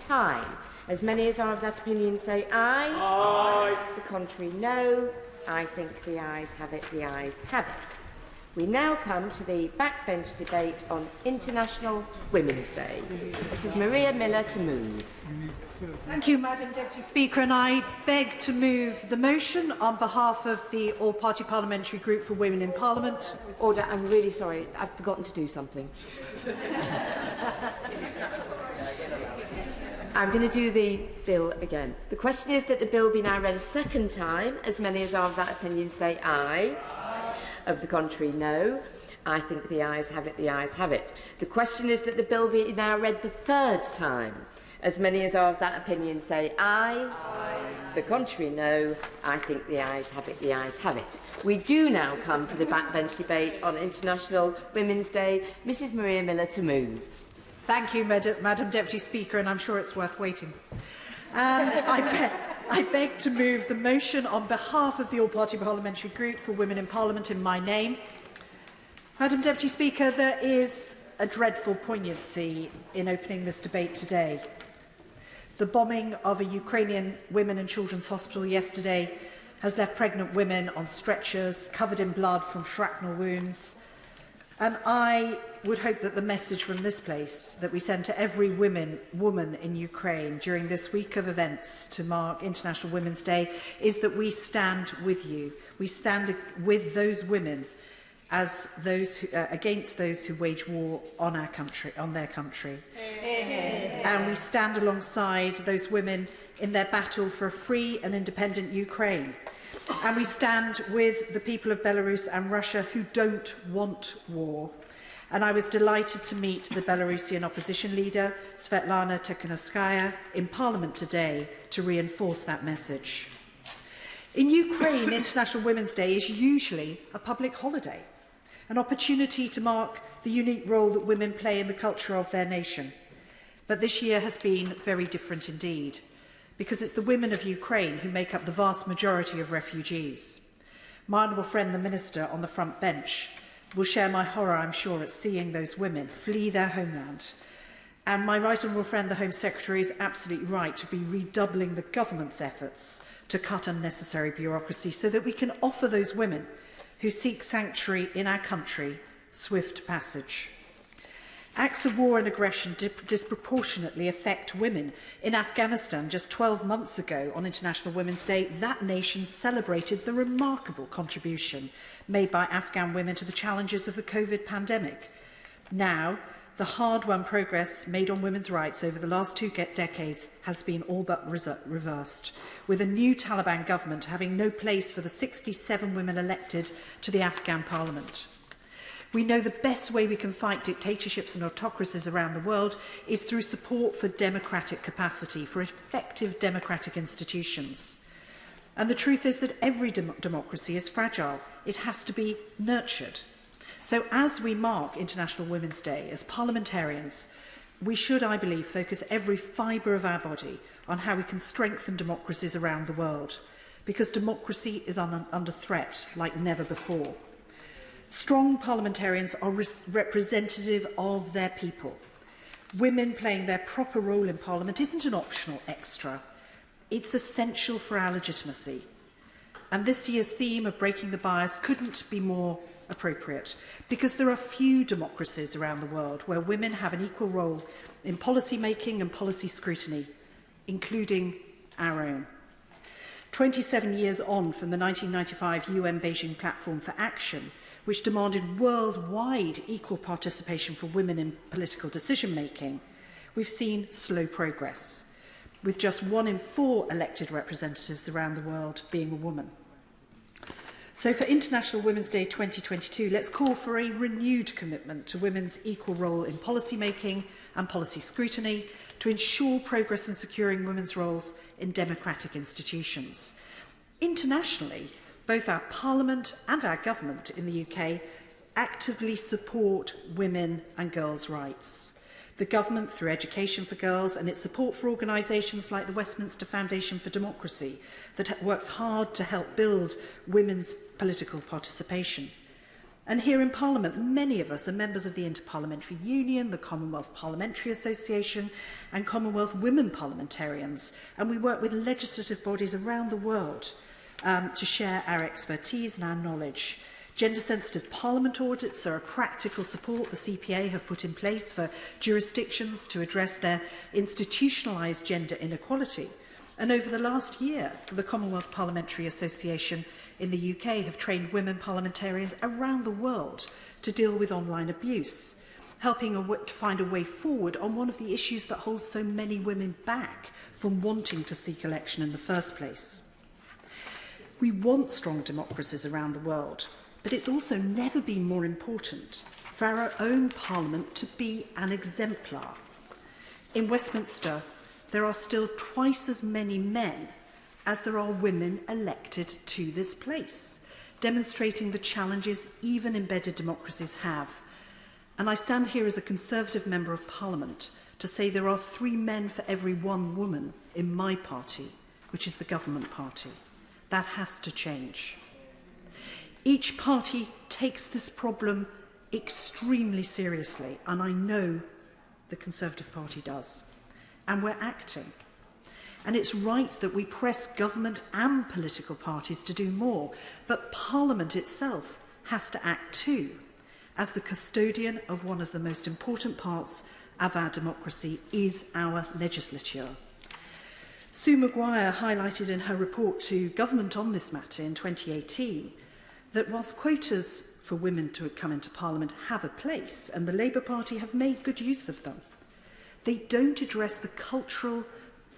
time. As many as are of that opinion say aye. Aye. The contrary, no. I think the ayes have it. The ayes have it. We now come to the backbench debate on International Women's Day. This is Maria Miller to move. Thank you, Madam Deputy Speaker, and I beg to move the motion on behalf of the All-Party Parliamentary Group for Women in Parliament. Order. I'm really sorry. I've forgotten to do something. I'm going to do the bill again. The question is that the bill be now read a second time. As many as are of that opinion say aye. Of the contrary, no. I think the ayes have it. The ayes have it. The question is that the bill be now read the third time. As many as are of that opinion say aye. Aye. The contrary, no. I think the ayes have it. The ayes have it. We do now come to the backbench debate on International Women's Day. Mrs. Maria Miller to Thank you, Madam Deputy Speaker, and I'm sure it's worth waiting. I beg to move the motion on behalf of the All-Party Parliamentary Group for Women in Parliament in my name. Madam Deputy Speaker, there is a dreadful poignancy in opening this debate today. The bombing of a Ukrainian women and children's hospital yesterday has left pregnant women on stretchers, covered in blood from shrapnel wounds. And I would hope that the message from this place that we send to every woman in Ukraine during this week of events to mark International Women's Day is that we stand with you. We stand with those women as those who, against those who wage war on our country, on their country. And we stand alongside those women in their battle for a free and independent Ukraine. And we stand with the people of Belarus and Russia who don't want war. And I was delighted to meet the Belarusian opposition leader, Svetlana Tikhanovskaya, in Parliament today to reinforce that message. In Ukraine, International Women's Day is usually a public holiday, an opportunity to mark the unique role that women play in the culture of their nation. But this year has been very different indeed, because it's the women of Ukraine who make up the vast majority of refugees. My honourable friend, the Minister on the front bench, will share my horror, I'm sure, at seeing those women flee their homeland. And my right honourable friend, the Home Secretary, is absolutely right to be redoubling the government's efforts to cut unnecessary bureaucracy so that we can offer those women who seek sanctuary in our country swift passage. Acts of war and aggression disproportionately affect women. In Afghanistan, just 12 months ago, on International Women's Day, that nation celebrated the remarkable contribution made by Afghan women to the challenges of the COVID pandemic. Now, the hard-won progress made on women's rights over the last 2 decades has been all but reversed, with a new Taliban government having no place for the 67 women elected to the Afghan parliament. We know the best way we can fight dictatorships and autocracies around the world is through support for democratic capacity, for effective democratic institutions. And the truth is that every democracy is fragile. It has to be nurtured. So as we mark International Women's Day, as parliamentarians, we should, I believe, focus every fibre of our body on how we can strengthen democracies around the world, because democracy is under threat like never before. Strong parliamentarians are representative of their people. Women playing their proper role in Parliament isn't an optional extra. It's essential for our legitimacy. And this year's theme of breaking the bias couldn't be more appropriate, because there are few democracies around the world where women have an equal role in policy making and policy scrutiny, including our own. 27 years on from the 1995 UN Beijing Platform for Action, which demanded worldwide equal participation for women in political decision-making, we've seen slow progress, with just 1 in 4 elected representatives around the world being a woman. So for International Women's Day 2022, let's call for a renewed commitment to women's equal role in policy-making and policy scrutiny to ensure progress in securing women's roles in democratic institutions. Internationally, both our Parliament and our government in the UK actively support women and girls' rights. The government, through Education for Girls and its support for organisations like the Westminster Foundation for Democracy, that works hard to help build women's political participation. And here in Parliament, many of us are members of the Interparliamentary Union, the Commonwealth Parliamentary Association and Commonwealth Women Parliamentarians, and we work with legislative bodies around the world to share our expertise and our knowledge. Gender-sensitive parliament audits are a practical support the CPA have put in place for jurisdictions to address their institutionalised gender inequality. And over the last year, the Commonwealth Parliamentary Association in the UK have trained women parliamentarians around the world to deal with online abuse, helping to find a way forward on one of the issues that holds so many women back from wanting to seek election in the first place. We want strong democracies around the world, but it's also never been more important for our own Parliament to be an exemplar. In Westminster, there are still twice as many men as there are women elected to this place, demonstrating the challenges even embedded democracies have. And I stand here as a Conservative Member of Parliament to say there are 3 men for every 1 woman in my party, which is the government party. That has to change. Each party takes this problem extremely seriously, and I know the Conservative Party does. And we're acting. And it's right that we press government and political parties to do more, but Parliament itself has to act too, as the custodian of one of the most important parts of our democracy is our legislature. Sue Maguire highlighted in her report to government on this matter in 2018 that whilst quotas for women to come into Parliament have a place, and the Labour Party have made good use of them, they don't address the cultural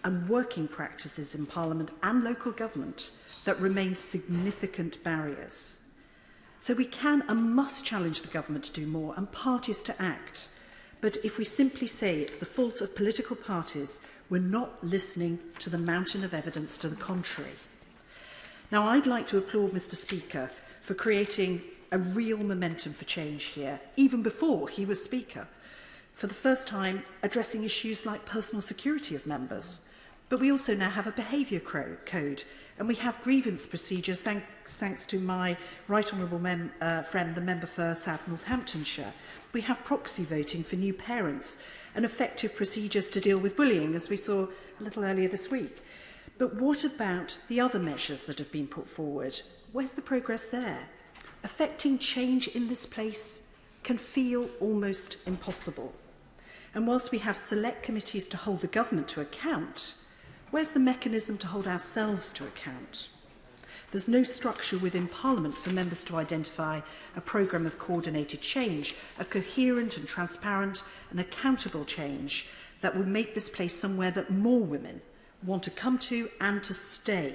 and working practices in Parliament and local government that remain significant barriers. So we can and must challenge the government to do more and parties to act. But if we simply say it's the fault of political parties, we're not listening to the mountain of evidence to the contrary. Now, I'd like to applaud Mr. Speaker for creating a real momentum for change here, even before he was Speaker, for the first time addressing issues like personal security of members. But we also now have a behaviour code, and we have grievance procedures, thanks to my right honourable friend, the member for South Northamptonshire. We have proxy voting for new parents and effective procedures to deal with bullying, as we saw a little earlier this week. But what about the other measures that have been put forward? Where's the progress there? Affecting change in this place can feel almost impossible. And whilst we have select committees to hold the government to account, where's the mechanism to hold ourselves to account? There's no structure within Parliament for members to identify a programme of coordinated change, a coherent and transparent and accountable change that would make this place somewhere that more women want to come to and to stay.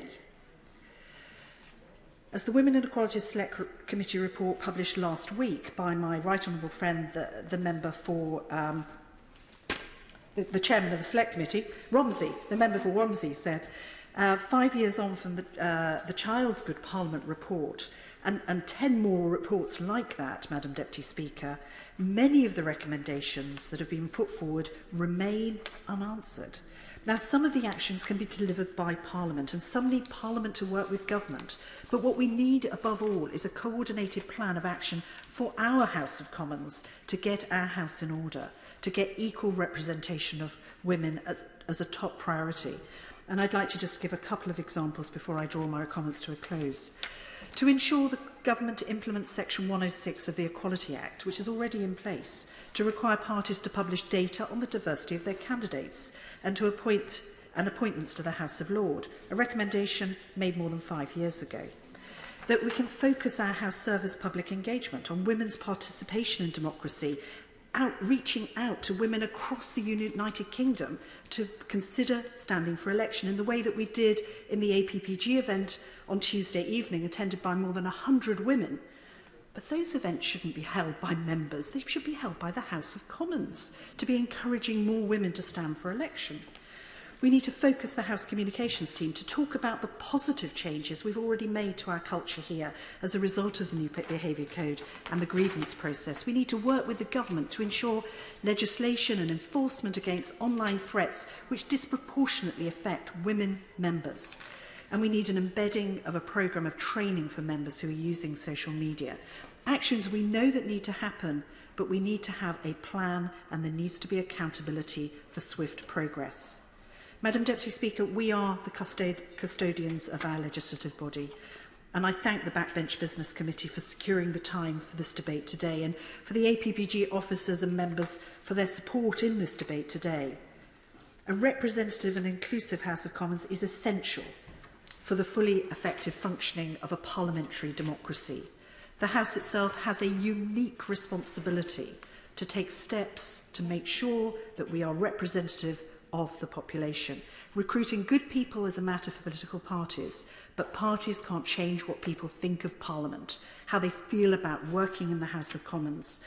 As the Women and Equality Select Committee report published last week by my right honourable friend, the member for the chairman of the Select Committee, Romsey, the member for Romsey, said, 5 years on from the Child's Good Parliament report, and 10 more reports like that, Madam Deputy Speaker, many of the recommendations that have been put forward remain unanswered. Now, some of the actions can be delivered by Parliament, and some need Parliament to work with government. But what we need, above all, is a coordinated plan of action for our House of Commons to get our House in order, to get equal representation of women as a top priority. And I'd like to just give a couple of examples before I draw my comments to a close. To ensure the government implements Section 106 of the Equality Act, which is already in place, to require parties to publish data on the diversity of their candidates and to appoint appointments to the House of Lords, a recommendation made more than 5 years ago. That we can focus our House Service public engagement on women's participation in democracy, reaching out to women across the United Kingdom to consider standing for election in the way that we did in the APPG event on Tuesday evening, attended by more than 100 women. But those events shouldn't be held by members, they should be held by the House of Commons to be encouraging more women to stand for election. We need to focus the House Communications team to talk about the positive changes we've already made to our culture here as a result of the new behaviour code and the grievance process. We need to work with the government to ensure legislation and enforcement against online threats which disproportionately affect women members. And we need an embedding of a programme of training for members who are using social media. Actions we know that need to happen, but we need to have a plan and there needs to be accountability for swift progress. Madam Deputy Speaker, we are the custodians of our legislative body, and I thank the Backbench Business Committee for securing the time for this debate today and for the APPG officers and members for their support in this debate today. A representative and inclusive House of Commons is essential for the fully effective functioning of a parliamentary democracy. The House itself has a unique responsibility to take steps to make sure that we are representative of the population. Recruiting good people is a matter for political parties, but parties can't change what people think of Parliament, how they feel about working in the House of Commons.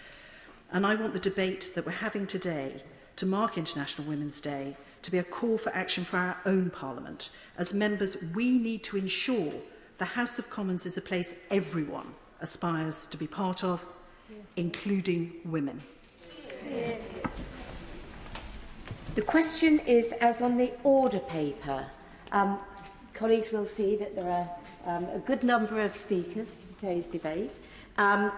And I want the debate that we're having today to mark International Women's Day to be a call for action for our own Parliament. As members, we need to ensure the House of Commons is a place everyone aspires to be part of, including women. The question is as on the order paper. Colleagues will see that there are a good number of speakers for today's debate. I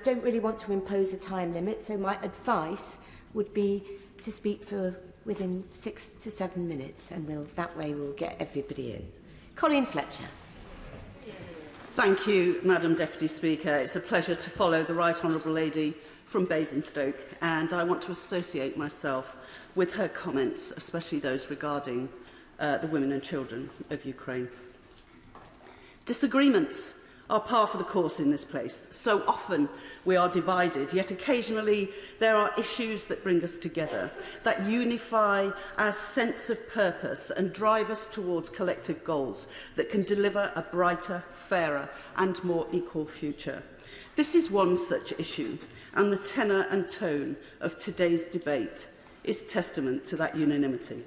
don't really want to impose a time limit, so my advice would be to speak for within 6 to 7 minutes, and that way we'll get everybody in. Colleen Fletcher. Thank you, Madam Deputy Speaker. It's a pleasure to follow the Right Honourable Lady from Basingstoke, and I want to associate myself with her comments, especially those regarding the women and children of Ukraine. Disagreements are par for the course in this place. So often we are divided, yet occasionally there are issues that bring us together, that unify our sense of purpose and drive us towards collective goals that can deliver a brighter, fairer and more equal future. This is one such issue, and the tenor and tone of today's debate is testament to that unanimity.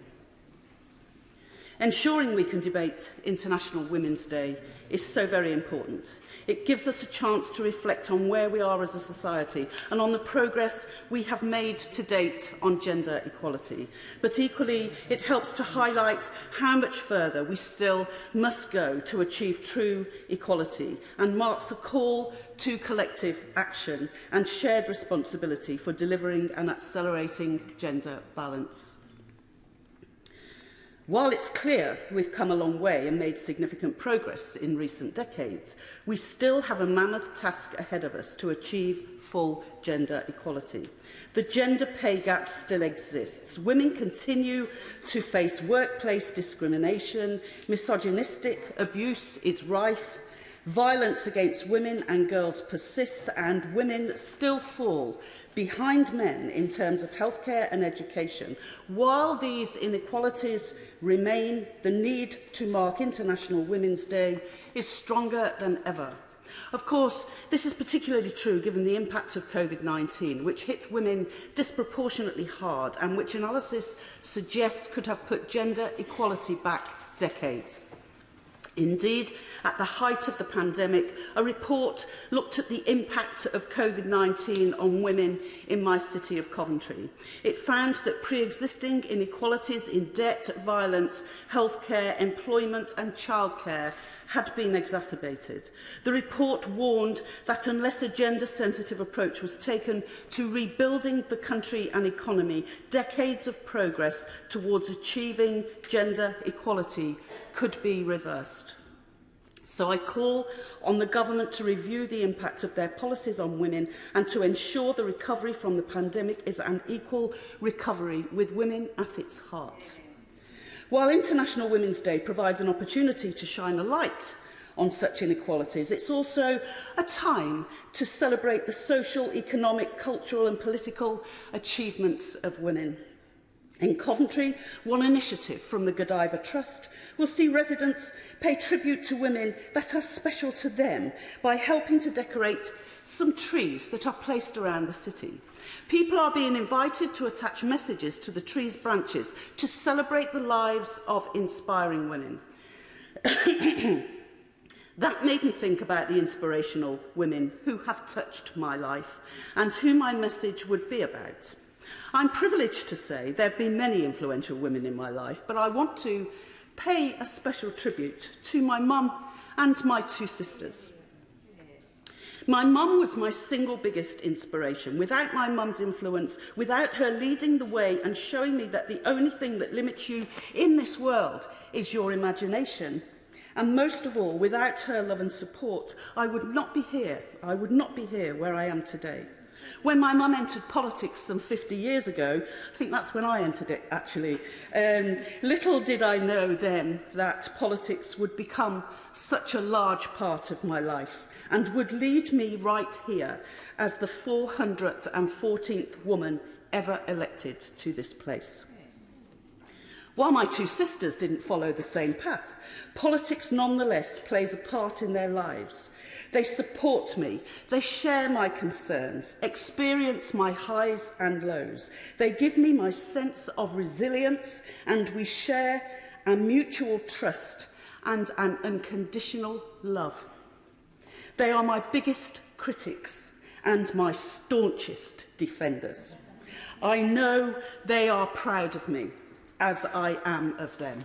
Ensuring we can debate International Women's Day is so very important. It gives us a chance to reflect on where we are as a society and on the progress we have made to date on gender equality. But equally, it helps to highlight how much further we still must go to achieve true equality, and marks a call to collective action and shared responsibility for delivering and accelerating gender balance. While it's clear we've come a long way and made significant progress in recent decades, we still have a mammoth task ahead of us to achieve full gender equality. The gender pay gap still exists. Women continue to face workplace discrimination, misogynistic abuse is rife, violence against women and girls persists, and women still fall behind men in terms of healthcare and education. While these inequalities remain, the need to mark International Women's Day is stronger than ever. Of course, this is particularly true given the impact of COVID-19, which hit women disproportionately hard and which analysis suggests could have put gender equality back decades. Indeed, at the height of the pandemic, a report looked at the impact of COVID-19 on women in my city of Coventry. It found that pre-existing inequalities in debt, violence, healthcare, employment and childcare had been exacerbated. The report warned that unless a gender-sensitive approach was taken to rebuilding the country and economy, decades of progress towards achieving gender equality could be reversed. So I call on the government to review the impact of their policies on women and to ensure the recovery from the pandemic is an equal recovery with women at its heart. While International Women's Day provides an opportunity to shine a light on such inequalities, it's also a time to celebrate the social, economic, cultural and political achievements of women. In Coventry, one initiative from the Godiva Trust will see residents pay tribute to women that are special to them by helping to decorate some trees that are placed around the city. People are being invited to attach messages to the trees' branches to celebrate the lives of inspiring women. That made me think about the inspirational women who have touched my life and who my message would be about. I'm privileged to say there have been many influential women in my life, but I want to pay a special tribute to my mum and my two sisters. My mum was my single biggest inspiration. Without my mum's influence, without her leading the way and showing me that the only thing that limits you in this world is your imagination, and most of all, without her love and support, I would not be here. I would not be here where I am today. When my mum entered politics some 50 years ago, I think that's when I entered it, actually, little did I know then that politics would become such a large part of my life and would lead me right here as the 414th woman ever elected to this place. While my two sisters didn't follow the same path, politics nonetheless plays a part in their lives. They support me, they share my concerns, experience my highs and lows. They give me my sense of resilience, and we share a mutual trust and an unconditional love. They are my biggest critics and my staunchest defenders. I know they are proud of me, as I am of them.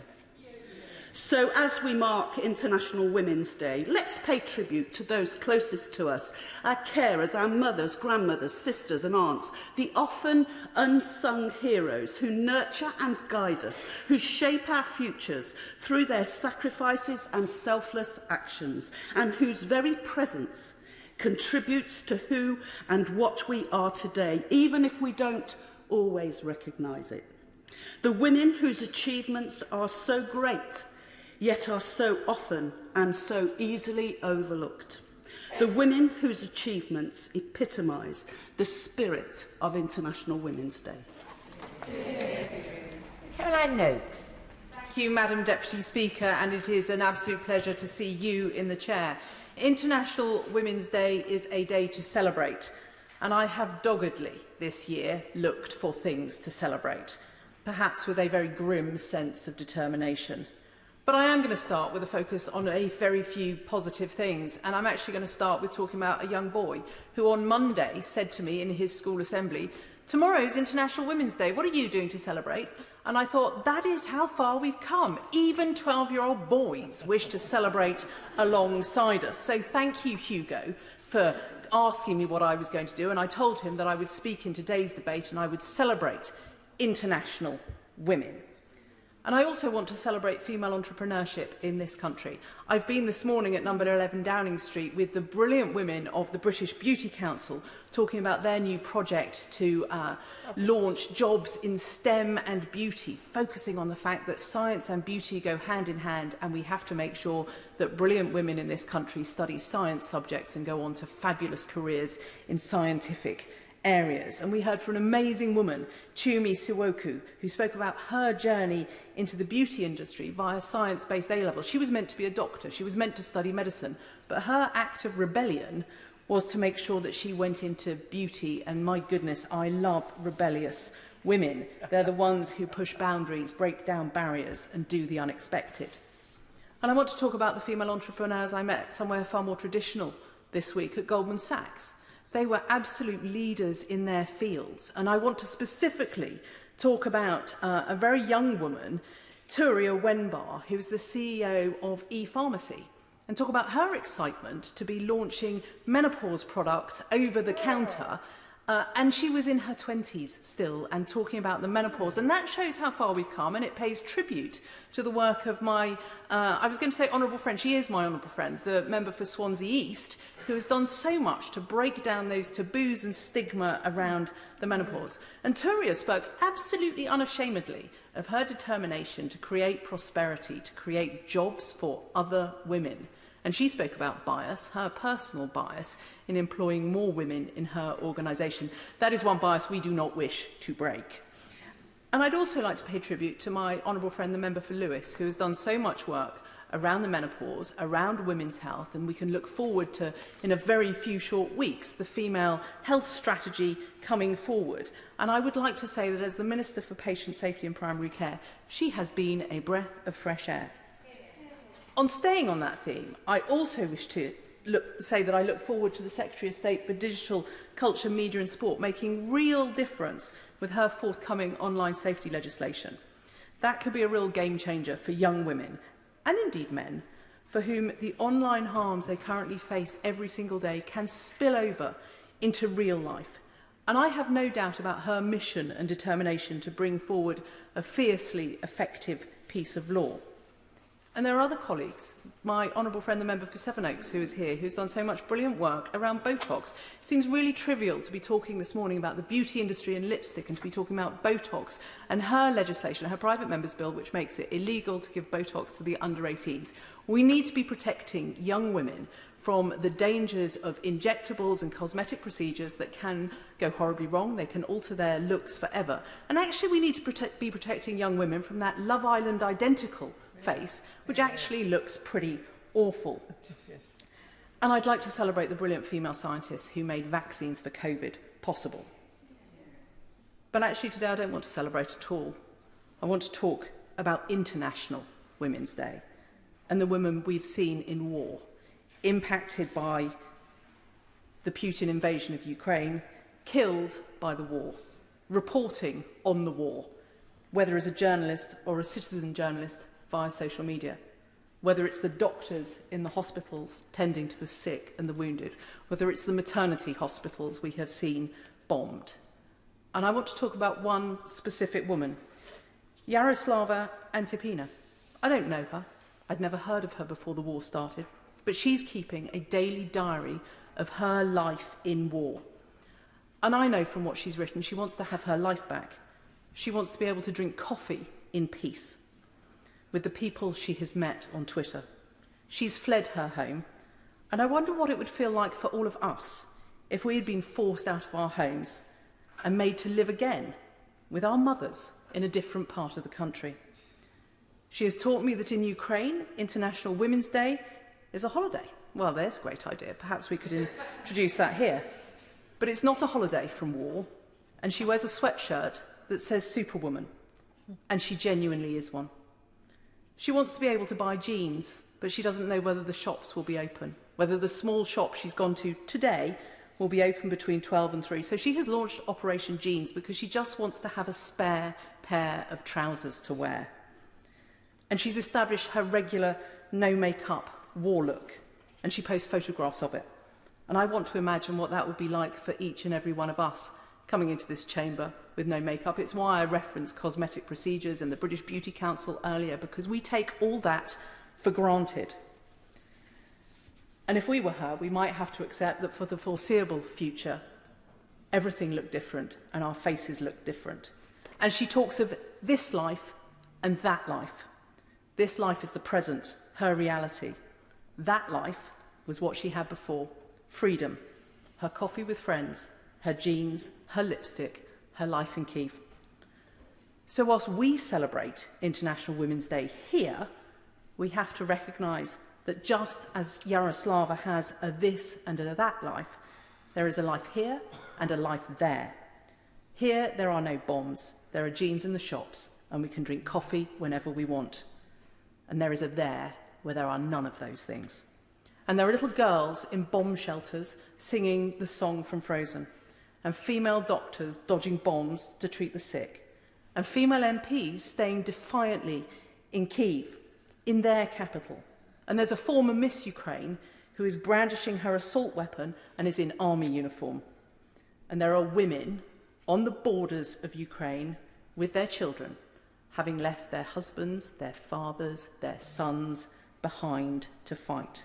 So as we mark International Women's Day, let's pay tribute to those closest to us, our carers, our mothers, grandmothers, sisters and aunts, the often unsung heroes who nurture and guide us, who shape our futures through their sacrifices and selfless actions, and whose very presence contributes to who and what we are today, even if we don't always recognise it. The women whose achievements are so great, yet are so often and so easily overlooked. The women whose achievements epitomise the spirit of International Women's Day. Caroline Noakes. Thank you, Madam Deputy Speaker, and it is an absolute pleasure to see you in the chair. International Women's Day is a day to celebrate, and I have doggedly this year looked for things to celebrate, perhaps with a very grim sense of determination. But I am going to start with a focus on a very few positive things, and I'm actually going to start with talking about a young boy who on Monday said to me in his school assembly, "Tomorrow's International Women's Day, what are you doing to celebrate?" And I thought, that is how far we've come. Even 12-year-old boys wish to celebrate alongside us. So thank you, Hugo, for asking me what I was going to do, and I told him that I would speak in today's debate and I would celebrate international women. And I also want to celebrate female entrepreneurship in this country. I've been this morning at number 11 Downing Street with the brilliant women of the British Beauty Council talking about their new project to launch jobs in STEM and beauty, focusing on the fact that science and beauty go hand in hand, and we have to make sure that brilliant women in this country study science subjects and go on to fabulous careers in scientific areas. And we heard from an amazing woman, Chumi Siwoku, who spoke about her journey into the beauty industry via science-based A-level. She was meant to be a doctor, she was meant to study medicine, but her act of rebellion was to make sure that she went into beauty, and my goodness, I love rebellious women. They're the ones who push boundaries, break down barriers and do the unexpected. And I want to talk about the female entrepreneurs I met somewhere far more traditional this week at Goldman Sachs. They were absolute leaders in their fields. And I want to specifically talk about a very young woman, Turia Wenbar, who's the CEO of ePharmacy, and talk about her excitement to be launching menopause products over the counter. And she was in her 20s still and talking about the menopause. And that shows how far we've come, and it pays tribute to the work of my, I was going to say honourable friend, she is my honourable friend, the member for Swansea East, who has done so much to break down those taboos and stigma around the menopause. And Turia spoke absolutely unashamedly of her determination to create prosperity, to create jobs for other women. And she spoke about bias, her personal bias, in employing more women in her organisation. That is one bias we do not wish to break. And I'd also like to pay tribute to my honourable friend, the member for Lewis, who has done so much work around the menopause, around women's health, and we can look forward to, in a very few short weeks, the female health strategy coming forward. And I would like to say that as the Minister for Patient Safety and Primary Care, she has been a breath of fresh air. On staying on that theme, I also wish to say that I look forward to the Secretary of State for Digital, Culture, Media and Sport making real difference with her forthcoming online safety legislation. That could be a real game changer for young women, and indeed men, for whom the online harms they currently face every single day can spill over into real life. And I have no doubt about her mission and determination to bring forward a fiercely effective piece of law. And there are other colleagues, my honourable friend, the member for Sevenoaks, who is here, who's done so much brilliant work around Botox. It seems really trivial to be talking this morning about the beauty industry and lipstick and to be talking about Botox and her legislation, her private member's bill, which makes it illegal to give Botox to the under 18s. We need to be protecting young women from the dangers of injectables and cosmetic procedures that can go horribly wrong. They can alter their looks forever. And actually we need to be protecting young women from that Love Island identical face, which actually looks pretty awful. Yes. And I'd like to celebrate the brilliant female scientists who made vaccines for COVID possible. But actually today I don't want to celebrate at all. I want to talk about International Women's Day and the women we've seen in war, impacted by the Putin invasion of Ukraine, killed by the war, reporting on the war, whether as a journalist or a citizen journalist via social media, whether it's the doctors in the hospitals tending to the sick and the wounded, whether it's the maternity hospitals we have seen bombed. And I want to talk about one specific woman, Yaroslava Antipina. I don't know her. I'd never heard of her before the war started, but she's keeping a daily diary of her life in war. And I know from what she's written, she wants to have her life back. She wants to be able to drink coffee in peace with the people she has met on Twitter. She's fled her home, and I wonder what it would feel like for all of us if we had been forced out of our homes and made to live again with our mothers in a different part of the country. She has taught me that in Ukraine, International Women's Day is a holiday. Well, there's a great idea. Perhaps we could introduce that here. But it's not a holiday from war, and she wears a sweatshirt that says Superwoman, and she genuinely is one. She wants to be able to buy jeans, but she doesn't know whether the shops will be open, whether the small shop she's gone to today will be open between 12 and 3. So she has launched Operation Jeans because she just wants to have a spare pair of trousers to wear. And she's established her regular no makeup war look, and she posts photographs of it. And I want to imagine what that would be like for each and every one of us coming into this chamber with no makeup. It's why I referenced cosmetic procedures and the British Beauty Council earlier, because we take all that for granted. And if we were her, we might have to accept that for the foreseeable future, everything looked different and our faces looked different. And she talks of this life and that life. This life is the present, her reality. That life was what she had before: freedom, her coffee with friends, her jeans, her lipstick, her life in Kyiv. So whilst we celebrate International Women's Day here, we have to recognise that just as Yaroslava has a this and a that life, there is a life here and a life there. Here there are no bombs, there are jeans in the shops, and we can drink coffee whenever we want. And there is a there where there are none of those things. And there are little girls in bomb shelters singing the song from Frozen, and female doctors dodging bombs to treat the sick, and female MPs staying defiantly in Kyiv, in their capital. And there's a former Miss Ukraine who is brandishing her assault weapon and is in army uniform. And there are women on the borders of Ukraine with their children, having left their husbands, their fathers, their sons behind to fight.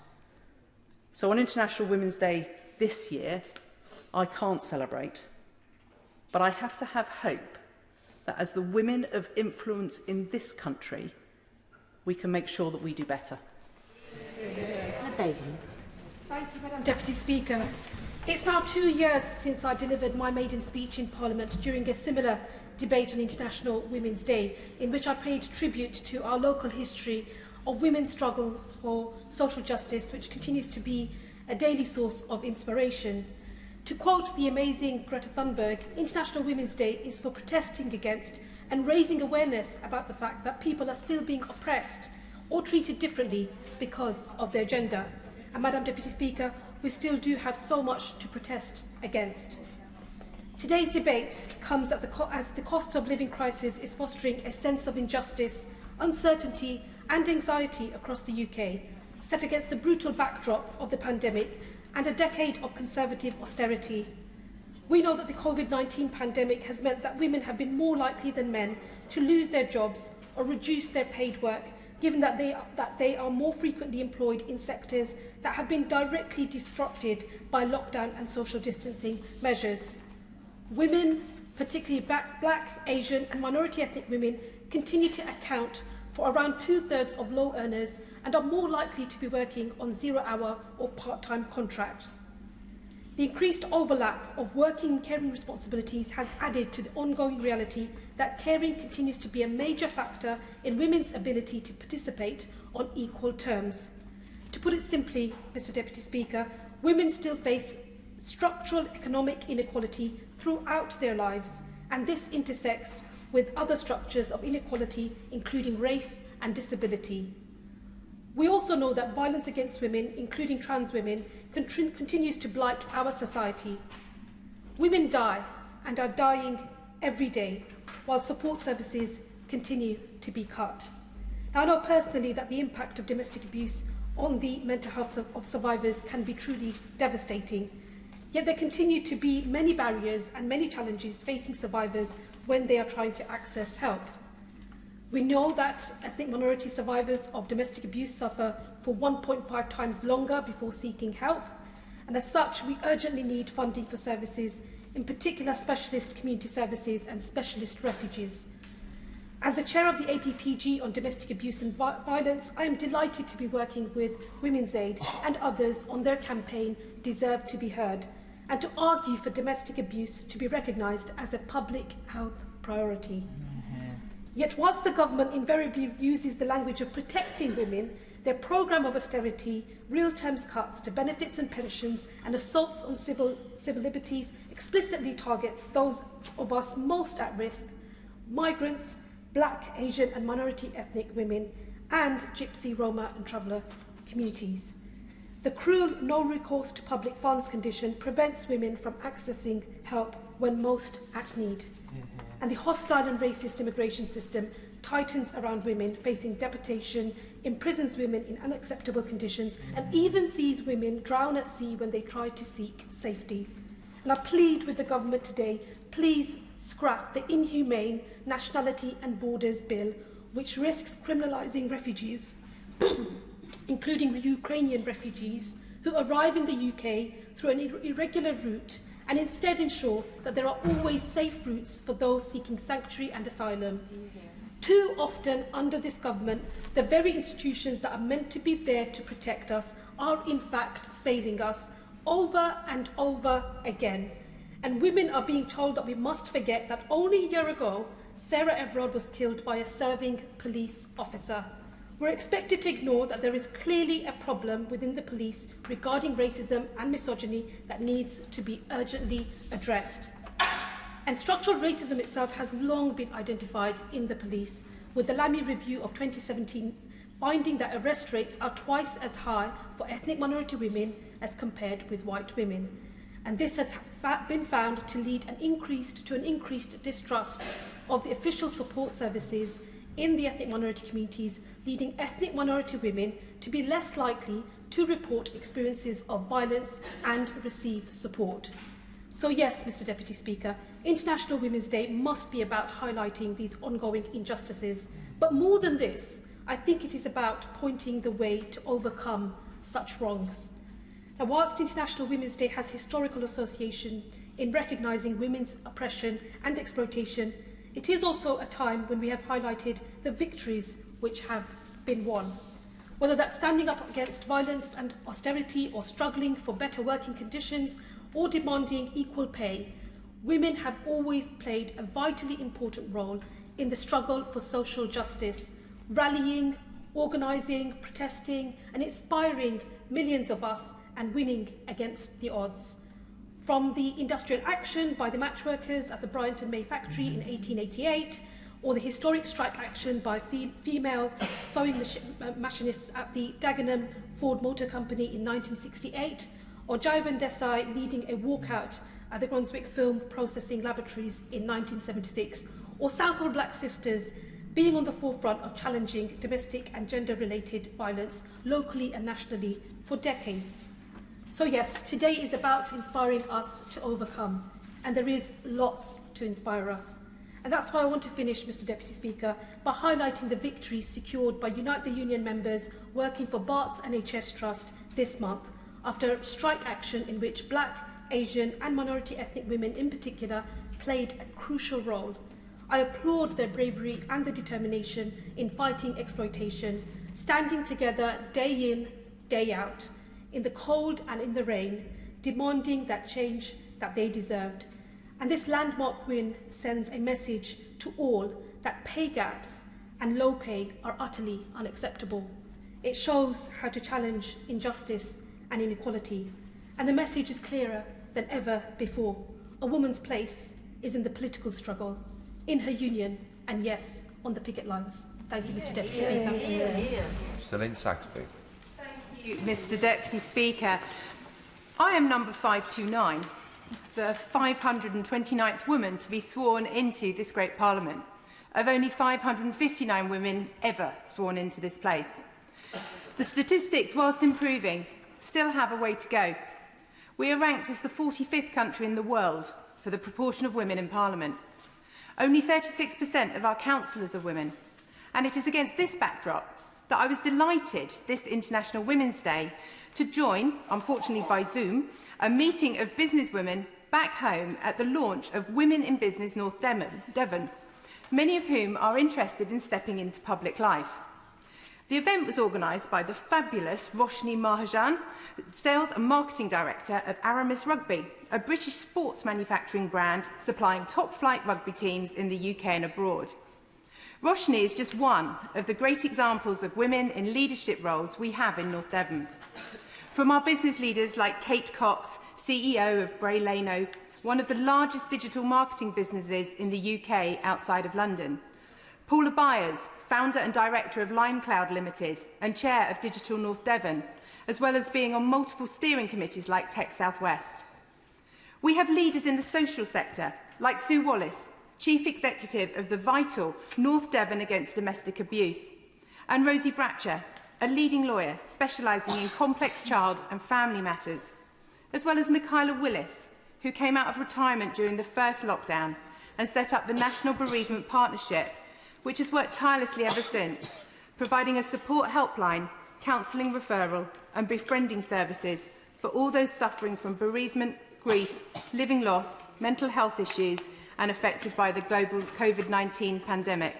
So on International Women's Day this year, I can't celebrate, but I have to have hope that as the women of influence in this country, we can make sure that we do better. Thank you, Madam Deputy Speaker. It's now 2 years since I delivered my maiden speech in Parliament during a similar debate on International Women's Day, in which I paid tribute to our local history of women's struggles for social justice, which continues to be a daily source of inspiration. To quote the amazing Greta Thunberg, International Women's Day is for protesting against and raising awareness about the fact that people are still being oppressed or treated differently because of their gender. And Madam Deputy Speaker, we still do have so much to protest against. Today's debate comes at as the cost of living crisis is fostering a sense of injustice, uncertainty and anxiety across the UK. set against the brutal backdrop of the pandemic and a decade of conservative austerity. We know that the COVID-19 pandemic has meant that women have been more likely than men to lose their jobs or reduce their paid work, given that they are more frequently employed in sectors that have been directly disrupted by lockdown and social distancing measures. Women, particularly Black, Asian and minority ethnic women, continue to account for around 2/3 of low earners and are more likely to be working on zero-hour or part-time contracts. The increased overlap of working and caring responsibilities has added to the ongoing reality that caring continues to be a major factor in women's ability to participate on equal terms. To put it simply, Mr. Deputy Speaker, women still face structural economic inequality throughout their lives, and this intersects with other structures of inequality, including race and disability. We also know that violence against women, including trans women, continues to blight our society. Women die and are dying every day, while support services continue to be cut. Now, I know personally that the impact of domestic abuse on the mental health of survivors can be truly devastating. Yet there continue to be many barriers and many challenges facing survivors when they are trying to access help. We know that ethnic minority survivors of domestic abuse suffer for 1.5 times longer before seeking help, and as such, we urgently need funding for services, in particular specialist community services and specialist refugees. As the chair of the APPG on domestic abuse and violence, I am delighted to be working with Women's Aid and others on their campaign Deserve to be Heard, and to argue for domestic abuse to be recognised as a public health priority. Yet whilst the government invariably uses the language of protecting women, their programme of austerity, real terms cuts to benefits and pensions, and assaults on civil liberties explicitly targets those of us most at risk: migrants, Black, Asian and minority ethnic women, and Gypsy, Roma and traveller communities. The cruel no-recourse to public funds condition prevents women from accessing help when most at need. And the hostile and racist immigration system tightens around women facing deportation, imprisons women in unacceptable conditions, and even sees women drown at sea when they try to seek safety. And I plead with the government today, please scrap the inhumane Nationality and Borders Bill, which risks criminalising refugees, including Ukrainian refugees, who arrive in the UK through an irregular route, and instead ensure that there are always safe routes for those seeking sanctuary and asylum. Too often, under this government, the very institutions that are meant to be there to protect us are in fact failing us over and over again. And women are being told that we must forget that only a year ago, Sarah Everard was killed by a serving police officer. We're expected to ignore that there is clearly a problem within the police regarding racism and misogyny that needs to be urgently addressed. And structural racism itself has long been identified in the police, with the Lamy Review of 2017 finding that arrest rates are twice as high for ethnic minority women as compared with white women. And this has been found to lead to an increased distrust of the official support services in the ethnic minority communities, leading ethnic minority women to be less likely to report experiences of violence and receive support. So yes, Mr. Deputy Speaker, International Women's Day must be about highlighting these ongoing injustices. But more than this, I think it is about pointing the way to overcome such wrongs. Now, whilst International Women's Day has historical association in recognising women's oppression and exploitation, it is also a time when we have highlighted the victories which have been won. Whether that's standing up against violence and austerity, or struggling for better working conditions, or demanding equal pay, women have always played a vitally important role in the struggle for social justice, rallying, organising, protesting and inspiring millions of us and winning against the odds. From the industrial action by the matchworkers at the Bryanton May factory in 1888, or the historic strike action by female sewing machinists at the Dagenham Ford Motor Company in 1968, or Jaiban Desai leading a walkout at the Brunswick Film Processing Laboratories in 1976, or Southall Black Sisters being on the forefront of challenging domestic and gender-related violence locally and nationally for decades. So yes, today is about inspiring us to overcome, and there is lots to inspire us. And that's why I want to finish, Mr Deputy Speaker, by highlighting the victories secured by Unite the Union members working for Bart's NHS Trust this month, after strike action in which Black, Asian and minority ethnic women in particular played a crucial role. I applaud their bravery and their determination in fighting exploitation, standing together day in, day out, in the cold and in the rain, demanding that change that they deserved. And this landmark win sends a message to all that pay gaps and low pay are utterly unacceptable. It shows how to challenge injustice and inequality. And the message is clearer than ever before. A woman's place is in the political struggle, in her union, and yes, on the picket lines. Thank you, Mr Deputy Speaker. Celine Saxby. Thank you, Mr Deputy Speaker. I am number 529, the 529th woman to be sworn into this great Parliament, of only 559 women ever sworn into this place. The statistics, whilst improving, still have a way to go. We are ranked as the 45th country in the world for the proportion of women in Parliament. Only 36% of our councillors are women, and it is against this backdrop that I was delighted this International Women's Day to join, unfortunately by Zoom, a meeting of businesswomen back home at the launch of Women in Business North Devon, many of whom are interested in stepping into public life. The event was organised by the fabulous Roshni Mahajan, Sales and Marketing Director of Aramis Rugby, a British sports manufacturing brand supplying top-flight rugby teams in the UK and abroad. Roshni is just one of the great examples of women in leadership roles we have in North Devon. From our business leaders like Kate Cox, CEO of Bray Leno, one of the largest digital marketing businesses in the UK outside of London, Paula Byers, founder and director of LimeCloud Limited and chair of Digital North Devon, as well as being on multiple steering committees like Tech South West. We have leaders in the social sector, like Sue Wallace, chief executive of the vital North Devon Against Domestic Abuse, and Rosie Bratcher, a leading lawyer specialising in complex child and family matters, as well as Michaela Willis, who came out of retirement during the first lockdown and set up the National Bereavement Partnership, which has worked tirelessly ever since, providing a support helpline, counselling referral and befriending services for all those suffering from bereavement, grief, living loss, mental health issues and affected by the global COVID-19 pandemic.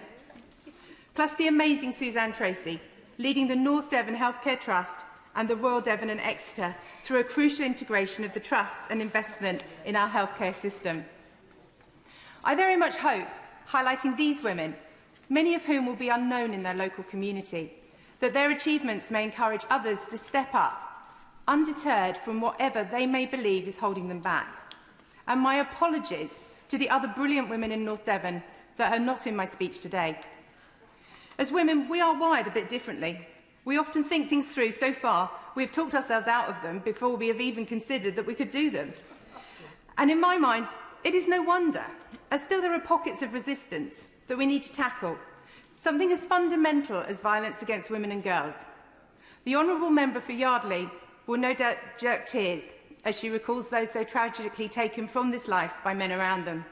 Plus the amazing Suzanne Tracy, leading the North Devon Healthcare Trust and the Royal Devon and Exeter through a crucial integration of the trusts and investment in our healthcare system. I very much hope, highlighting these women, many of whom will be unknown in their local community, that their achievements may encourage others to step up, undeterred from whatever they may believe is holding them back. And my apologies to the other brilliant women in North Devon that are not in my speech today. As women, we are wired a bit differently. We often think things through so far, we have talked ourselves out of them before we have even considered that we could do them. And in my mind, it is no wonder, as still there are pockets of resistance that we need to tackle, something as fundamental as violence against women and girls. The Honourable Member for Yardley will no doubt jerk tears as she recalls those so tragically taken from this life by men around them.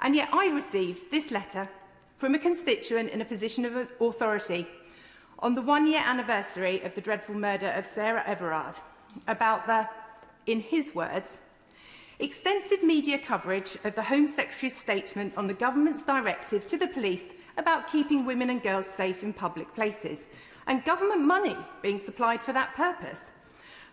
And yet I received this letter from a constituent in a position of authority on the one-year anniversary of the dreadful murder of Sarah Everard about the, in his words, extensive media coverage of the Home Secretary's statement on the government's directive to the police about keeping women and girls safe in public places, and government money being supplied for that purpose.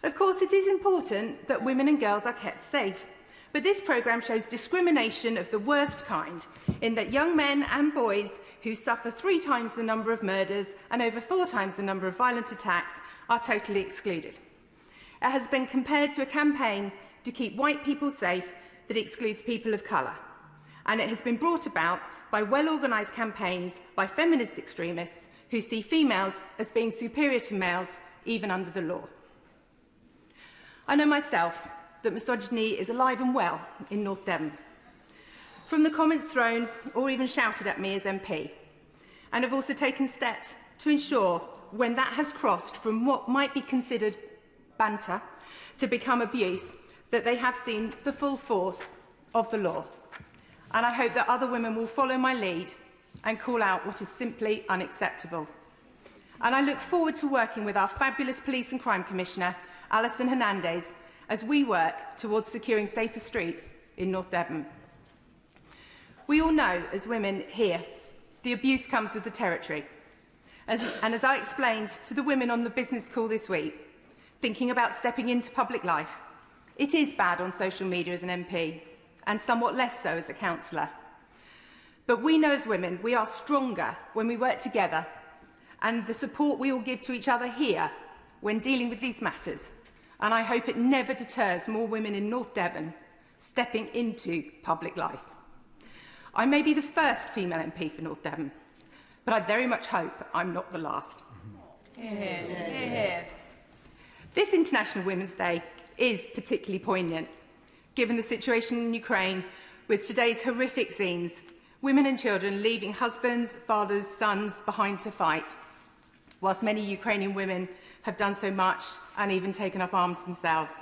Of course, it is important that women and girls are kept safe, but this programme shows discrimination of the worst kind, in that young men and boys who suffer 3 times the number of murders and over 4 times the number of violent attacks are totally excluded. It has been compared to a campaign to keep white people safe that excludes people of colour, and it has been brought about by well-organised campaigns by feminist extremists who see females as being superior to males, even under the law. I know myself that misogyny is alive and well in North Devon, from the comments thrown or even shouted at me as MP. and have also taken steps to ensure when that has crossed from what might be considered banter to become abuse, that they have seen the full force of the law. And I hope that other women will follow my lead and call out what is simply unacceptable. And I look forward to working with our fabulous Police and Crime Commissioner, Alison Hernandez, as we work towards securing safer streets in North Devon. We all know, as women here, the abuse comes with the territory. And as I explained to the women on the business call this week, thinking about stepping into public life, it is bad on social media as an MP, and somewhat less so as a councillor. But we know as women we are stronger when we work together, and the support we all give to each other here when dealing with these matters. And I hope it never deters more women in North Devon stepping into public life. I may be the first female MP for North Devon, but I very much hope I'm not the last. This International Women's Day is particularly poignant, given the situation in Ukraine with today's horrific scenes, women and children leaving husbands, fathers, sons behind to fight, whilst many Ukrainian women have done so much and even taken up arms themselves.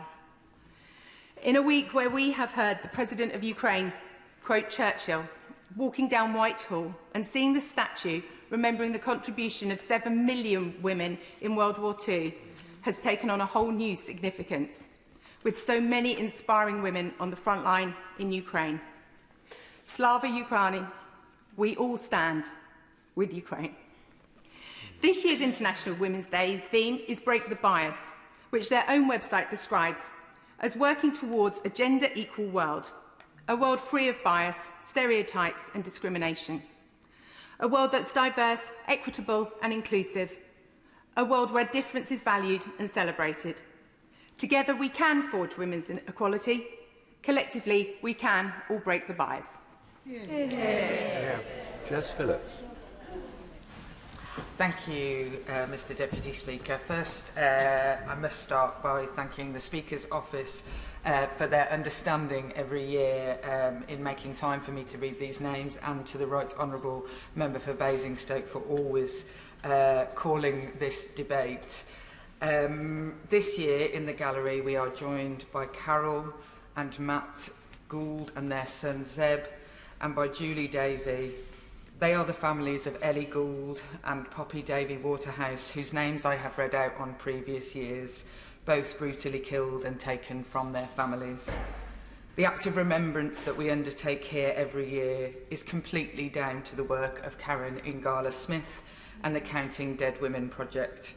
In a week where we have heard the President of Ukraine quote Churchill, walking down Whitehall and seeing the statue remembering the contribution of 7 million women in World War II has taken on a whole new significance, with so many inspiring women on the front line in Ukraine. Slava Ukraini, we all stand with Ukraine. This year's International Women's Day theme is Break the Bias, which their own website describes as working towards a gender-equal world, a world free of bias, stereotypes and discrimination, a world that's diverse, equitable and inclusive, a world where difference is valued and celebrated. Together we can forge women's equality. Collectively, we can all break the bias. Jess Phillips. Thank you, Mr Deputy Speaker. First, I must start by thanking the Speaker's Office for their understanding every year in making time for me to read these names, and to the Right Honourable Member for Basingstoke for always calling this debate. This year in the gallery we are joined by Carol and Matt Gould and their son Zeb, and by Julie Davey. They are the families of Ellie Gould and Poppy Davey Waterhouse, whose names I have read out on previous years, both brutally killed and taken from their families. The act of remembrance that we undertake here every year is completely down to the work of Karen Ingala Smith and the Counting Dead Women project.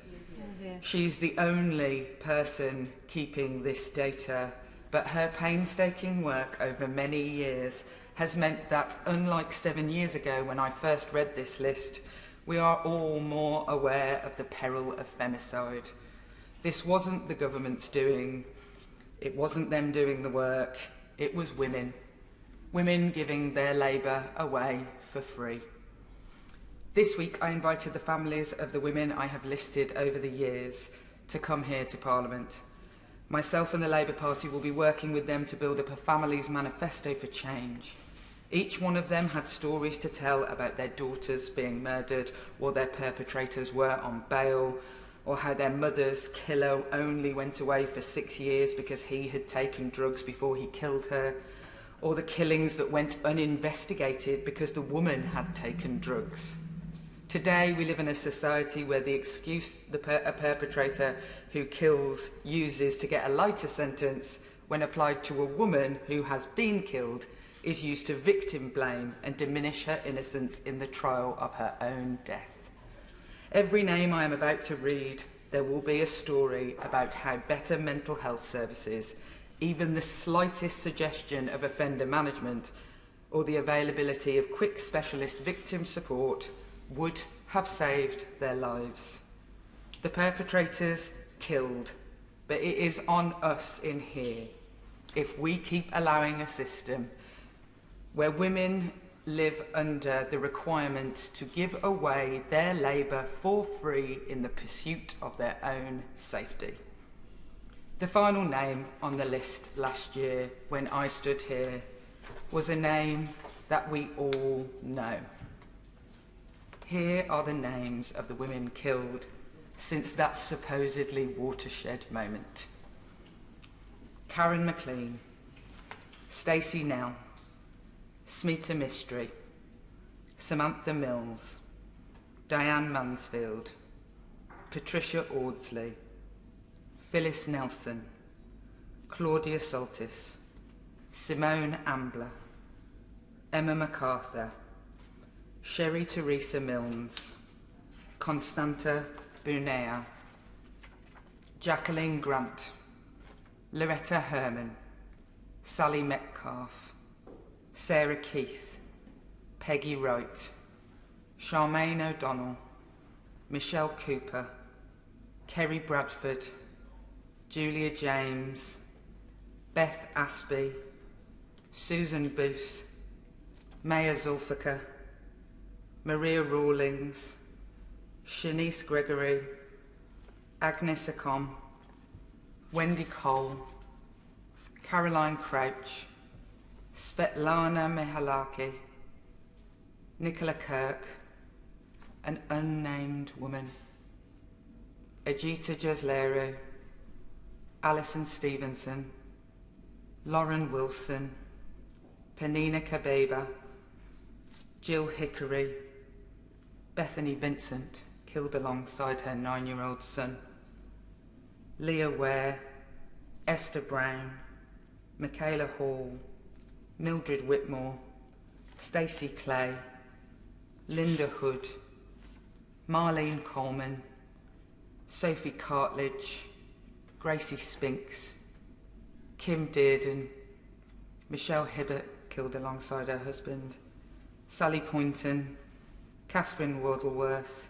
She's the only person keeping this data, but her painstaking work over many years has meant that, unlike 7 years ago when I first read this list, we are all more aware of the peril of femicide. This wasn't the government's doing, it wasn't them doing the work, it was women. Women giving their labour away for free. This week I invited the families of the women I have listed over the years to come here to Parliament. Myself and the Labour Party will be working with them to build up a family's manifesto for change. Each one of them had stories to tell about their daughters being murdered, or their perpetrators were on bail, or how their mother's killer only went away for 6 years because he had taken drugs before he killed her, or the killings that went uninvestigated because the woman had taken drugs. Today we live in a society where the excuse a perpetrator who kills uses to get a lighter sentence when applied to a woman who has been killed is used to victim blame and diminish her innocence in the trial of her own death. Every name I am about to read, there will be a story about how better mental health services, even the slightest suggestion of offender management, or the availability of quick specialist victim support would have saved their lives. The perpetrators killed, but it is on us in here if we keep allowing a system where women live under the requirement to give away their labour for free in the pursuit of their own safety. The final name on the list last year when I stood here was a name that we all know. Here are the names of the women killed since that supposedly watershed moment. Karen McLean, Stacey Nell, Smita Mistry, Samantha Mills, Diane Mansfield, Patricia Audsley, Phyllis Nelson, Claudia Soltis, Simone Ambler, Emma MacArthur, Sherry Teresa Milnes, Constanta Bunea, Jacqueline Grant, Loretta Herman, Sally Metcalf, Sarah Keith, Peggy Wright, Charmaine O'Donnell, Michelle Cooper, Kerry Bradford, Julia James, Beth Aspey, Susan Booth, Maya Zulfikar, Maria Rawlings, Shanice Gregory, Agnes Acom, Wendy Cole, Caroline Crouch, Svetlana Mihalaki, Nicola Kirk, an unnamed woman, Ajita Jasleru, Alison Stevenson, Lauren Wilson, Penina Kabeba, Jill Hickory, Bethany Vincent, killed alongside her 9-year-old son, Leah Ware, Esther Brown, Michaela Hall, Mildred Whitmore, Stacey Clay, Linda Hood, Marlene Coleman, Sophie Cartledge, Gracie Spinks, Kim Dearden, Michelle Hibbert, killed alongside her husband, Sally Poynton, Catherine Waddleworth,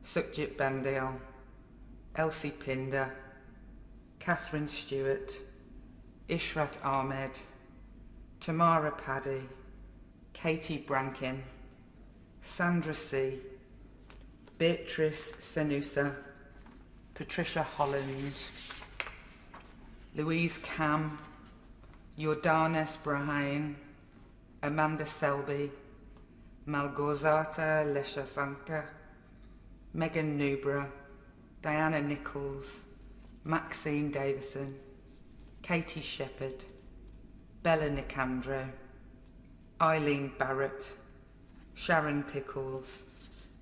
Sukhjit Bandial, Elsie Pinder, Catherine Stewart, Ishrat Ahmed, Tamara Paddy, Katie Brankin, Sandra C., Beatrice Senusa, Patricia Holland, Louise Cam, Jordanes Brahine, Amanda Selby, Malgorzata Leshasanka, Megan Nubra, Diana Nichols, Maxine Davison, Katie Shepherd, Bella Nicandro, Eileen Barrett, Sharon Pickles,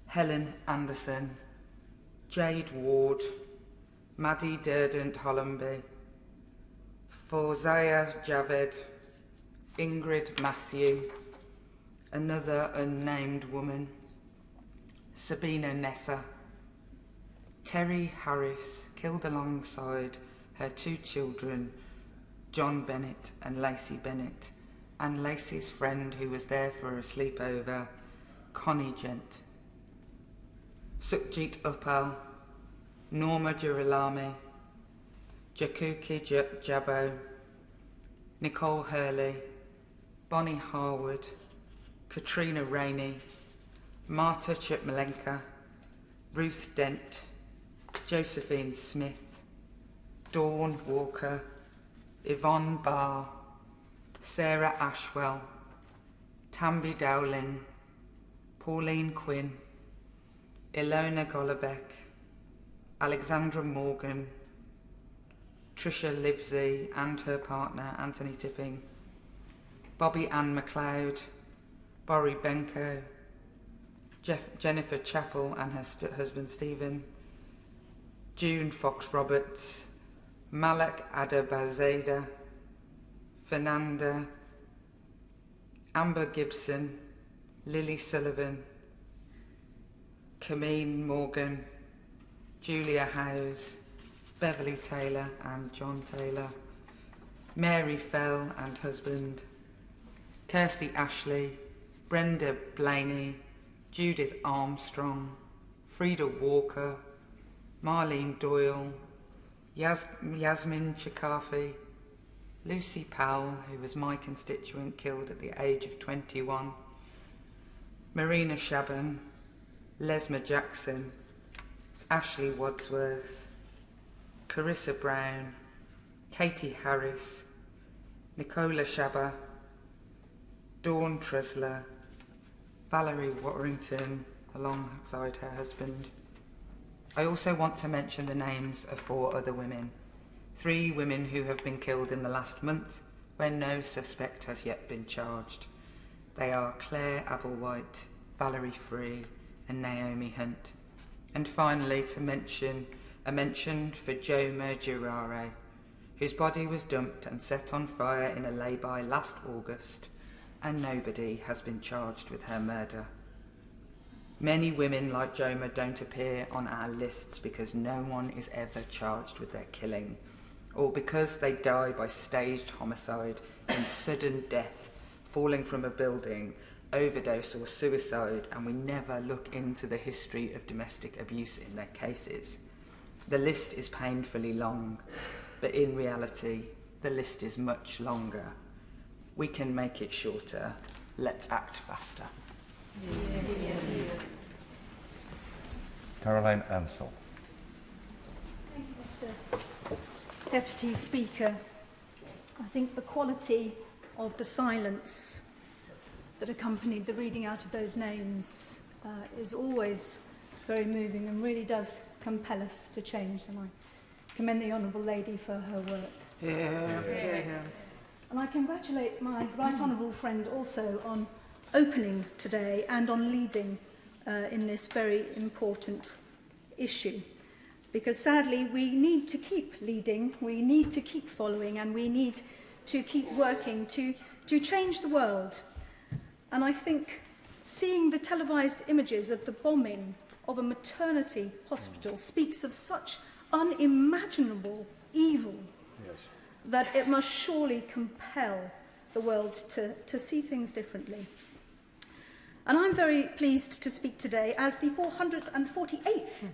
Helen Anderson, Jade Ward, Maddie Durdant Hollamby, Fawzia Javed, Ingrid Matthew, another unnamed woman, Sabina Nessa, Terry Harris, killed alongside her 2 children, John Bennett and Lacey Bennett, and Lacey's friend who was there for a sleepover, Connie Gent. Sukhjit Uppal, Norma Girolami, Jakuki Jabbo, Nicole Hurley, Bonnie Harwood, Katrina Rainey, Marta Chipmalenka, Ruth Dent, Josephine Smith, Dawn Walker, Yvonne Barr, Sarah Ashwell, Tambi Dowling, Pauline Quinn, Ilona Golobeck, Alexandra Morgan, Tricia Livesey and her partner Anthony Tipping, Bobby Ann MacLeod, Borrie Benko, Jennifer Chappell and her husband Stephen, June Fox Roberts, Malak Adabazada, Fernanda, Amber Gibson, Lily Sullivan, Camille Morgan, Julia Howes, Beverly Taylor and John Taylor, Mary Fell and husband, Kirsty Ashley, Brenda Blaney, Judith Armstrong, Frida Walker, Marlene Doyle, Yasmin Chikafi, Lucy Powell, who was my constituent, killed at the age of 21, Marina Shaban, Lesma Jackson, Ashley Wadsworth, Carissa Brown, Katie Harris, Nicola Shaba, Dawn Tresler, Valerie Warrington, alongside her husband. I also want to mention the names of 4 other women. 3 women who have been killed in the last month, where no suspect has yet been charged. They are Claire Applewhite, Valerie Free and Naomi Hunt. And finally, to mention a mention for Joma Girare, whose body was dumped and set on fire in a lay-by last August, and nobody has been charged with her murder. Many women like Joma don't appear on our lists because no one is ever charged with their killing, or because they die by staged homicide in sudden death, falling from a building, overdose or suicide, and we never look into the history of domestic abuse in their cases. The list is painfully long, but in reality, the list is much longer. We can make it shorter. Let's act faster. Caroline Ansell. Thank you, Mr. Deputy Speaker. I think the quality of the silence that accompanied the reading out of those names is always very moving and really does compel us to change. And I commend the Honourable Lady for her work. Yeah. And I congratulate my Right Honourable friend also on opening today and on leading in this very important issue. Because sadly, we need to keep leading, we need to keep following, and we need to keep working to change the world. And I think seeing the televised images of the bombing of a maternity hospital speaks of such unimaginable evil that it must surely compel the world to see things differently. And I'm very pleased to speak today as the 448th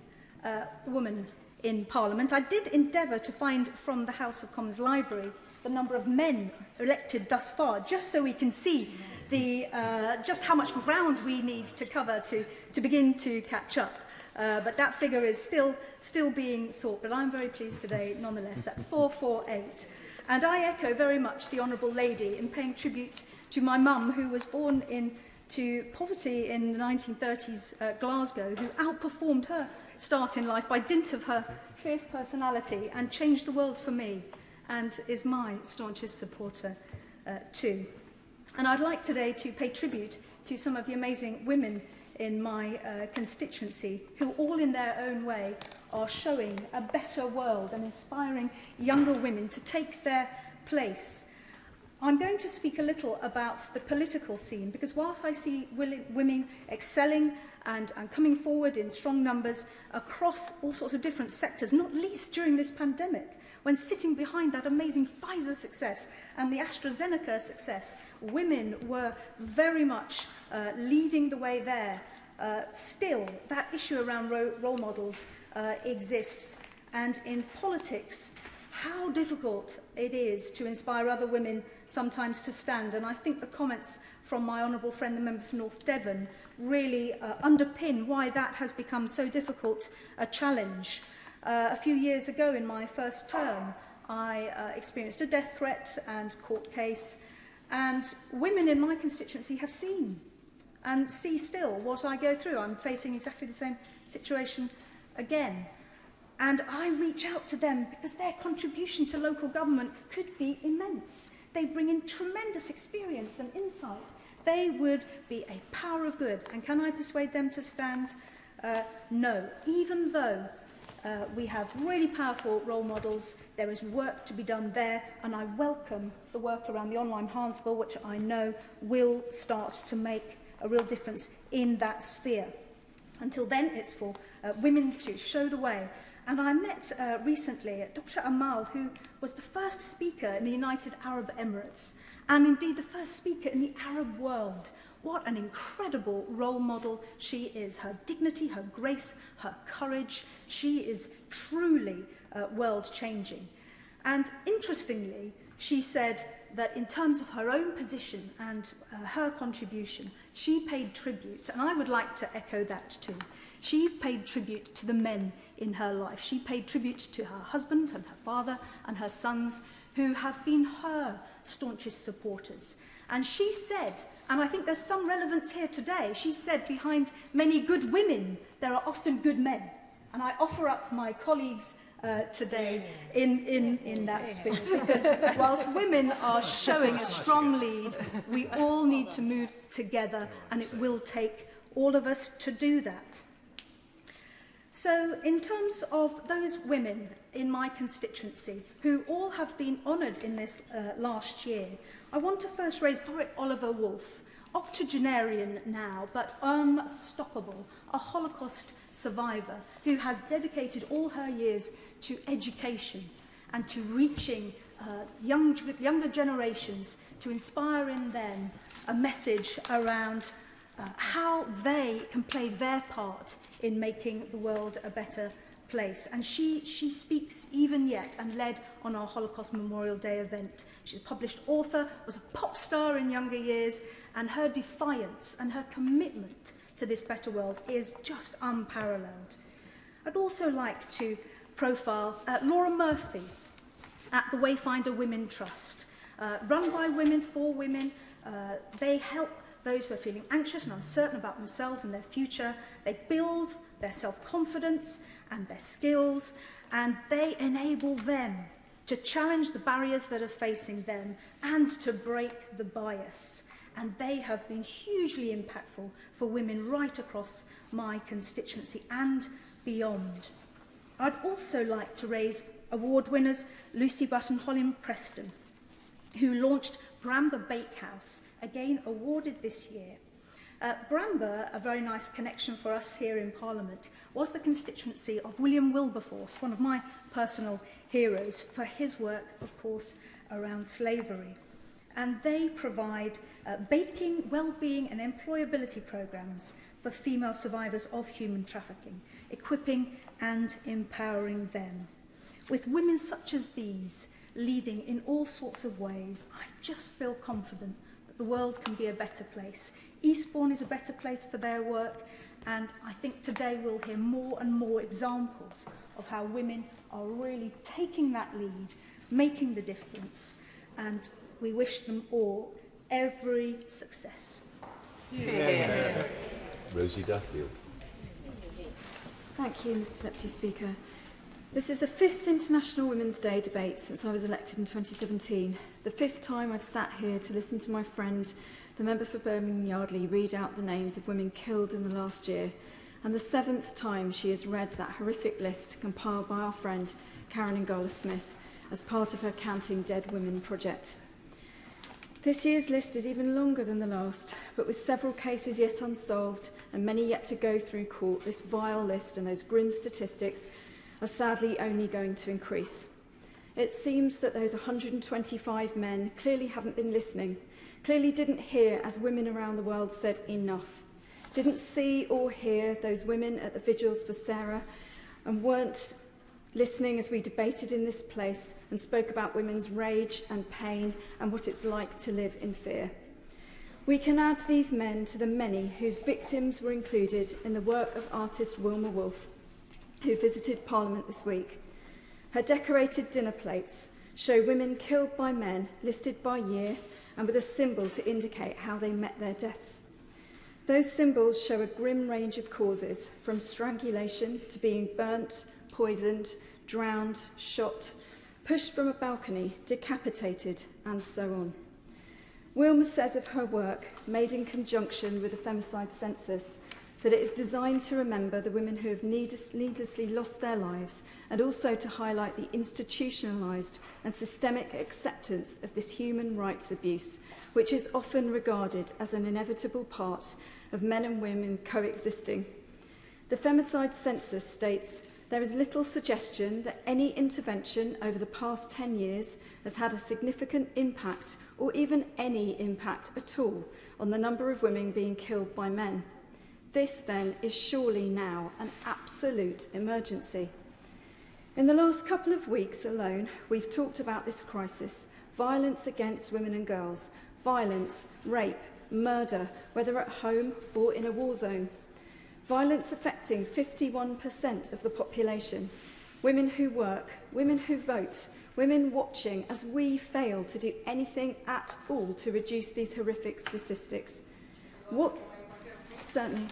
woman in Parliament. I did endeavour to find from the House of Commons Library the number of men elected thus far, just so we can see just how much ground we need to cover to begin to catch up. But that figure is still being sought. But I'm very pleased today, nonetheless, at 448. And I echo very much the Honourable Lady in paying tribute to my mum, who was born into poverty in the 1930s Glasgow, who outperformed her start in life by dint of her fierce personality and changed the world for me, and is my staunchest supporter too. And I'd like today to pay tribute to some of the amazing women in my constituency who all in their own way are showing a better world and inspiring younger women to take their place. I'm going to speak a little about the political scene, because whilst I see women excelling and coming forward in strong numbers across all sorts of different sectors, not least during this pandemic, when sitting behind that amazing Pfizer success and the AstraZeneca success, women were very much leading the way there. Still, that issue around role models exists. And in politics, how difficult it is to inspire other women sometimes to stand. And I think the comments from my honourable friend, the member for North Devon, really underpin why that has become so difficult a challenge. A few years ago, in my first term, I experienced a death threat and court case, and women in my constituency have seen and see still what I go through. I'm facing exactly the same situation again. And I reach out to them because their contribution to local government could be immense. They bring in tremendous experience and insight. They would be a power of good. And can I persuade them to stand? No. Even though we have really powerful role models, there is work to be done there, and I welcome the work around the online harms bill, which I know will start to make a real difference in that sphere. Until then, it's for women to show the way. And I met recently Dr. Amal, who was the first speaker in the United Arab Emirates, and indeed the first speaker in the Arab world. What an incredible role model she is. Her dignity, her grace, her courage. She is truly world-changing. And interestingly, she said that in terms of her own position and her contribution, she paid tribute, and I would like to echo that too. She paid tribute to the men in her life. She paid tribute to her husband and her father and her sons, who have been her staunchest supporters. And she said, and I think there's some relevance here today, she said behind many good women there are often good men. And I offer up my colleagues today in that spirit, because whilst women are showing a strong lead, we all need to move together, and it will take all of us to do that. So in terms of those women in my constituency who all have been honoured in this last year, I want to first raise Poet Oliver Wolf, octogenarian now, but unstoppable, a Holocaust survivor who has dedicated all her years to education and to reaching younger generations, to inspire in them a message around how they can play their part in making the world a better place. And she speaks even yet and led on our Holocaust Memorial Day event. She's a published author, was a pop star in younger years, and her defiance and her commitment to this better world is just unparalleled. I'd also like to profile Laura Murphy at the Wayfinder Women Trust. Run by women, for women, they help those who are feeling anxious and uncertain about themselves and their future. They build their self-confidence and their skills, and they enable them to challenge the barriers that are facing them and to break the bias. And they have been hugely impactful for women right across my constituency and beyond. I'd also like to raise award winners Lucy Button-Holland Preston, who launched Bramber Bakehouse, again awarded this year. Bramber, a very nice connection for us here in Parliament, was the constituency of William Wilberforce, one of my personal heroes, for his work, of course, around slavery. And they provide baking, well-being and employability programs for female survivors of human trafficking, equipping and empowering them. With women such as these leading in all sorts of ways, I just feel confident that the world can be a better place. Eastbourne is a better place for their work, and I think today we'll hear more and more examples of how women are really taking that lead, making the difference, and we wish them all every success. Yeah. Rosie Duffield. Thank you, Mr Deputy Speaker. This is the 5th International Women's Day debate since I was elected in 2017. The 5th time I've sat here to listen to my friend, the member for Birmingham Yardley, read out the names of women killed in the last year, and the 7th time she has read that horrific list compiled by our friend Karen Ngala-Smith as part of her Counting Dead Women project. This year's list is even longer than the last, but with several cases yet unsolved and many yet to go through court, this vile list and those grim statistics are sadly only going to increase. It seems that those 125 men clearly haven't been listening, clearly didn't hear as women around the world said enough, didn't see or hear those women at the vigils for Sarah, and weren't listening as we debated in this place and spoke about women's rage and pain and what it's like to live in fear. We can add these men to the many whose victims were included in the work of artist Wilma Wolf, who visited Parliament this week. Her decorated dinner plates show women killed by men, listed by year, and with a symbol to indicate how they met their deaths. Those symbols show a grim range of causes, from strangulation to being burnt, poisoned, drowned, shot, pushed from a balcony, decapitated, and so on. Wilma says of her work, made in conjunction with the Femicide census, that it is designed to remember the women who have needlessly lost their lives, and also to highlight the institutionalised and systemic acceptance of this human rights abuse, which is often regarded as an inevitable part of men and women coexisting. The Femicide census states, there is little suggestion that any intervention over the past 10 years has had a significant impact, or even any impact at all, on the number of women being killed by men. This, then, is surely now an absolute emergency. In the last couple of weeks alone, we've talked about this crisis, violence against women and girls, violence, rape, murder, whether at home or in a war zone. Violence affecting 51% of the population, women who work, women who vote, Women watching as we fail to do anything at all to reduce these horrific statistics. What? Certainly.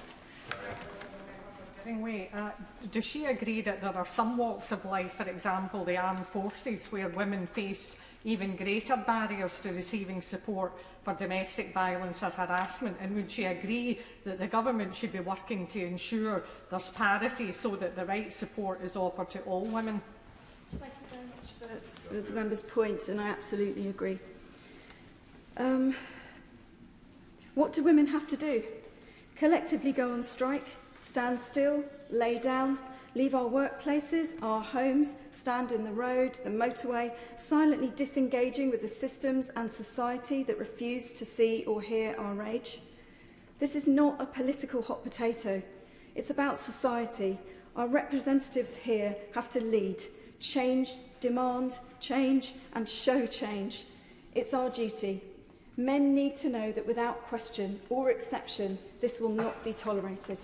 Does she agree that there are some walks of life, for example the armed forces, where women face even greater barriers to receiving support for domestic violence or harassment? And would she agree that the government should be working to ensure there's parity so that the right support is offered to all women? Thank you very much for the member's points, and I absolutely agree. What do women have to do? Collectively go on strike, stand still, lay down, leave our workplaces, our homes, stand in the road, the motorway, silently disengaging with the systems and society that refuse to see or hear our rage? This is not a political hot potato. It's about society. Our representatives here have to lead, change, demand change, and show change. It's our duty. Men need to know that without question or exception, this will not be tolerated.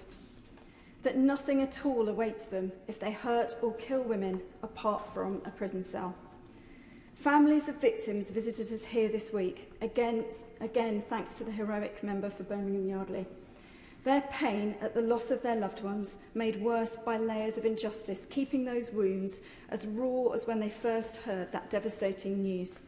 That nothing at all awaits them if they hurt or kill women apart from a prison cell. Families of victims visited us here this week, again thanks to the heroic member for Birmingham Yardley. Their pain at the loss of their loved ones, made worse by layers of injustice, keeping those wounds as raw as when they first heard that devastating news.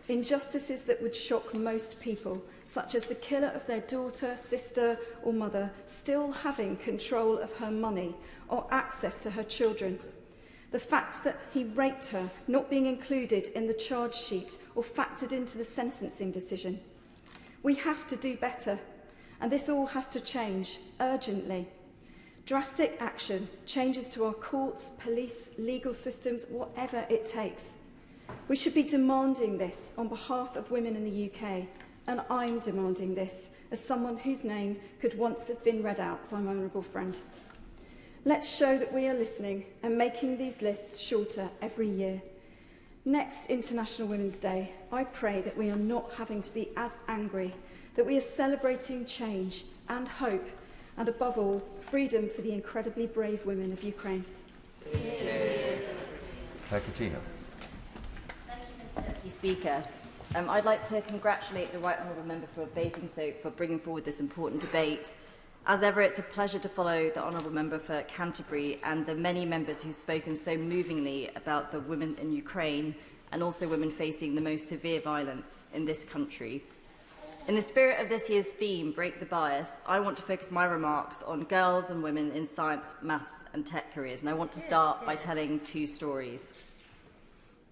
Injustices that would shock most people, such as the killer of their daughter, sister or mother still having control of her money or access to her children. The fact that he raped her not being included in the charge sheet or factored into the sentencing decision. We have to do better, and this all has to change urgently. Drastic action, changes to our courts, police, legal systems, whatever it takes. We should be demanding this on behalf of women in the UK, and I'm demanding this as someone whose name could once have been read out by my honourable friend. Let's show that we are listening and making these lists shorter every year. Next International Women's Day, I pray that we are not having to be as angry, that we are celebrating change and hope, and above all, freedom for the incredibly brave women of Ukraine. Katina. Deputy Speaker, I'd like to congratulate the Right Honourable Member for Basingstoke for bringing forward this important debate. As ever, it's a pleasure to follow the Honourable Member for Canterbury and the many members who've spoken so movingly about the women in Ukraine and also women facing the most severe violence in this country. In the spirit of this year's theme, Break the Bias, I want to focus my remarks on girls and women in science, maths and tech careers, and I want to start by telling two stories.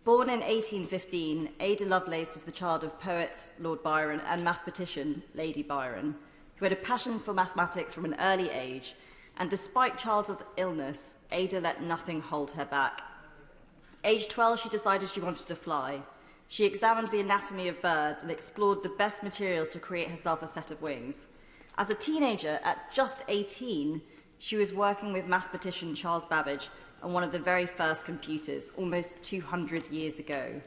Born in 1815, Ada Lovelace was the child of poet Lord Byron and mathematician Lady Byron, who had a passion for mathematics from an early age, and despite childhood illness, Ada let nothing hold her back. Aged 12, she decided she wanted to fly. She examined the anatomy of birds and explored the best materials to create herself a set of wings. As a teenager, at just 18, she was working with mathematician Charles Babbage on one of the very first computers, almost 200 years ago.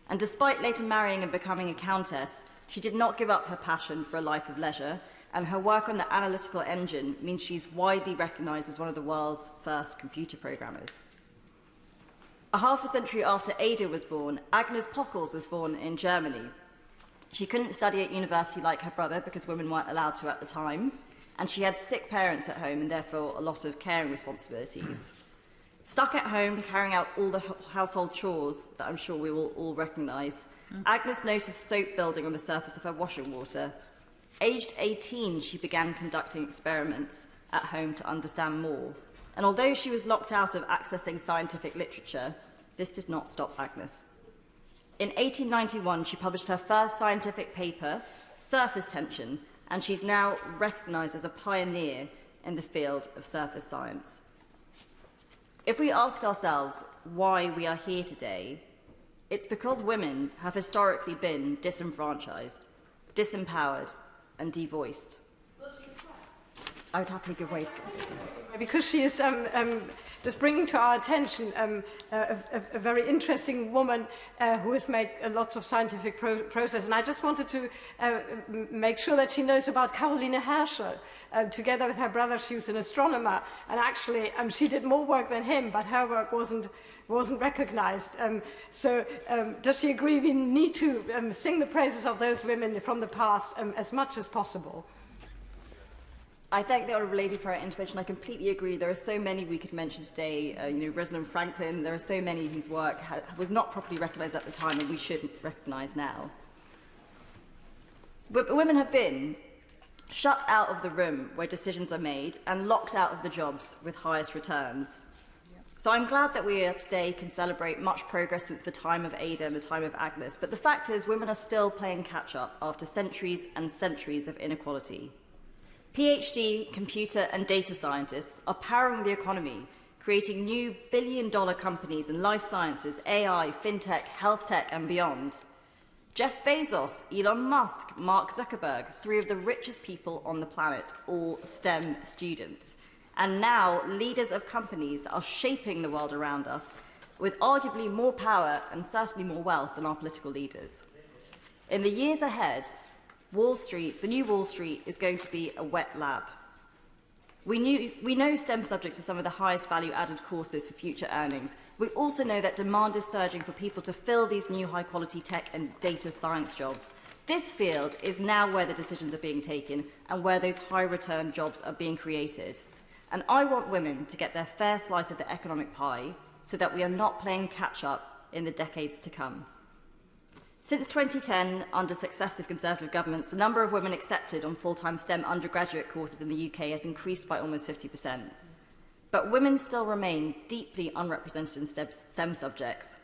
And despite later marrying and becoming a countess, she did not give up her passion for a life of leisure, and her work on the analytical engine means she's widely recognised as one of the world's first computer programmers. A half a century after Ada was born, Agnes Pockels was born in Germany. She couldn't study at university like her brother because women weren't allowed to at the time, and she had sick parents at home and therefore a lot of caring responsibilities. Stuck at home, carrying out all the household chores that I'm sure we will all recognise, Agnes noticed soap building on the surface of her washing water. Aged 18, she began conducting experiments at home to understand more. And although she was locked out of accessing scientific literature, this did not stop Agnes. In 1891, she published her first scientific paper, Surface Tension, and she's now recognised as a pioneer in the field of surface science. If we ask ourselves why we are here today, it's because women have historically been disenfranchised, disempowered, and devoiced. I would happily give way to them. Because she is just bringing to our attention a very interesting woman who has made lots of scientific process. And I just wanted to make sure that she knows about Caroline Herschel. Together with her brother, she was an astronomer. And actually, she did more work than him, but her work wasn't recognized. So does she agree we need to sing the praises of those women from the past as much as possible? I thank the Honourable Lady for her intervention. I completely agree. There are so many we could mention today. Rosalind Franklin, there are so many whose work was not properly recognised at the time and we should recognise now. But women have been shut out of the room where decisions are made and locked out of the jobs with highest returns. So I'm glad that we today can celebrate much progress since the time of Ada and the time of Agnes. But the fact is, women are still playing catch-up after centuries and centuries of inequality. PhD, computer and data scientists are powering the economy, creating new billion-dollar companies in life sciences, AI, fintech, health tech and beyond. Jeff Bezos, Elon Musk, Mark Zuckerberg, 3 of the richest people on the planet, all STEM students. And now leaders of companies that are shaping the world around us with arguably more power and certainly more wealth than our political leaders. In the years ahead, Wall Street, the new Wall Street, is going to be a wet lab. We know STEM subjects are some of the highest value-added courses for future earnings. We also know that demand is surging for people to fill these new high-quality tech and data science jobs. This field is now where the decisions are being taken and where those high-return jobs are being created. And I want women to get their fair slice of the economic pie so that we are not playing catch-up in the decades to come. Since 2010, under successive Conservative governments, the number of women accepted on full-time STEM undergraduate courses in the UK has increased by almost 50%. But women still remain deeply unrepresented in STEM subjects.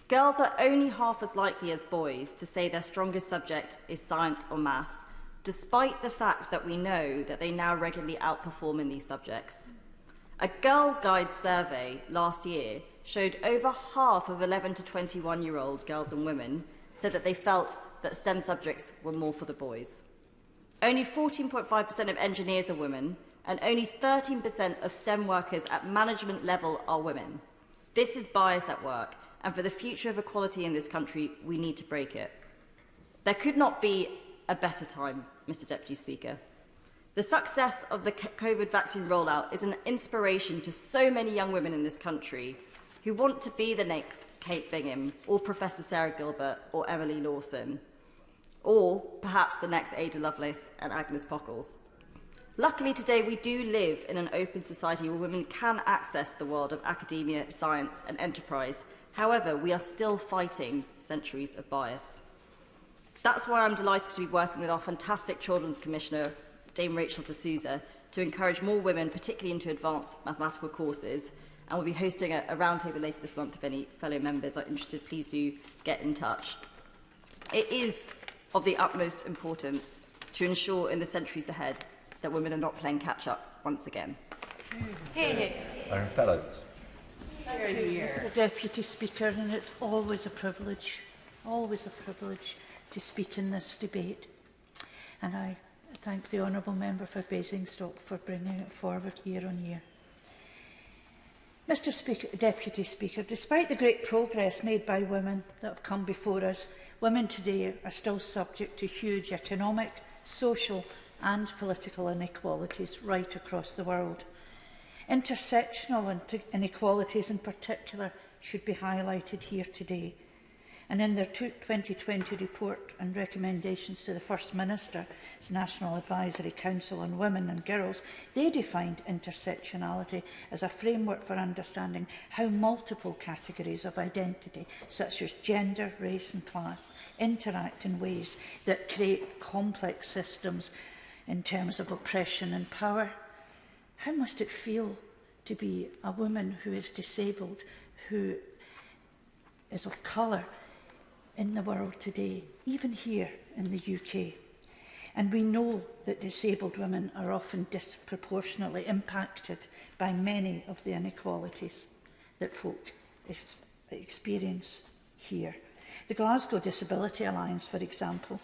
Girls are only half as likely as boys to say their strongest subject is science or maths, despite the fact that we know that they now regularly outperform in these subjects. A Girl Guide survey last year showed over half of 11 to 21-year-old girls and women said that they felt that STEM subjects were more for the boys. Only 14.5% of engineers are women, and only 13% of STEM workers at management level are women. This is bias at work, and for the future of equality in this country, we need to break it. There could not be a better time, Mr. Deputy Speaker. The success of the COVID vaccine rollout is an inspiration to so many young women in this country who want to be the next Kate Bingham, or Professor Sarah Gilbert, or Emily Lawson, or perhaps the next Ada Lovelace and Agnes Pockles. Luckily today we do live in an open society where women can access the world of academia, science and enterprise. However, we are still fighting centuries of bias. That's why I'm delighted to be working with our fantastic Children's Commissioner, Dame Rachel de Souza, to encourage more women, particularly into advanced mathematical courses. And we'll be hosting a roundtable later this month. If any fellow members are interested, please do get in touch. It is of the utmost importance to ensure in the centuries ahead that women are not playing catch-up once again. Aaron Pellet. Mr. Deputy Speaker, and it's always a privilege to speak in this debate. And I thank the Honourable Member for Basingstoke for bringing it forward year on year. Mr. Deputy Speaker, despite the great progress made by women that have come before us, women today are still subject to huge economic, social and political inequalities right across the world. Intersectional inequalities in particular should be highlighted here today. And in their 2020 report and recommendations to the First Minister's National Advisory Council on Women and Girls, they defined intersectionality as a framework for understanding how multiple categories of identity, such as gender, race and class, interact in ways that create complex systems in terms of oppression and power. How must it feel to be a woman who is disabled, who is of colour, in the world today, even here in the UK? And we know that disabled women are often disproportionately impacted by many of the inequalities that folk experience here. The Glasgow Disability Alliance, for example,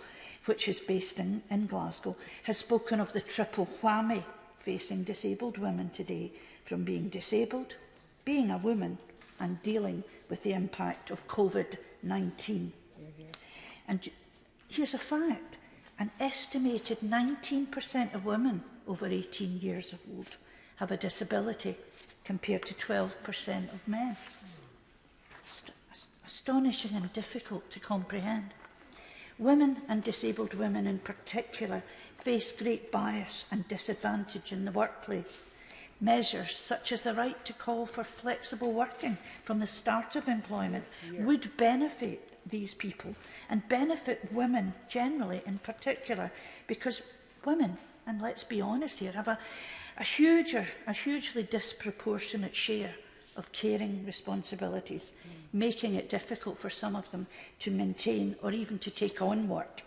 which is based in Glasgow, has spoken of the triple whammy facing disabled women today, from being disabled, being a woman, and dealing with the impact of COVID-19. And here's a fact. An estimated 19% of women over 18 years old have a disability, compared to 12% of men. Astonishing and difficult to comprehend. Women, and disabled women in particular, face great bias and disadvantage in the workplace. Measures such as the right to call for flexible working from the start of employment would benefit these people and benefit women generally in particular, because women, and let's be honest here, have a hugely disproportionate share of caring responsibilities, making it difficult for some of them to maintain or even to take on work.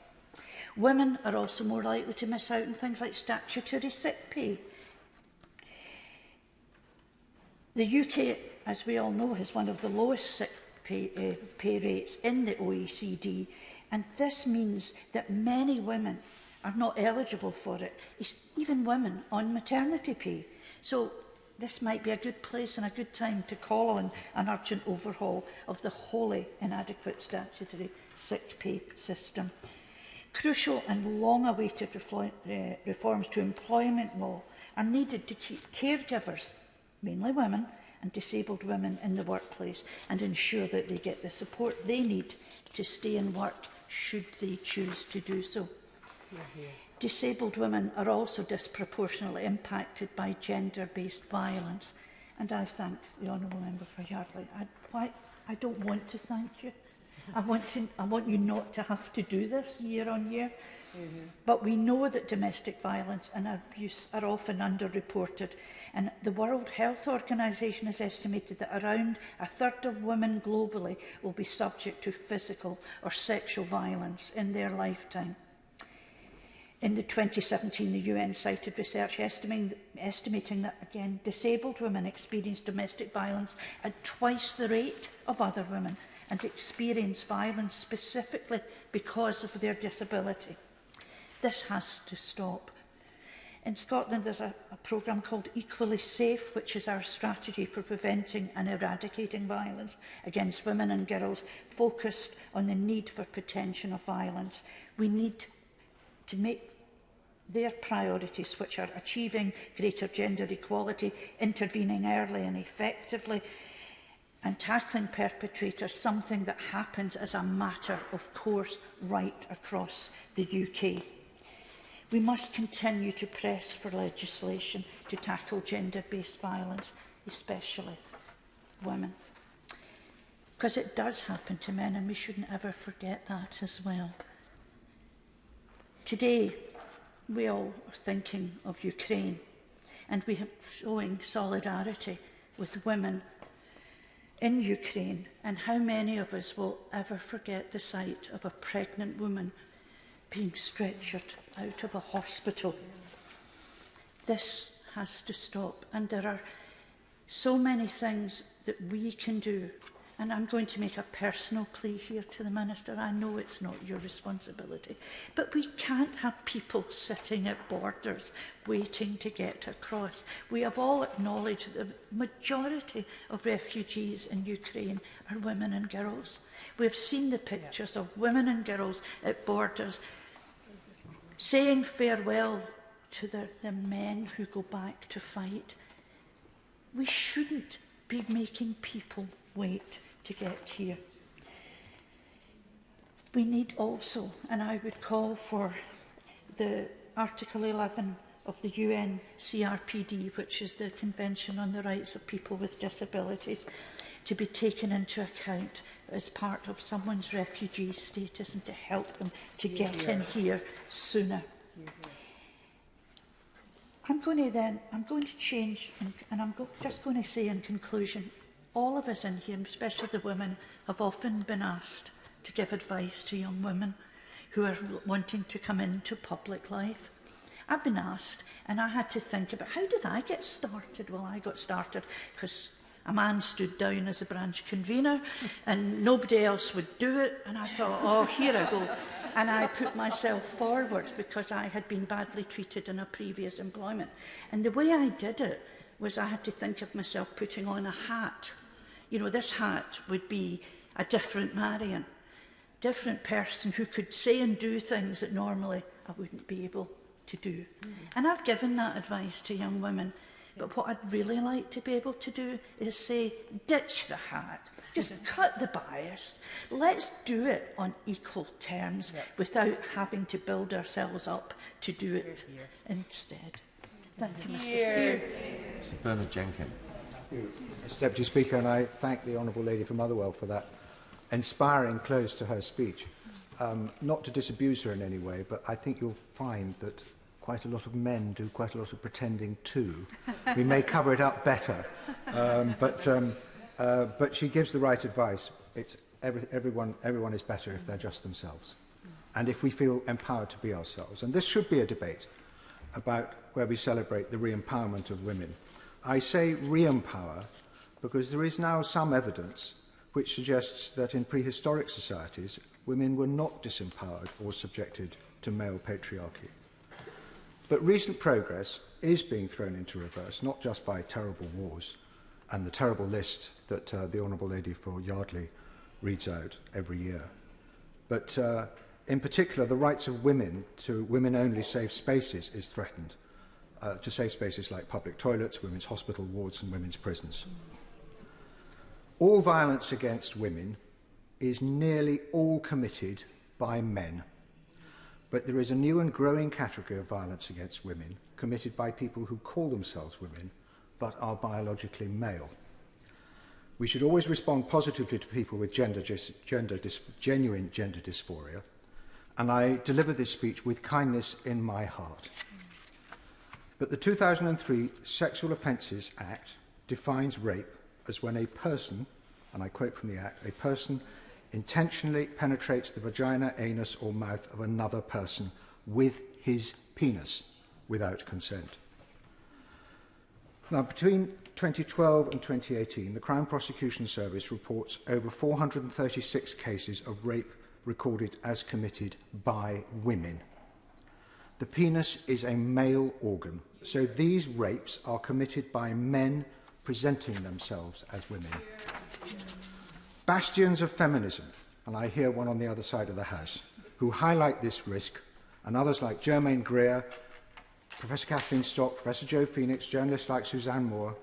Women are also more likely to miss out on things like statutory sick pay. The UK, as we all know, has one of the lowest sick pay rates in the OECD, and this means that many women are not eligible for it, even women on maternity pay. So this might be a good place and a good time to call on an urgent overhaul of the wholly inadequate statutory sick pay system. Crucial and long-awaited reforms to employment law are needed to keep caregivers, mainly women, and disabled women in the workplace, and ensure that they get the support they need to stay in work should they choose to do so. Disabled women are also disproportionately impacted by gender-based violence, and I thank the Honourable Member for Yardley. I don't want to thank you. I want you not to have to do this year on year. But we know that domestic violence and abuse are often underreported, and the World Health Organization has estimated that around a third of women globally will be subject to physical or sexual violence in their lifetime. In the 2017, the UN cited research estimating that, again, disabled women experience domestic violence at twice the rate of other women and experience violence specifically because of their disability. This has to stop. In Scotland, there's a programme called Equally Safe, which is our strategy for preventing and eradicating violence against women and girls, focused on the need for prevention of violence. We need to make their priorities, which are achieving greater gender equality, intervening early and effectively, and tackling perpetrators, something that happens as a matter of course right across the UK. We must continue to press for legislation to tackle gender-based violence, especially women, because it does happen to men, and we shouldn't ever forget that as well. Today, we all are thinking of Ukraine, and we are showing solidarity with women in Ukraine, and how many of us will ever forget the sight of a pregnant woman being stretchered out of a hospital. This has to stop, and there are so many things that we can do. And I'm going to make a personal plea here to the Minister. I know it's not your responsibility, but we can't have people sitting at borders waiting to get across. We have all acknowledged that the majority of refugees in Ukraine are women and girls. We've seen the pictures of women and girls at borders saying farewell to the men who go back to fight. We shouldn't be making people wait to get here. We need also, and I would call for the Article 11 of the UN CRPD, which is the Convention on the Rights of People with Disabilities, to be taken into account as part of someone's refugee status and to help them to get in here sooner. I'm going to change, and I'm just going to say in conclusion, all of us in here, especially the women, have often been asked to give advice to young women who are wanting to come into public life. I've been asked, and I had to think about, how did I get started? Well, I got started because a man stood down as a branch convener and nobody else would do it, and I thought, oh, here I go. And I put myself forward because I had been badly treated in a previous employment. And the way I did it was I had to think of myself putting on a hat. You know, this hat would be a different Marion, different person who could say and do things that normally I wouldn't be able to do. And I've given that advice to young women. But what I'd really like to be able to do is say, ditch the hat, just cut the bias. Let's do it on equal terms without having to build ourselves up to do it instead. Thank you, Mr. Speaker. Sir Bernard Jenkins. Thank you, Mr. Deputy Speaker, and I thank the Honourable Lady from Motherwell for that inspiring close to her speech. Not to disabuse her in any way, but I think you'll find that quite a lot of men do quite a lot of pretending too. We may cover it up better, but she gives the right advice. It's everyone is better if they're just themselves, and if we feel empowered to be ourselves. And this should be a debate about where we celebrate the re-empowerment of women. I say re-empower because there is now some evidence which suggests that in prehistoric societies, women were not disempowered or subjected to male patriarchy. But recent progress is being thrown into reverse, not just by terrible wars and the terrible list that the Honourable Lady for Yardley reads out every year, but in particular the rights of women to women-only safe spaces is threatened, to safe spaces like public toilets, women's hospital wards and women's prisons. All violence against women is nearly all committed by men. But there is a new and growing category of violence against women committed by people who call themselves women but are biologically male. We should always respond positively to people with genuine gender dysphoria, and I deliver this speech with kindness in my heart. But the 2003 Sexual Offences Act defines rape as when a person, and I quote from the Act, a person intentionally penetrates the vagina, anus or mouth of another person with his penis without consent. Now, between 2012 and 2018, the Crown Prosecution Service reports over 436 cases of rape recorded as committed by women. The penis is a male organ, so these rapes are committed by men presenting themselves as women. Bastions of feminism, and I hear one on the other side of the House, who highlight this risk, and others like Germaine Greer, Professor Kathleen Stock, Professor Joe Phoenix, journalists like Suzanne Moore,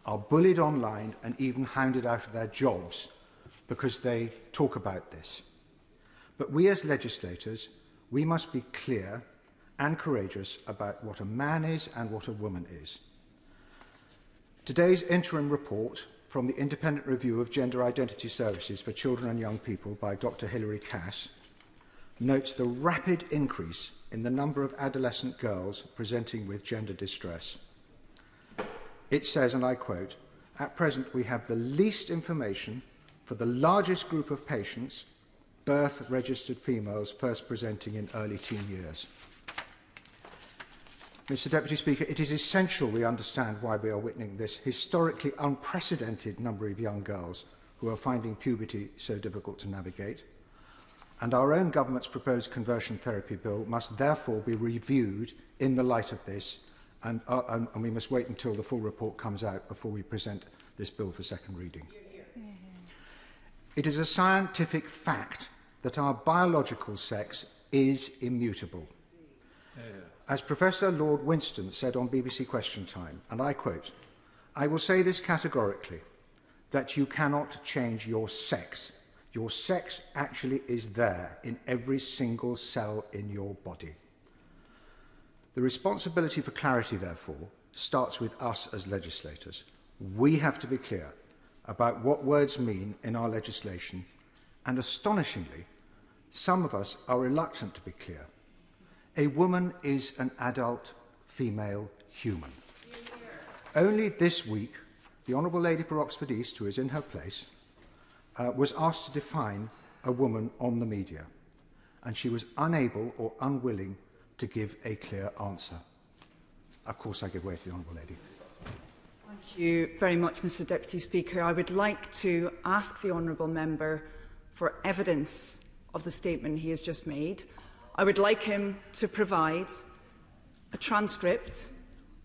are bullied online and even hounded out of their jobs because they talk about this. But we as legislators, we must be clear and courageous about what a man is and what a woman is. Today's interim report from the Independent Review of Gender Identity Services for Children and Young People by Dr. Hilary Cass notes the rapid increase in the number of adolescent girls presenting with gender distress. It says, and I quote, "At present we have the least information for the largest group of patients, birth-registered females first presenting in early teen years." Mr. Deputy Speaker, it is essential we understand why we are witnessing this historically unprecedented number of young girls who are finding puberty so difficult to navigate. And our own government's proposed conversion therapy bill must therefore be reviewed in the light of this, and we must wait until the full report comes out before we present this bill for second reading. It is a scientific fact that our biological sex is immutable. As Professor Lord Winston said on BBC Question Time, and I quote, "I will say this categorically, that you cannot change your sex. Your sex actually is there in every single cell in your body." The responsibility for clarity, therefore, starts with us as legislators. We have to be clear about what words mean in our legislation, and astonishingly, some of us are reluctant to be clear. A woman is an adult female human. Only this week, the Honourable Lady for Oxford East, who is in her place, was asked to define a woman on the media, and she was unable or unwilling to give a clear answer. Of course, I give way to the Honourable Lady. Thank you very much, Mr. Deputy Speaker. I would like to ask the Honourable Member for evidence of the statement he has just made. I would like him to provide a transcript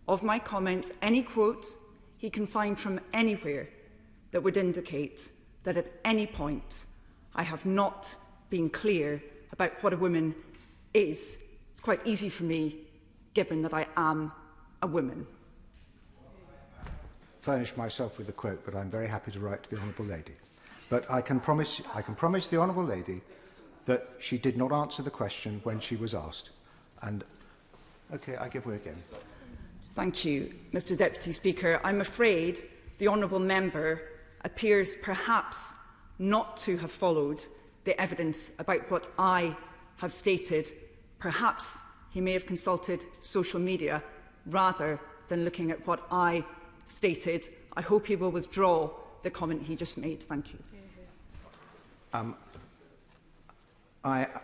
of my comments, any quote, he can find from anywhere that would indicate that at any point I have not been clear about what a woman is. It's quite easy for me, given that I am a woman. Furnish myself with a quote, but I'm very happy to write to the Honourable Lady. But I can promise the Honourable Lady that she did not answer the question when she was asked. And, OK, I give way again. Thank you, Mr Deputy Speaker. I'm afraid the Honourable Member appears perhaps not to have followed the evidence about what I have stated. Perhaps he may have consulted social media rather than looking at what I stated. I hope he will withdraw the comment he just made. Thank you.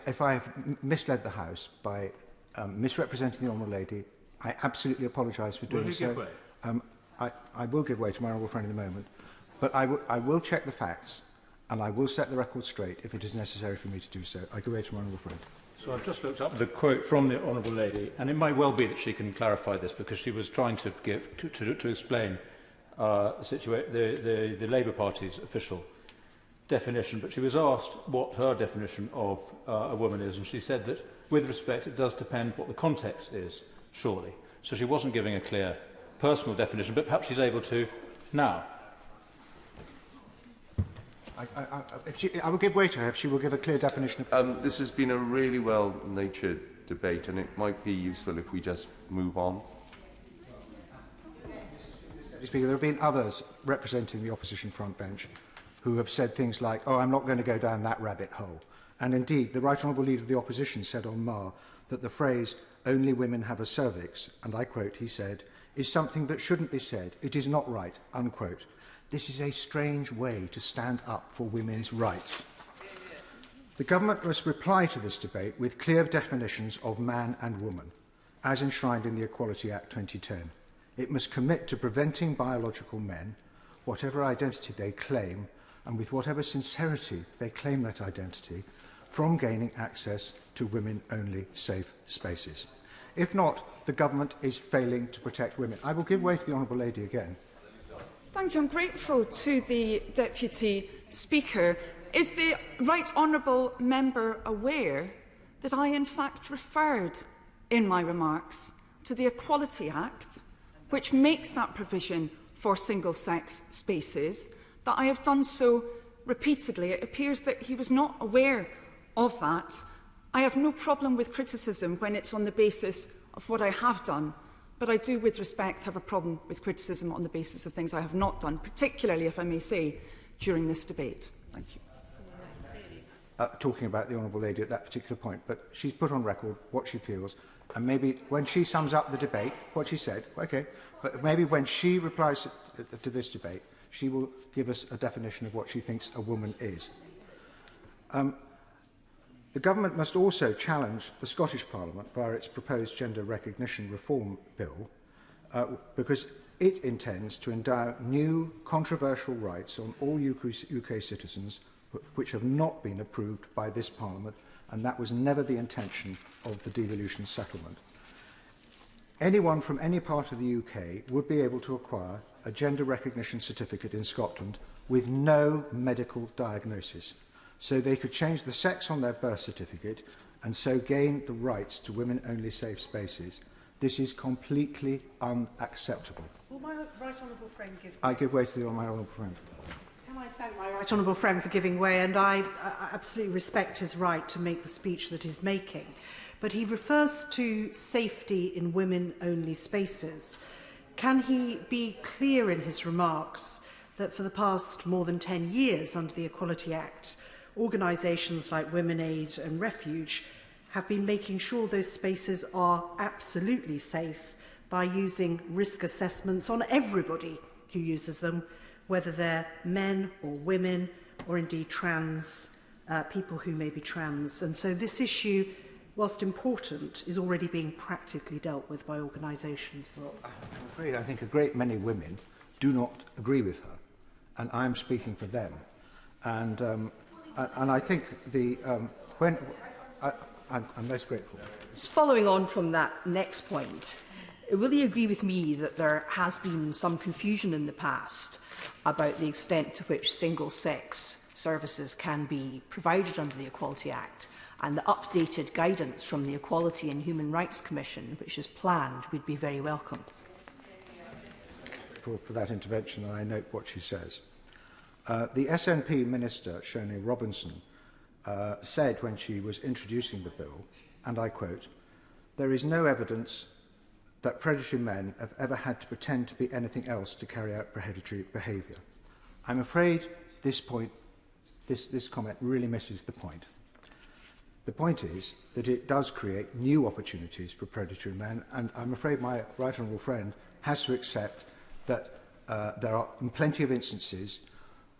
If I have misled the House by misrepresenting the Honourable Lady, I absolutely apologise for doing so. Give way? I will give way to my honourable friend in a moment, but I will check the facts and I will set the record straight if it is necessary for me to do so. I give way to my honourable friend. So I've just looked up the quote from the Honourable Lady, and it might well be that she can clarify this because she was trying to give to explain the Labour Party's official definition, but she was asked what her definition of a woman is, and she said that, with respect, it does depend what the context is, surely. So she wasn't giving a clear personal definition, but perhaps she's able to now. I will give way to her if she will give a clear definition. This has been a really well-natured debate, and it might be useful if we just move on. Mr. Speaker, there have been others representing the opposition front bench who have said things like, oh, I'm not going to go down that rabbit hole. And indeed, the Right Honourable Leader of the Opposition said on Mar that the phrase, only women have a cervix, and I quote, he said, is something that shouldn't be said. It is not right, unquote. This is a strange way to stand up for women's rights. The government must reply to this debate with clear definitions of man and woman, as enshrined in the Equality Act 2010. It must commit to preventing biological men, whatever identity they claim, and with whatever sincerity they claim that identity, from gaining access to women-only safe spaces. If not, the government is failing to protect women. I will give way to the Honourable Lady again. Thank you. I'm grateful to the Deputy Speaker. Is the Right Honourable Member aware that I in fact referred in my remarks to the Equality Act, which makes that provision for single-sex spaces, that I have done so repeatedly? It appears that he was not aware of that. I have no problem with criticism when it's on the basis of what I have done, but I do, with respect, have a problem with criticism on the basis of things I have not done, particularly, if I may say, during this debate. Thank you. Talking about the Honourable Lady at that particular point, but she's put on record what she feels, and maybe when she sums up the debate, what she said, okay, but maybe when she replies to this debate, she will give us a definition of what she thinks a woman is. The government must also challenge the Scottish Parliament via its proposed gender recognition reform bill, because it intends to endow new controversial rights on all UK citizens which have not been approved by this Parliament, and that was never the intention of the devolution settlement. Anyone from any part of the UK would be able to acquire a gender recognition certificate in Scotland with no medical diagnosis. So they could change the sex on their birth certificate and so gain the rights to women-only safe spaces. This is completely unacceptable. Will my right honourable friend give... I give way to my honourable friend. Can I thank my right honourable friend for giving way, and I absolutely respect his right to make the speech that he's making. But he refers to safety in women-only spaces. Can he be clear in his remarks that for the past more than 10 years under the Equality Act, organisations like Women Aid and Refuge have been making sure those spaces are absolutely safe by using risk assessments on everybody who uses them, whether they're men or women or indeed trans people who may be trans. And so this issue, whilst important, is already being practically dealt with by organisations. Well, I'm afraid I think a great many women do not agree with her, and I'm speaking for them. And I think I'm most grateful. Just following on from that next point, Will you agree with me that there has been some confusion in the past about the extent to which single-sex services can be provided under the Equality Act, and the updated guidance from the Equality and Human Rights Commission, which is planned, would be very welcome? For that intervention, and I note what she says. The SNP Minister, Shirley Robinson, said when she was introducing the bill, and I quote, "There is no evidence that predatory men have ever had to pretend to be anything else to carry out predatory behaviour." I'm afraid this comment really misses the point. The point is that it does create new opportunities for predatory men, and I'm afraid my right honourable friend has to accept that there are plenty of instances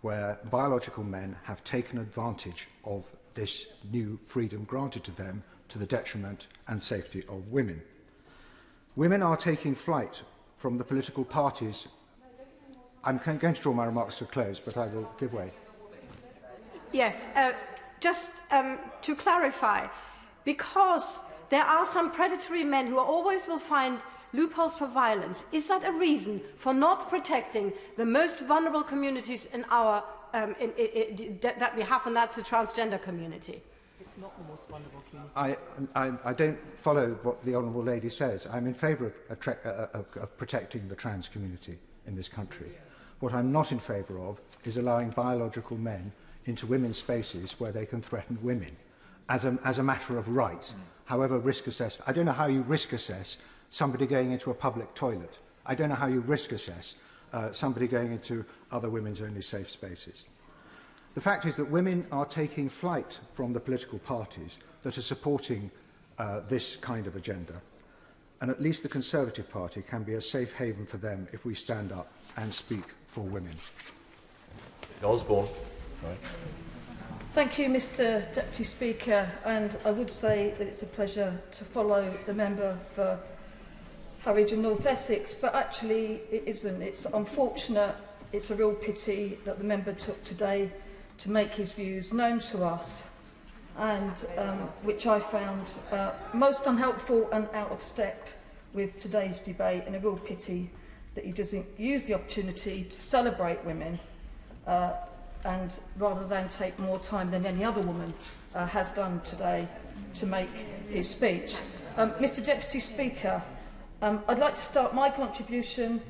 where biological men have taken advantage of this new freedom granted to them to the detriment and safety of women. Women are taking flight from the political parties. I'm going to draw my remarks to a close, but I will give way. Yes, just to clarify, because there are some predatory men who always will find loopholes for violence, is that a reason for not protecting the most vulnerable communities in our that we have, and that's the transgender community? It's not the most vulnerable community. I don't follow what the honourable lady says. I'm in favour of protecting the trans community in this country. What I'm not in favour of is allowing biological men into women's spaces where they can threaten women as a matter of right, however risk assessed. I don't know how you risk assess somebody going into a public toilet. I don't know how you risk assess somebody going into other women's only safe spaces. The fact is that women are taking flight from the political parties that are supporting this kind of agenda, and at least the Conservative Party can be a safe haven for them if we stand up and speak for women. Osborne. Right. Thank you, Mr Deputy Speaker, and I would say that it's a pleasure to follow the member for Harwich and North Essex, but actually it isn't. It's unfortunate, it's a real pity that the member took today to make his views known to us, and which I found most unhelpful and out of step with today's debate, and a real pity that he doesn't use the opportunity to celebrate women and rather than take more time than any other woman has done today to make his speech. Mr Deputy Speaker, I'd like to start my contribution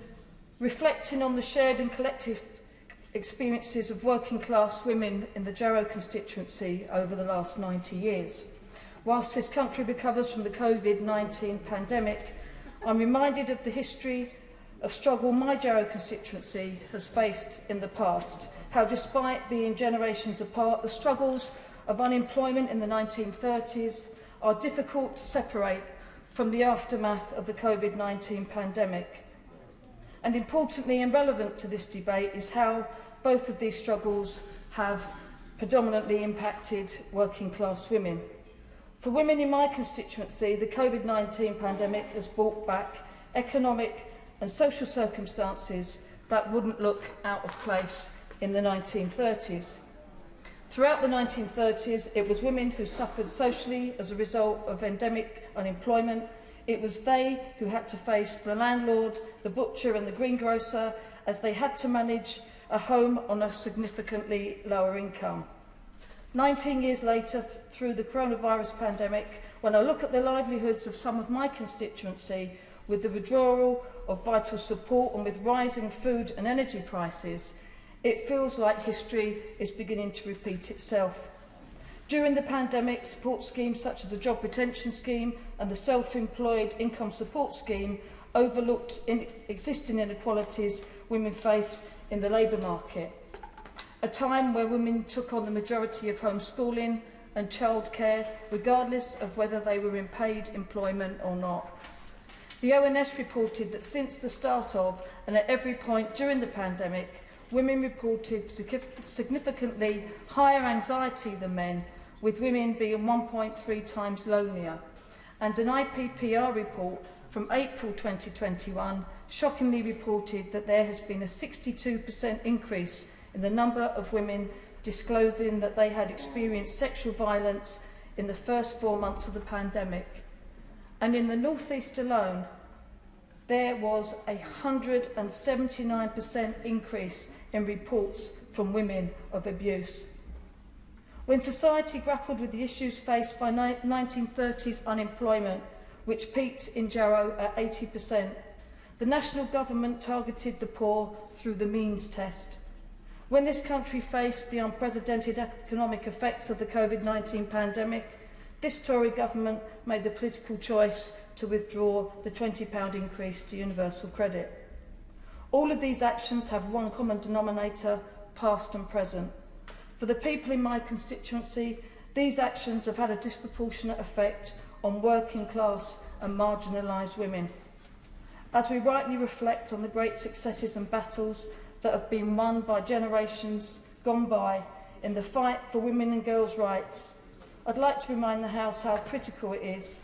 reflecting on the shared and collective experiences of working class women in the Jarrow constituency over the last 90 years. Whilst this country recovers from the COVID-19 pandemic, I'm reminded of the history of struggle my Jarrow constituency has faced in the past, how despite being generations apart, the struggles of unemployment in the 1930s are difficult to separate from the aftermath of the COVID-19 pandemic. And importantly and relevant to this debate is how both of these struggles have predominantly impacted working class women. For women in my constituency, the COVID-19 pandemic has brought back economic and social circumstances that wouldn't look out of place in the 1930s. Throughout the 1930s, it was women who suffered socially as a result of endemic unemployment. It was they who had to face the landlord, the butcher and the greengrocer as they had to manage a home on a significantly lower income. 19 years later, through the coronavirus pandemic, when I look at the livelihoods of some of my constituency, with the withdrawal of vital support and with rising food and energy prices, it feels like history is beginning to repeat itself. During the pandemic, support schemes such as the Job Retention Scheme and the Self-Employed Income Support Scheme overlooked existing inequalities women face in the labour market. A time where women took on the majority of homeschooling and childcare, regardless of whether they were in paid employment or not. The ONS reported that since the start of and at every point during the pandemic, women reported significantly higher anxiety than men, with women being 1.3 times lonelier. And an IPPR report from April 2021 shockingly reported that there has been a 62% increase in the number of women disclosing that they had experienced sexual violence in the first 4 months of the pandemic. And in the North East alone, there was a 179% increase in reports from women of abuse. When society grappled with the issues faced by 1930s unemployment, which peaked in Jarrow at 80%, the national government targeted the poor through the means test. When this country faced the unprecedented economic effects of the COVID-19 pandemic, this Tory government made the political choice to withdraw the £20 increase to universal credit. All of these actions have one common denominator, past and present. For the people in my constituency, these actions have had a disproportionate effect on working class and marginalised women. As we rightly reflect on the great successes and battles that have been won by generations gone by in the fight for women and girls' rights, I'd like to remind the House how critical it is,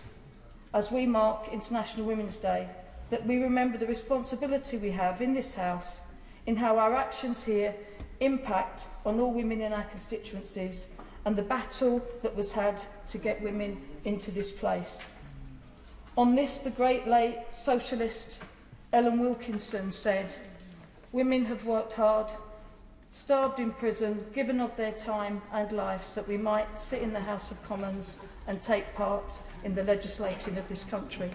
as we mark International Women's Day, that we remember the responsibility we have in this House in how our actions here impact on all women in our constituencies and the battle that was had to get women into this place. On this, the great late socialist Ellen Wilkinson said, "Women have worked hard, starved in prison, given of their time and lives that we might sit in the House of Commons and take part in the legislating of this country."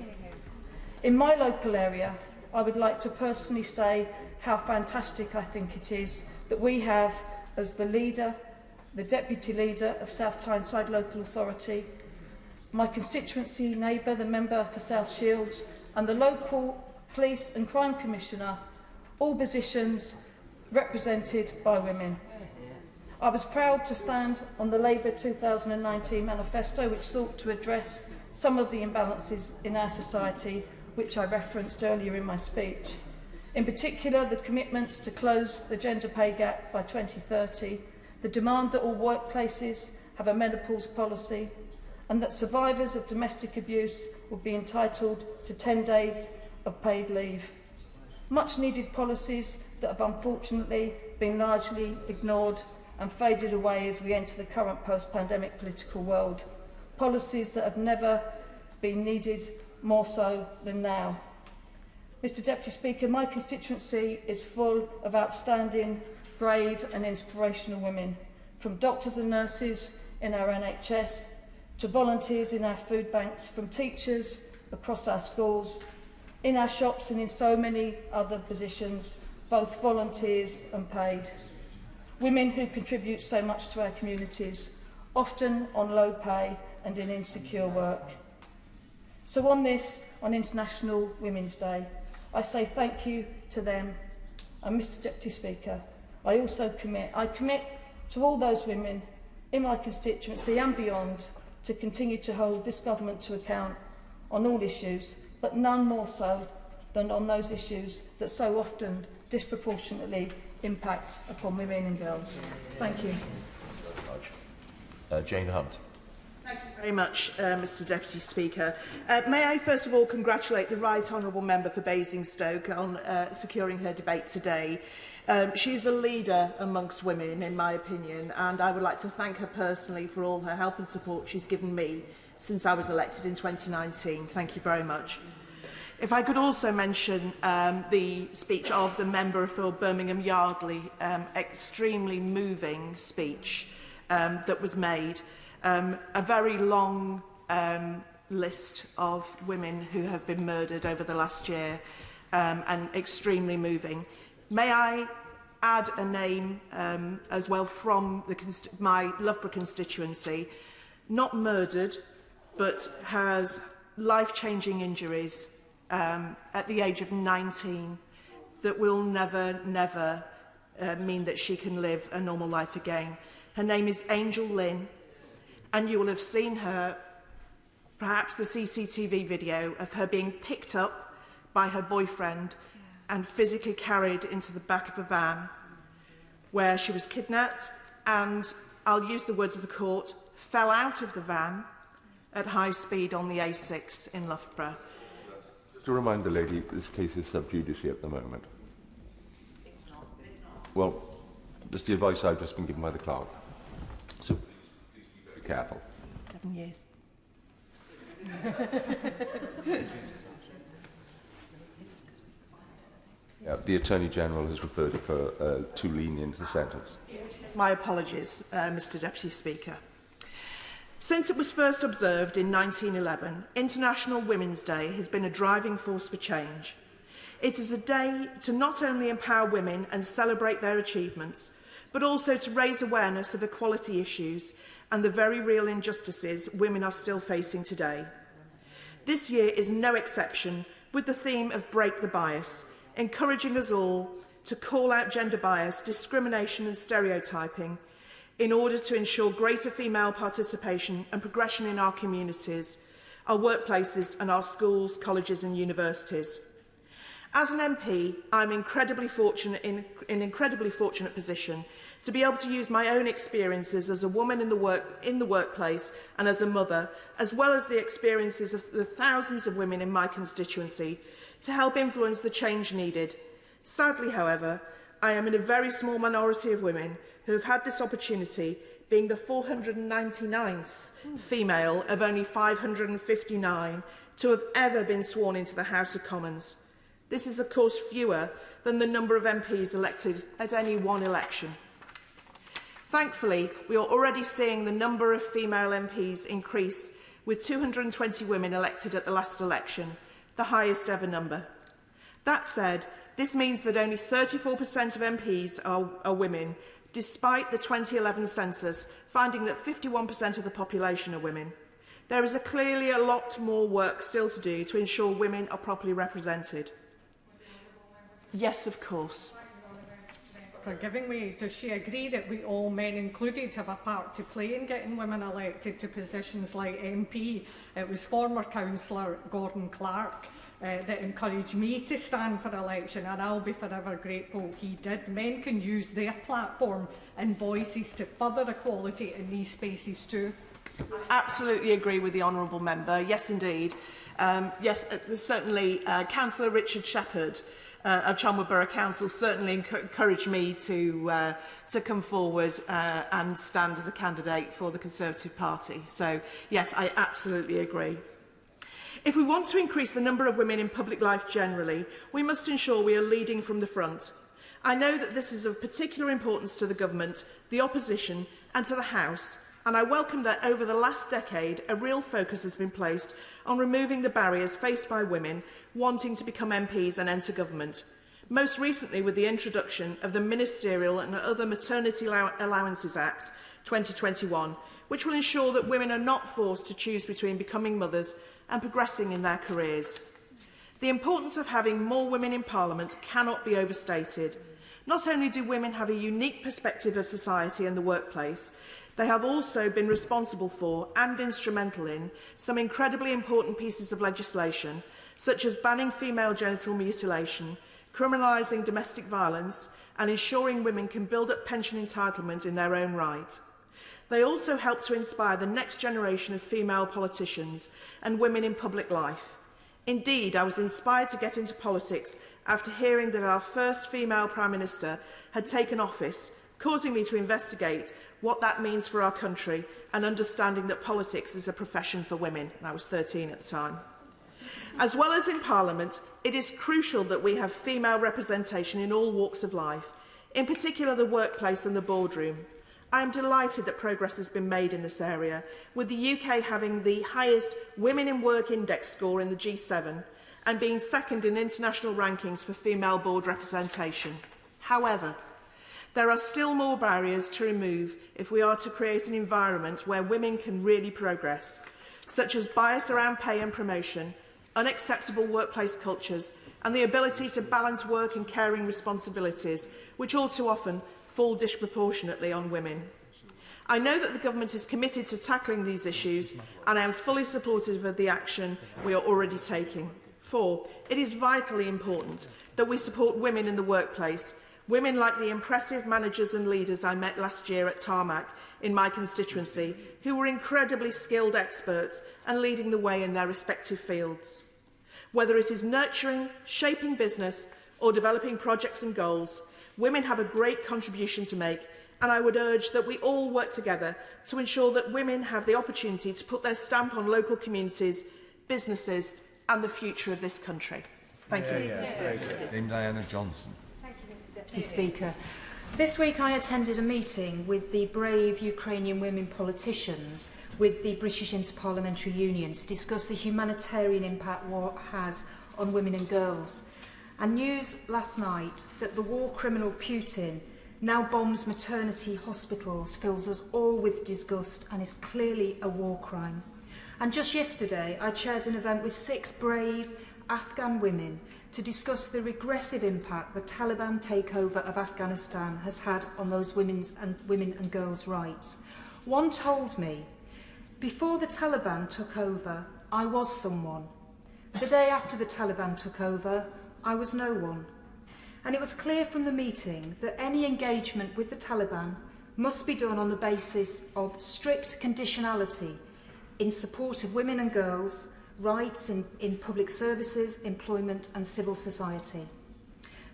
In my local area, I would like to personally say how fantastic I think it is that we have, as the leader, the deputy leader of South Tyneside Local Authority, my constituency neighbour, the member for South Shields, and the local police and crime commissioner, all positions represented by women. I was proud to stand on the Labour 2019 manifesto, which sought to address some of the imbalances in our society, which I referenced earlier in my speech. In particular, the commitments to close the gender pay gap by 2030, the demand that all workplaces have a menopause policy, and that survivors of domestic abuse will be entitled to 10 days of paid leave. Much needed policies that have unfortunately been largely ignored and faded away as we enter the current post-pandemic political world. Policies that have never been needed more so than now. Mr Deputy Speaker, my constituency is full of outstanding, brave and inspirational women, from doctors and nurses in our NHS to volunteers in our food banks, from teachers across our schools, in our shops and in so many other positions, both volunteers and paid. Women who contribute so much to our communities, often on low pay and in insecure work. So on International Women's Day, I say thank you to them. And Mr Deputy Speaker, I also commit to all those women in my constituency and beyond to continue to hold this government to account on all issues, but none more so than on those issues that so often disproportionately impact upon women and girls. Thank you. Jane Hunt. Thank you very much, Mr Deputy Speaker. May I first of all congratulate the Right Honourable Member for Basingstoke on securing her debate today. She is a leader amongst women, in my opinion, and I would like to thank her personally for all her help and support she's given me since I was elected in 2019. Thank you very much. If I could also mention the speech of the member for Birmingham Yardley, extremely moving speech that was made. A very long list of women who have been murdered over the last year, and extremely moving. May I add a name as well from my Loughborough constituency, not murdered, but has life-changing injuries at the age of 19 that will never mean that she can live a normal life again. Her name is Angel Lynn, and you will have seen her, perhaps the CCTV video of her being picked up by her boyfriend and physically carried into the back of a van where she was kidnapped and, I'll use the words of the court, fell out of the van at high speed on the A6 in Loughborough. To remind the lady, this case is sub judice at the moment. It's not. Well, that's the advice I've just been given by the clerk. So please be very careful. 7 years. The Attorney General has referred it for too lenient a sentence. My apologies, Mr Deputy Speaker. Since it was first observed in 1911, International Women's Day has been a driving force for change. It is a day to not only empower women and celebrate their achievements, but also to raise awareness of equality issues and the very real injustices women are still facing today. This year is no exception, with the theme of Break the Bias, encouraging us all to call out gender bias, discrimination and stereotyping in order to ensure greater female participation and progression in our communities, our workplaces and our schools, colleges and universities. As an MP, I'm incredibly fortunate in an incredibly fortunate position to be able to use my own experiences as a woman in the workplace and as a mother, as well as the experiences of the thousands of women in my constituency, to help influence the change needed. Sadly, however, I am in a very small minority of women who have had this opportunity, being the 499th female of only 559 to have ever been sworn into the House of Commons. This is, of course, fewer than the number of MPs elected at any one election. Thankfully, we are already seeing the number of female MPs increase, with 220 women elected at the last election, the highest ever number. That said, this means that only 34% of MPs are women, despite the 2011 census finding that 51% of the population are women. There is clearly a lot more work still to do to ensure women are properly represented. Yes, of course. Forgiving me, does she agree that we all, men included, have a part to play in getting women elected to positions like MP? It was former councillor Gordon Clark that encouraged me to stand for election, and I'll be forever grateful he did. Men can use their platform and voices to further equality in these spaces too. I absolutely agree with the honourable member. Yes, indeed. Yes, certainly Councillor Richard Shepherd of Chelmsford Borough Council certainly encouraged me to come forward and stand as a candidate for the Conservative Party. So, yes, I absolutely agree. If we want to increase the number of women in public life generally, we must ensure we are leading from the front. I know that this is of particular importance to the government, the opposition and to the House, and I welcome that over the last decade a real focus has been placed on removing the barriers faced by women wanting to become MPs and enter government, most recently with the introduction of the Ministerial and Other Maternity Allowances Act 2021, which will ensure that women are not forced to choose between becoming mothers and progressing in their careers. The importance of having more women in Parliament cannot be overstated. Not only do women have a unique perspective of society and the workplace, they have also been responsible for and instrumental in some incredibly important pieces of legislation, such as banning female genital mutilation, criminalising domestic violence, and ensuring women can build up pension entitlement in their own right. They also help to inspire the next generation of female politicians and women in public life. Indeed, I was inspired to get into politics after hearing that our first female Prime Minister had taken office, causing me to investigate what that means for our country and understanding that politics is a profession for women. I was 13 at the time. As well as in Parliament, it is crucial that we have female representation in all walks of life, in particular the workplace and the boardroom. I am delighted that progress has been made in this area, with the UK having the highest Women in Work Index score in the G7 and being second in international rankings for female board representation. However, there are still more barriers to remove if we are to create an environment where women can really progress, such as bias around pay and promotion, unacceptable workplace cultures, and the ability to balance work and caring responsibilities, which all too often fall disproportionately on women. I know that the government is committed to tackling these issues, and I am fully supportive of the action we are already taking. 4. It is vitally important that we support women in the workplace, women like the impressive managers and leaders I met last year at Tarmac in my constituency, who were incredibly skilled experts and leading the way in their respective fields. Whether it is nurturing, shaping business, or developing projects and goals, women have a great contribution to make, and I would urge that we all work together to ensure that women have the opportunity to put their stamp on local communities, businesses, and the future of this country. Thank you. Name Diana Johnson. Thank you, Mr. Deputy Speaker. This week I attended a meeting with the brave Ukrainian women politicians with the British Interparliamentary Union to discuss the humanitarian impact war has on women and girls. And news last night that the war criminal Putin now bombs maternity hospitals fills us all with disgust and is clearly a war crime. And just yesterday I chaired an event with 6 brave Afghan women to discuss the regressive impact the Taliban takeover of Afghanistan has had on those women and girls' rights. One told me, before the Taliban took over, I was someone. The day after the Taliban took over, I was no one. And it was clear from the meeting that any engagement with the Taliban must be done on the basis of strict conditionality in support of women and girls' rights in public services, employment and civil society.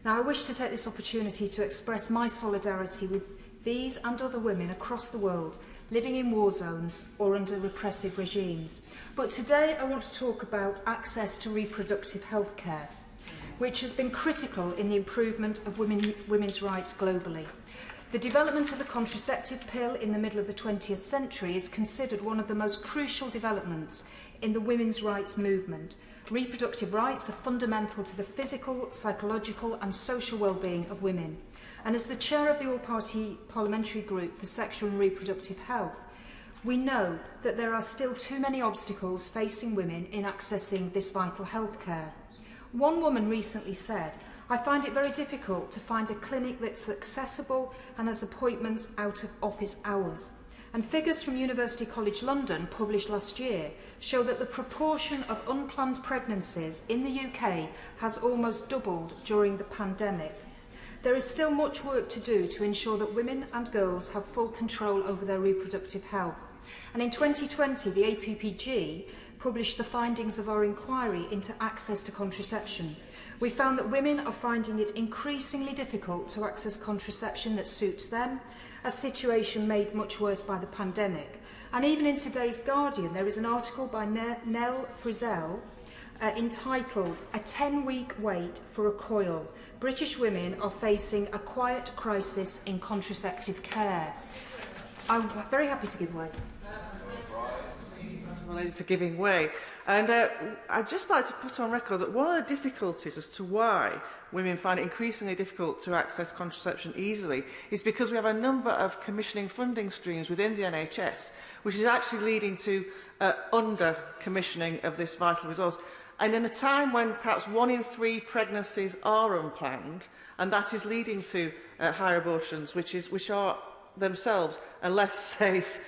Now I wish to take this opportunity to express my solidarity with these and other women across the world living in war zones or under repressive regimes. But today I want to talk about access to reproductive health care, which has been critical in the improvement of women's rights globally. The development of the contraceptive pill in the middle of the 20th century is considered one of the most crucial developments in the women's rights movement. Reproductive rights are fundamental to the physical, psychological and social well-being of women. And as the chair of the all-party parliamentary group for sexual and reproductive health, we know that there are still too many obstacles facing women in accessing this vital health care. One woman recently said, "I find it very difficult to find a clinic that's accessible and has appointments out of office hours." And figures from University College London published last year show that the proportion of unplanned pregnancies in the UK has almost doubled during the pandemic. There is still much work to do to ensure that women and girls have full control over their reproductive health. And in 2020, the APPG published the findings of our inquiry into access to contraception. We found that women are finding it increasingly difficult to access contraception that suits them, a situation made much worse by the pandemic. And even in today's Guardian, there is an article by Nell Frizzell entitled "A 10-Week Wait for a Coil. British Women are Facing a Quiet Crisis in Contraceptive Care." I'm very happy to give way. For giving way. And I'd just like to put on record that one of the difficulties as to why women find it increasingly difficult to access contraception easily is because we have a number of commissioning funding streams within the NHS, which is actually leading to under-commissioning of this vital resource. And in a time when perhaps 1 in 3 pregnancies are unplanned, and that is leading to higher abortions, which are themselves a less safe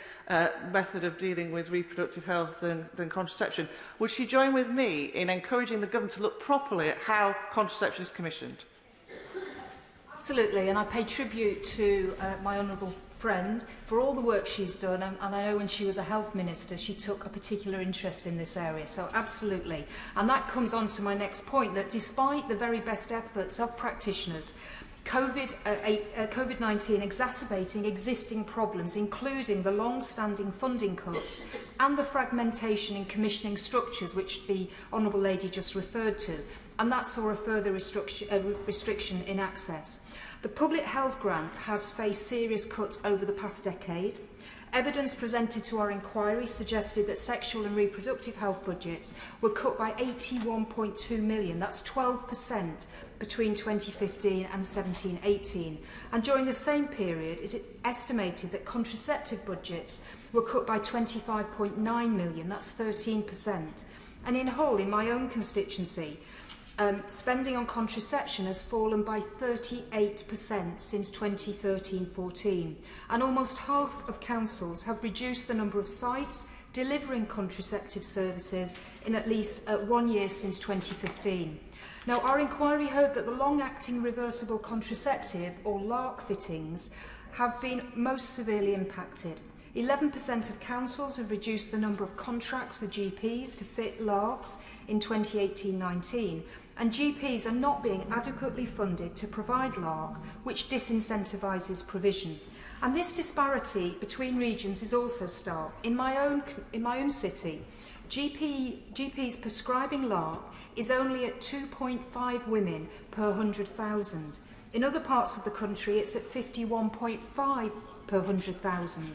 method of dealing with reproductive health than contraception. Would she join with me in encouraging the government to look properly at how contraception is commissioned? Absolutely, and I pay tribute to my honourable friend for all the work she's done, and I know when she was a health minister she took a particular interest in this area, so absolutely. And that comes on to my next point, that despite the very best efforts of practitioners, COVID-19 exacerbating existing problems, including the long-standing funding cuts and the fragmentation in commissioning structures, which the Honourable Lady just referred to, and that saw a further restriction in access. The public health grant has faced serious cuts over the past decade. Evidence presented to our inquiry suggested that sexual and reproductive health budgets were cut by 81.2 million, that's 12%, between 2015 and 17-18. And during the same period, it is estimated that contraceptive budgets were cut by 25.9 million, that's 13%. And in Hull, in my own constituency, spending on contraception has fallen by 38% since 2013-14, and almost half of councils have reduced the number of sites delivering contraceptive services in at least 1 year since 2015. Now, our inquiry heard that the long-acting reversible contraceptive, or LARC fittings, have been most severely impacted. 11% of councils have reduced the number of contracts with GPs to fit LARCs in 2018-19, and GPs are not being adequately funded to provide LARC, which disincentivises provision. And this disparity between regions is also stark. In my own city, GP's prescribing lark is only at 2.5 women per 100,000. In other parts of the country, it's at 51.5 per 100,000.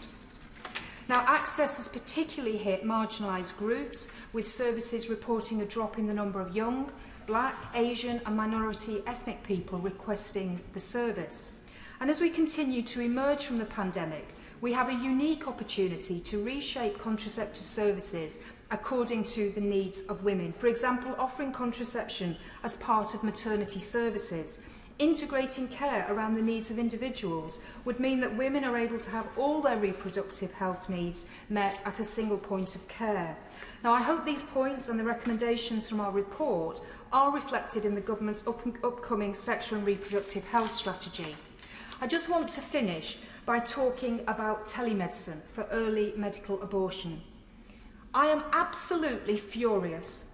Now, access has particularly hit marginalised groups, with services reporting a drop in the number of young, Black, Asian and minority ethnic people requesting the service. And as we continue to emerge from the pandemic, we have a unique opportunity to reshape contraceptive services according to the needs of women. For example, offering contraception as part of maternity services. Integrating care around the needs of individuals would mean that women are able to have all their reproductive health needs met at a single point of care. Now, I hope these points and the recommendations from our report are reflected in the government's upcoming sexual and reproductive health strategy. I just want to finish by talking about telemedicine for early medical abortion. I am absolutely furious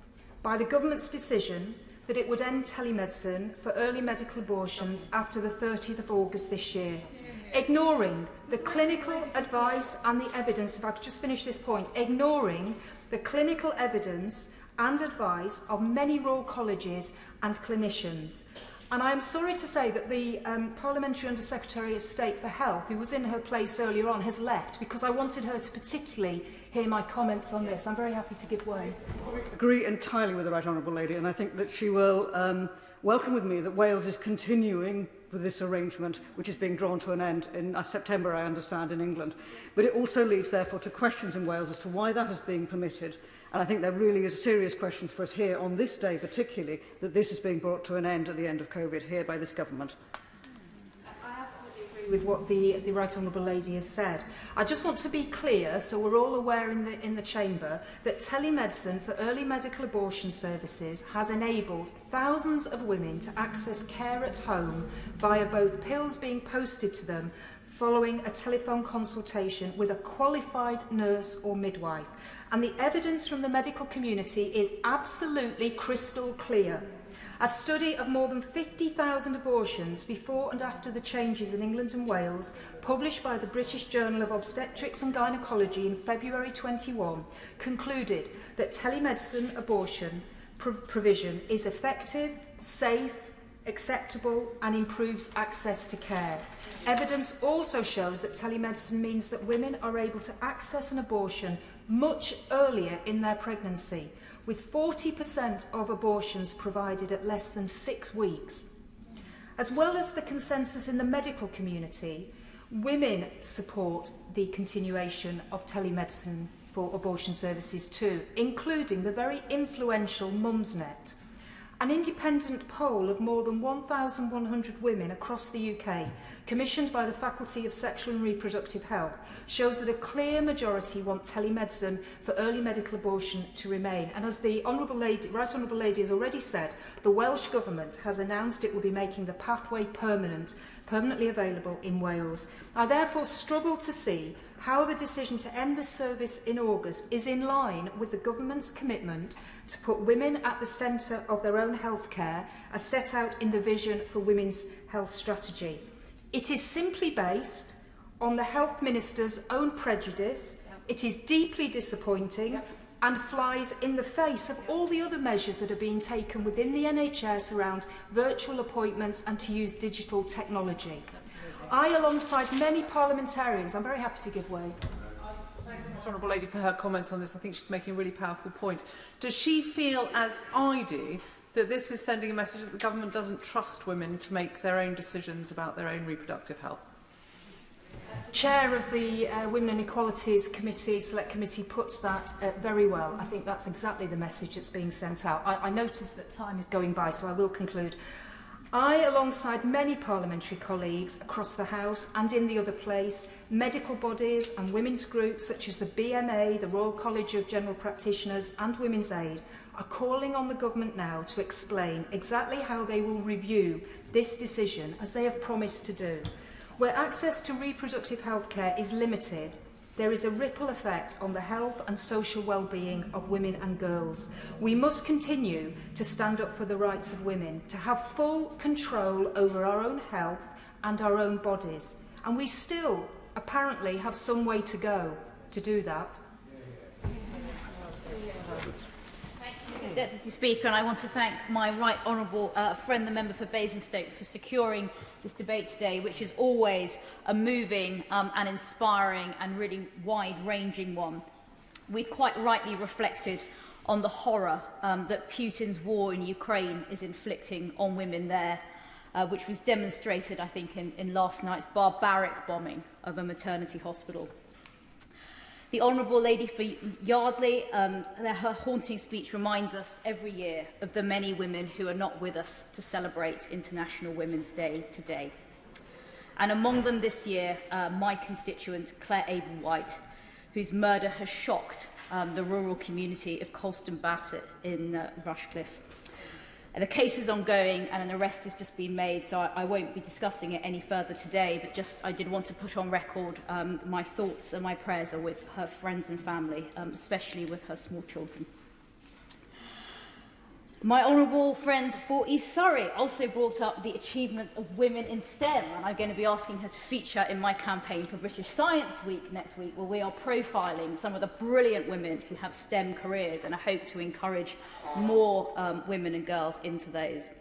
by the government's decision that it would end telemedicine for early medical abortions after the 30th of August this year, ignoring the clinical advice and the evidence, if I could just finish this point, ignoring the clinical evidence and advice of many Royal Colleges and clinicians. And I am sorry to say that the Parliamentary Under-Secretary of State for Health, who was in her place earlier on, has left, because I wanted her to particularly hear my comments on this. I'm very happy to give way. I agree entirely with the Right Honourable Lady, and I think that she will welcome with me that Wales is continuing with this arrangement, which is being drawn to an end in September, I understand, in England. But it also leads, therefore, to questions in Wales as to why that is being permitted. And I think there really is serious questions for us here on this day, particularly, that this is being brought to an end at the end of COVID here by this government. I absolutely agree with what the Right Honourable Lady has said. I just want to be clear, so we're all aware in the Chamber, that telemedicine for early medical abortion services has enabled thousands of women to access care at home via both pills being posted to them following a telephone consultation with a qualified nurse or midwife. And the evidence from the medical community is absolutely crystal clear. A study of more than 50,000 abortions before and after the changes in England and Wales, published by the British Journal of Obstetrics and Gynecology in February 21, concluded that telemedicine abortion provision is effective, safe, acceptable and improves access to care. Evidence also shows that telemedicine means that women are able to access an abortion much earlier in their pregnancy, with 40% of abortions provided at less than 6 weeks. As well as the consensus in the medical community, women support the continuation of telemedicine for abortion services too, including the very influential Mumsnet. An independent poll of more than 1,100 women across the UK, commissioned by the Faculty of Sexual and Reproductive Health, shows that a clear majority want telemedicine for early medical abortion to remain. And as the Right Honourable Lady has already said, the Welsh Government has announced it will be making the pathway permanently available in Wales. I therefore struggle to see how the decision to end the service in August is in line with the government's commitment to put women at the centre of their own health care as set out in the Vision for Women's Health Strategy. It is simply based on the Health Minister's own prejudice. It is deeply disappointing and flies in the face of all the other measures that are being taken within the NHS around virtual appointments and to use digital technology. I, alongside many parliamentarians, I'm very happy to give way. Thank you, Ms. Honourable Lady, for her comments on this. I think she's making a really powerful point. Does she feel, as I do, that this is sending a message that the government doesn't trust women to make their own decisions about their own reproductive health? Chair of the Women and Equalities Committee, Select Committee, puts that very well. I think that's exactly the message that's being sent out. I notice that time is going by, so I will conclude. I, alongside many parliamentary colleagues across the House and in the other place, medical bodies and women's groups such as the BMA, the Royal College of General Practitioners and Women's Aid, are calling on the government now to explain exactly how they will review this decision, as they have promised to do. Where access to reproductive health care is limited, there is a ripple effect on the health and social well-being of women and girls. We must continue to stand up for the rights of women, to have full control over our own health and our own bodies. And we still, apparently, have some way to go to do that. afterwards. Thank you, Mr Deputy Speaker, and I want to thank my right honourable friend, the member for Basingstoke, for securing this debate today, which is always a moving and inspiring and really wide-ranging one. We've quite rightly reflected on the horror that Putin's war in Ukraine is inflicting on women there, which was demonstrated, I think, in last night's barbaric bombing of a maternity hospital. The Honourable Lady for Yardley, her haunting speech reminds us every year of the many women who are not with us to celebrate International Women's Day today. And among them this year, my constituent, Claire Abel-White, whose murder has shocked the rural community of Colston Bassett in Rushcliffe. And the case is ongoing and an arrest has just been made, so I won't be discussing it any further today, but just I did want to put on record my thoughts and my prayers are with her friends and family, especially with her small children. My honourable friend for East Surrey also brought up the achievements of women in STEM, and I'm going to be asking her to feature in my campaign for British Science Week next week, where we are profiling some of the brilliant women who have STEM careers, and I hope to encourage more women and girls into those.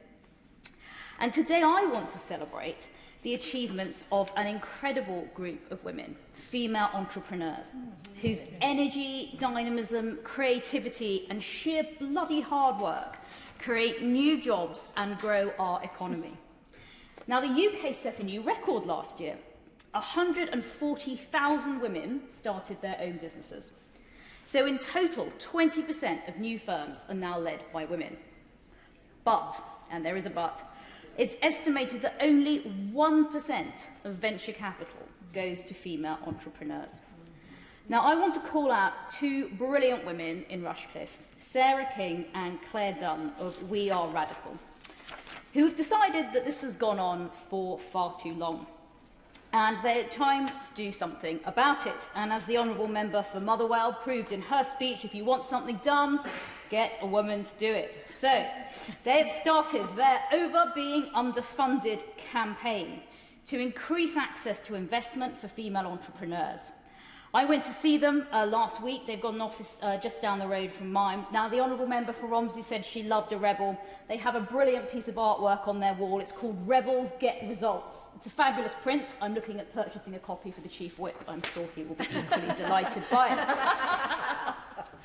And today I want to celebrate the achievements of an incredible group of women, female entrepreneurs, whose energy, dynamism, creativity and sheer bloody hard work create new jobs and grow our economy. Now, the UK set a new record last year. 140,000 women started their own businesses. So in total, 20% of new firms are now led by women. But, and there is a but, it's estimated that only 1% of venture capital goes to female entrepreneurs. Now, I want to call out two brilliant women in Rushcliffe, Sarah King and Claire Dunn of We Are Radical, who have decided that this has gone on for far too long. And they're time to do something about it. And as the Honourable Member for Motherwell proved in her speech, if you want something done, get a woman to do it. So they have started their Over Being Underfunded campaign to increase access to investment for female entrepreneurs. I went to see them last week. They've got an office just down the road from mine. Now, the Honourable Member for Romsey said she loved a rebel. They have a brilliant piece of artwork on their wall. It's called Rebels Get Results. It's a fabulous print. I'm looking at purchasing a copy for the Chief Whip. I'm sure he will be equally delighted by it.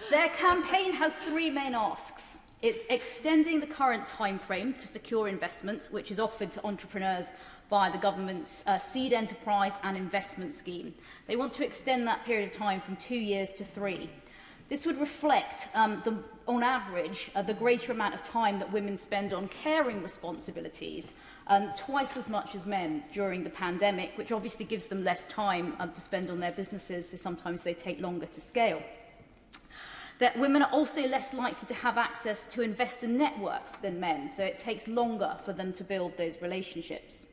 Their campaign has three main asks. It's extending the current timeframe to secure investment, which is offered to entrepreneurs via the government's Seed Enterprise and Investment Scheme. They want to extend that period of time from 2 years to 3. This would reflect, on average, the greater amount of time that women spend on caring responsibilities, twice as much as men during the pandemic, which obviously gives them less time to spend on their businesses, so sometimes they take longer to scale. That women are also less likely to have access to investor networks than men, so it takes longer for them to build those relationships.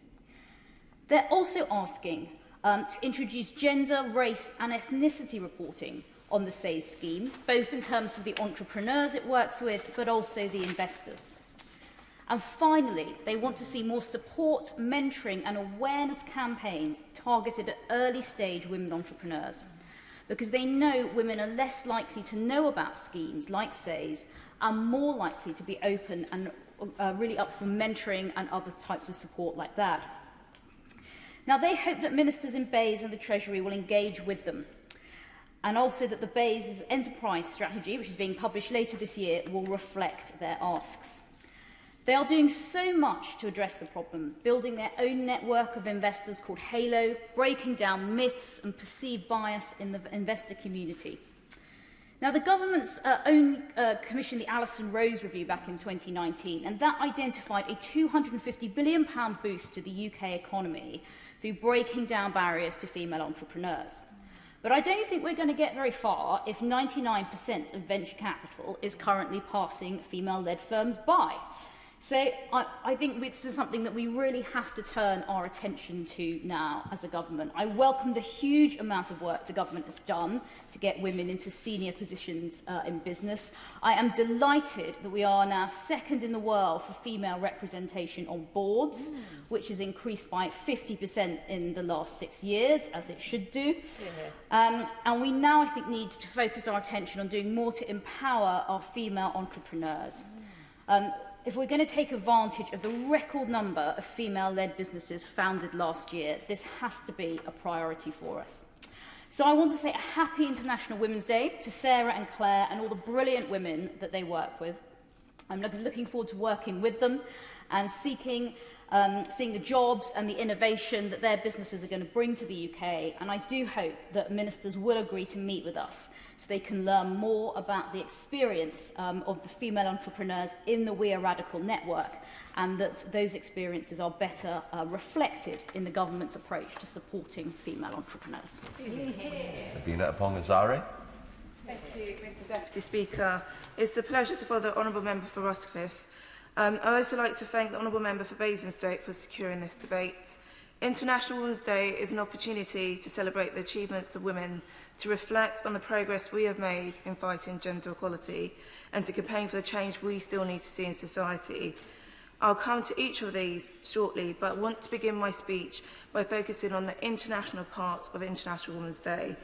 They're also asking to introduce gender, race and ethnicity reporting on the SAYS scheme, both in terms of the entrepreneurs it works with, but also the investors. And finally, they want to see more support, mentoring and awareness campaigns targeted at early-stage women entrepreneurs, because they know women are less likely to know about schemes like SAYS and more likely to be open and really up for mentoring and other types of support like that. Now, they hope that ministers in BEIS and the Treasury will engage with them, and also that the BEIS enterprise strategy, which is being published later this year, will reflect their asks. They are doing so much to address the problem, building their own network of investors called Halo, breaking down myths and perceived bias in the investor community. Now, the government's own commissioned the Alison Rose Review back in 2019, and that identified a £250 billion boost to the UK economy through breaking down barriers to female entrepreneurs. But I don't think we're going to get very far if 99% of venture capital is currently passing female-led firms by. So I think this is something that we really have to turn our attention to now as a government. I welcome the huge amount of work the government has done to get women into senior positions in business. I am delighted that we are now second in the world for female representation on boards, which has increased by 50% in the last 6 years, as it should do. And we now, I think, need to focus our attention on doing more to empower our female entrepreneurs. If we're going to take advantage of the record number of female-led businesses founded last year, this has to be a priority for us. So I want to say a happy International Women's Day to Sarah and Claire and all the brilliant women that they work with. I'm looking forward to working with them and seeing the jobs and the innovation that their businesses are going to bring to the UK. And I do hope that ministers will agree to meet with us so they can learn more about the experience of the female entrepreneurs in the We Are Radical network, and that those experiences are better reflected in the government's approach to supporting female entrepreneurs. Abina Apongazare. Thank you, Mr Deputy Speaker. It's a pleasure to follow the Honourable Member for Rosscliffe. I'd also like to thank the Honourable Member for Basingstoke for securing this debate. International Women's Day is an opportunity to celebrate the achievements of women, to reflect on the progress we have made in fighting gender equality, and to campaign for the change we still need to see in society. I'll come to each of these shortly, but I want to begin my speech by focusing on the international part of International Women's Day.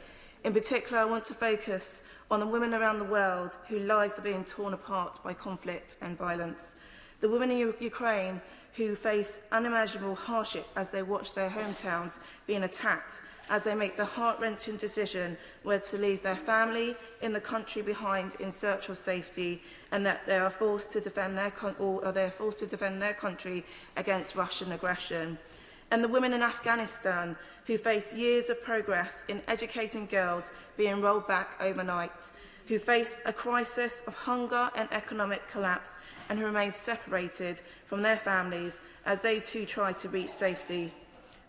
In particular, I want to focus on the women around the world whose lives are being torn apart by conflict and violence. The women in Ukraine who face unimaginable hardship as they watch their hometowns being attacked, as they make the heart-wrenching decision whether to leave their family in the country behind in search of safety, and that they are forced to defend their country against Russian aggression. And the women in Afghanistan who face years of progress in educating girls being rolled back overnight, who face a crisis of hunger and economic collapse, and who remain separated from their families as they too try to reach safety.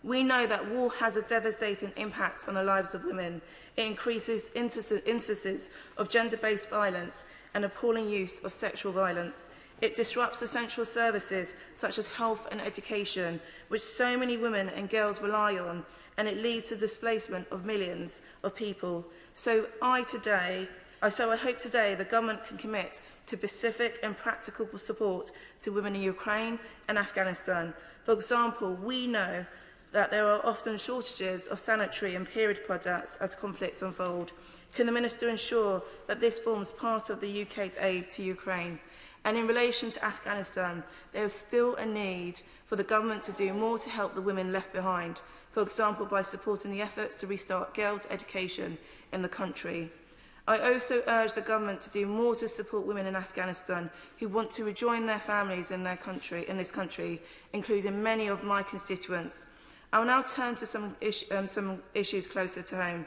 We know that war has a devastating impact on the lives of women. It increases instances of gender-based violence and appalling use of sexual violence. It disrupts essential services such as health and education, which so many women and girls rely on, and it leads to displacement of millions of people. So I hope today the government can commit to specific and practical support to women in Ukraine and Afghanistan. For example, we know that there are often shortages of sanitary and period products as conflicts unfold. Can the Minister ensure that this forms part of the UK's aid to Ukraine? And in relation to Afghanistan, there is still a need for the government to do more to help the women left behind, for example, by supporting the efforts to restart girls' education in the country. I also urge the government to do more to support women in Afghanistan who want to rejoin their families in this country, including many of my constituents. I will now turn to some issues closer to home.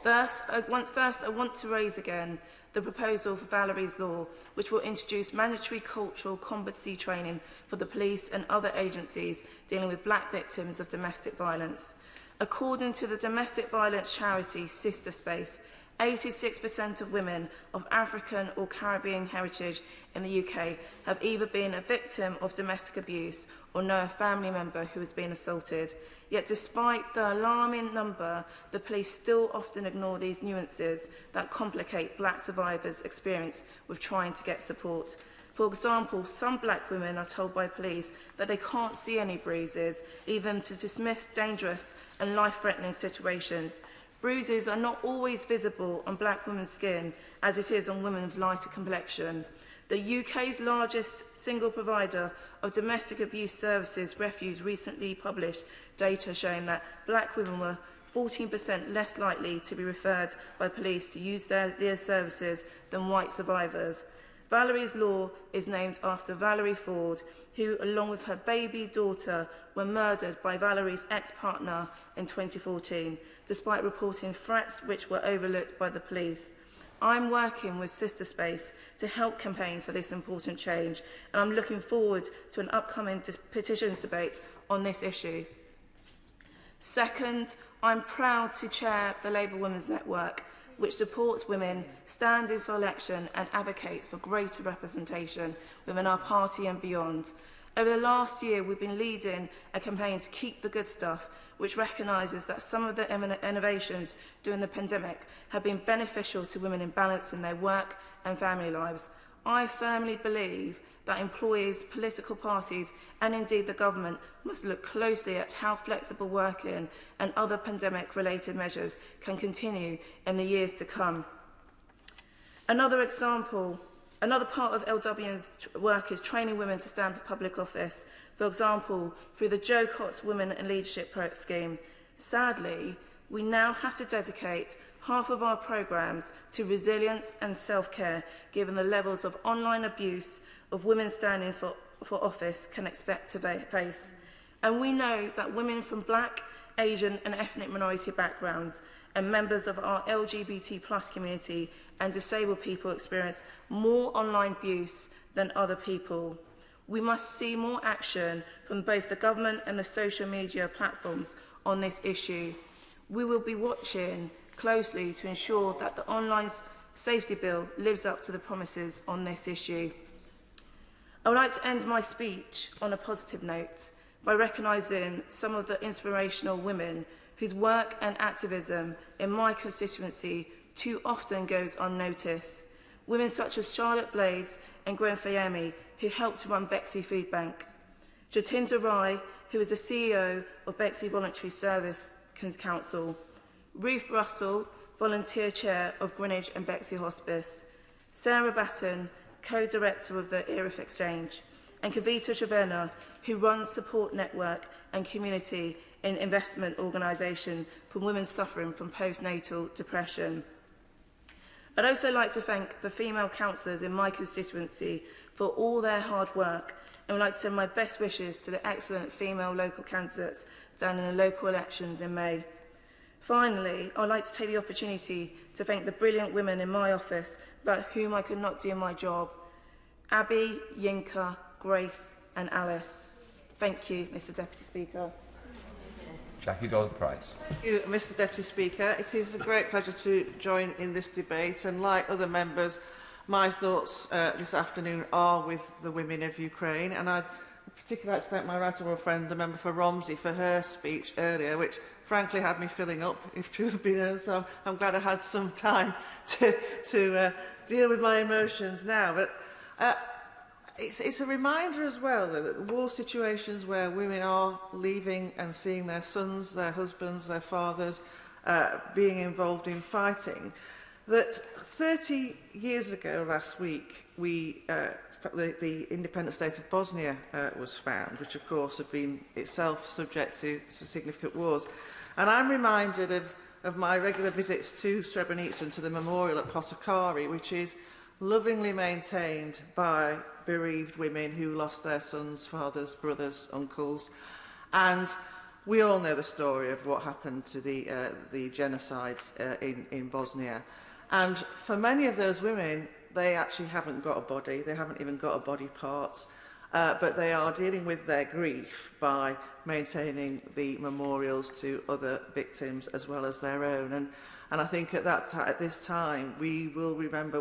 First, I want to raise again the proposal for Valerie's Law, which will introduce mandatory cultural competency training for the police and other agencies dealing with black victims of domestic violence. According to the domestic violence charity Sister Space, 86% of women of African or Caribbean heritage in the UK have either been a victim of domestic abuse or know a family member who has been assaulted. Yet despite the alarming number, the police still often ignore these nuances that complicate black survivors' experience with trying to get support. For example, some black women are told by police that they can't see any bruises, leading them to dismiss dangerous and life-threatening situations. Bruises are not always visible on black women's skin, as it is on women with lighter complexion. The UK's largest single provider of domestic abuse services, Refugee, recently published data showing that black women were 14% less likely to be referred by police to use their services than white survivors. Valerie's Law is named after Valerie Ford, who, along with her baby daughter, were murdered by Valerie's ex-partner in 2014, despite reporting threats which were overlooked by the police. I'm working with Sister Space to help campaign for this important change, and I'm looking forward to an upcoming petitions debate on this issue. Second, I'm proud to chair the Labour Women's Network. which supports women standing for election and advocates for greater representation within our party and beyond. Over the last year, we've been leading a campaign to keep the good stuff, which recognises that some of the innovations during the pandemic have been beneficial to women in balancing their work and family lives. I firmly believe that employees, political parties and indeed the government must look closely at how flexible working and other pandemic-related measures can continue in the years to come. Another part of LW's work is training women to stand for public office, for example, through the Jo Cott's Women in Leadership scheme. Sadly, we now have to dedicate half of our programmes to resilience and self-care, given the levels of online abuse of women standing for office can expect to face. And we know that women from Black, Asian and ethnic minority backgrounds and members of our LGBT+ community and disabled people experience more online abuse than other people. We must see more action from both the government and the social media platforms on this issue. We will be watching closely to ensure that the online safety bill lives up to the promises on this issue. I would like to end my speech on a positive note by recognising some of the inspirational women whose work and activism in my constituency too often goes unnoticed. Women such as Charlotte Blades and Gwen Fayemi, who helped to run Bexley Food Bank. Jatinda Rai, who is the CEO of Bexley Voluntary Service Council. Ruth Russell, Volunteer Chair of Greenwich and Bexley Hospice. Sarah Batten, Co-Director of the Erith Exchange. And Kavita Trevena, who runs Support Network and Community in Investment Organisation for women suffering from postnatal depression. I'd also like to thank the female councillors in my constituency for all their hard work, and would like to send my best wishes to the excellent female local candidates down in the local elections in May. Finally, I'd like to take the opportunity to thank the brilliant women in my office without whom I could not do my job. Abby, Yinka, Grace and Alice. Thank you, Mr Deputy Speaker. Jackie Doyle-Price. Thank you, Mr Deputy Speaker. It is a great pleasure to join in this debate, and like other members, my thoughts this afternoon are with the women of Ukraine, and I'd particularly like to thank my right honourable friend, the member for Romsey, for her speech earlier, which frankly had me filling up, if truth be known, so I'm glad I had some time to deal with my emotions now. But it's a reminder as well that war situations where women are leaving and seeing their sons, their husbands, their fathers being involved in fighting, that 30 years ago last week the independent state of Bosnia was found, which of course had been itself subject to significant wars. And I'm reminded of my regular visits to Srebrenica and to the memorial at Potokari, which is lovingly maintained by bereaved women who lost their sons, fathers, brothers, uncles. And we all know the story of what happened to the genocides in Bosnia. And for many of those women, they actually haven't got a body, they haven't even got a body part, but they are dealing with their grief by maintaining the memorials to other victims as well as their own. And I think at this time, we will remember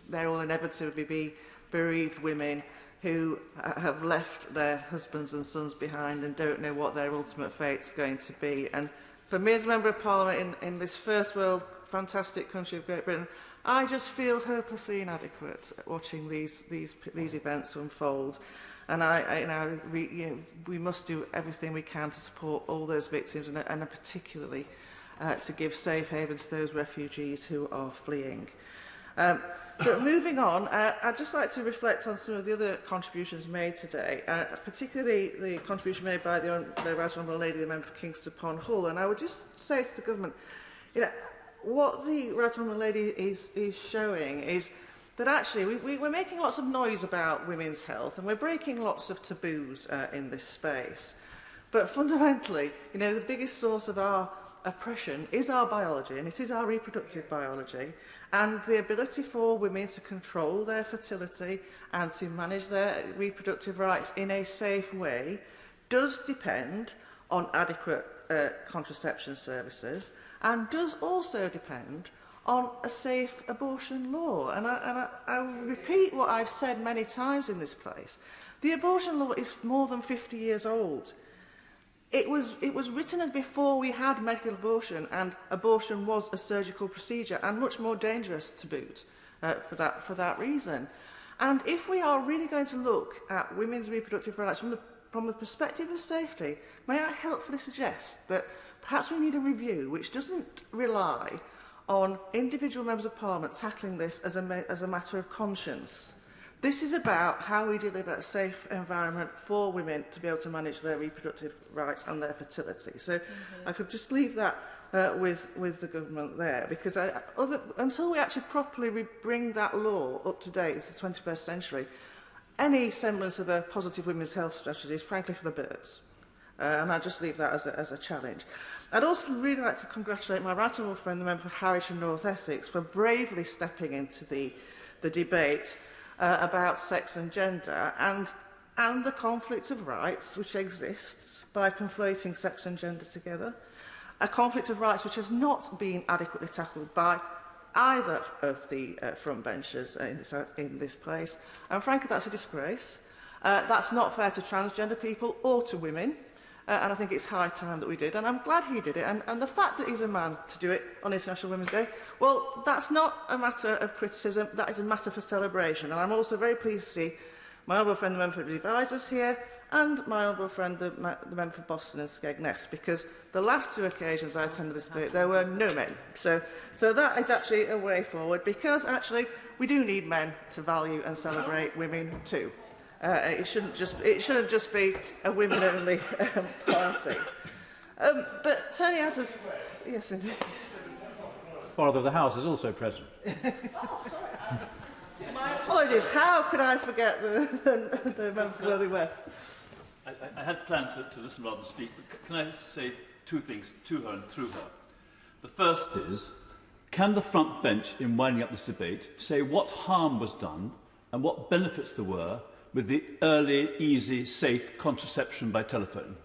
there will inevitably be bereaved women who have left their husbands and sons behind and don't know what their ultimate fate's going to be. And for me as a Member of Parliament in this first world fantastic country of Great Britain, I just feel hopelessly inadequate watching these events unfold. And we must do everything we can to support all those victims, and particularly to give safe haven to those refugees who are fleeing. But moving on, I'd just like to reflect on some of the other contributions made today, particularly the contribution made by the Right Honourable Lady, the Member for Kingston upon Hull. And I would just say to the government, what the Right Honourable Lady is showing is that actually we're making lots of noise about women's health, and we're breaking lots of taboos in this space. But fundamentally, the biggest source of our oppression is our biology, and it is our reproductive biology, and the ability for women to control their fertility and to manage their reproductive rights in a safe way does depend on adequate contraception services, and does also depend on a safe abortion law. And I will repeat what I've said many times in this place. The abortion law is more than 50 years old. It was written before we had medical abortion, and abortion was a surgical procedure and much more dangerous to boot for that reason. And if we are really going to look at women's reproductive rights from the perspective of safety, may I helpfully suggest that perhaps we need a review which doesn't rely on individual members of Parliament tackling this as a matter of conscience. This is about how we deliver a safe environment for women to be able to manage their reproductive rights and their fertility. So I could just leave that with the government there, because until we actually properly bring that law up to date into the 21st century, any semblance of a positive women's health strategy is frankly for the birds. And I just leave that as a challenge. I'd also really like to congratulate my right honourable friend, the member for Harwich and North Essex, for bravely stepping into the debate about sex and gender and the conflict of rights which exists by conflating sex and gender together. A conflict of rights which has not been adequately tackled by either of the frontbenchers in this place. And frankly, that's a disgrace. That's not fair to transgender people or to women. And I think it's high time that we did. And I'm glad he did it. And the fact that he's a man to do it on International Women's Day, well, that's not a matter of criticism. That is a matter for celebration. And I'm also very pleased to see my honourable friend, the member for the Advisors here, and my honourable friend, the member for Boston and Skegness, because the last two occasions I attended this debate, there were no men. So that is actually a way forward, because actually we do need men to value and celebrate women too. It shouldn't just be a women-only party. But turning out as... Yes, indeed. Father of the House is also present. My apologies. How could I forget the member for Worthing West? I had planned to listen rather than speak, but can I say two things to her and through her? The first is, can the front bench, in winding up this debate, say what harm was done and what benefits there were with the early, easy, safe contraception by telephone?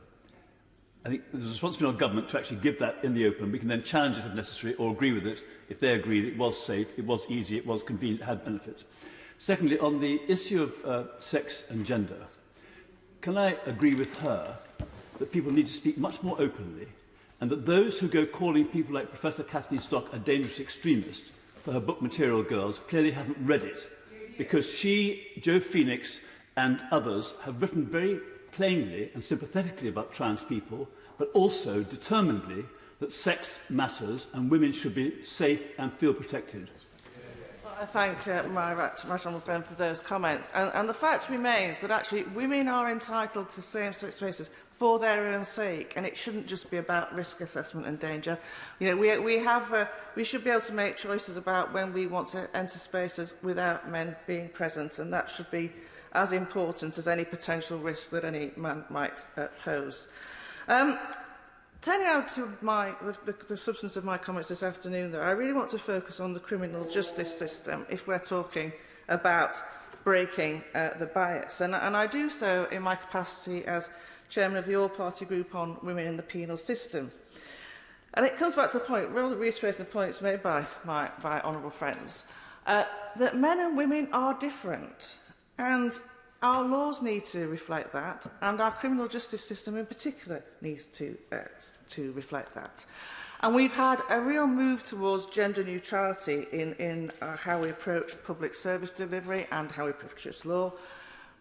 I think there's a responsibility on government to actually give that in the open. We can then challenge it if necessary or agree with it if they agree that it was safe, it was easy, it was convenient, it had benefits. Secondly, on the issue of sex and gender, can I agree with her that people need to speak much more openly, and that those who go calling people like Professor Kathleen Stock a dangerous extremist for her book Material Girls clearly haven't read it, because she, Jo Phoenix and others have written very plainly and sympathetically about trans people, but also determinedly that sex matters and women should be safe and feel protected. I thank my right honourable friend for those comments. And the fact remains that actually women are entitled to same-sex spaces for their own sake, and it shouldn't just be about risk assessment and danger. You know, we should be able to make choices about when we want to enter spaces without men being present, and that should be as important as any potential risk that any man might pose. Turning now to the substance of my comments this afternoon, though, I really want to focus on the criminal justice system if we're talking about breaking the bias. And I do so in my capacity as chairman of the All-Party Group on Women in the Penal System. And it comes back to the point, rather reiterating the points made by my honourable friends, that men and women are different. And our laws need to reflect that, and our criminal justice system in particular needs to reflect that. And we've had a real move towards gender neutrality in how we approach public service delivery and how we approach law.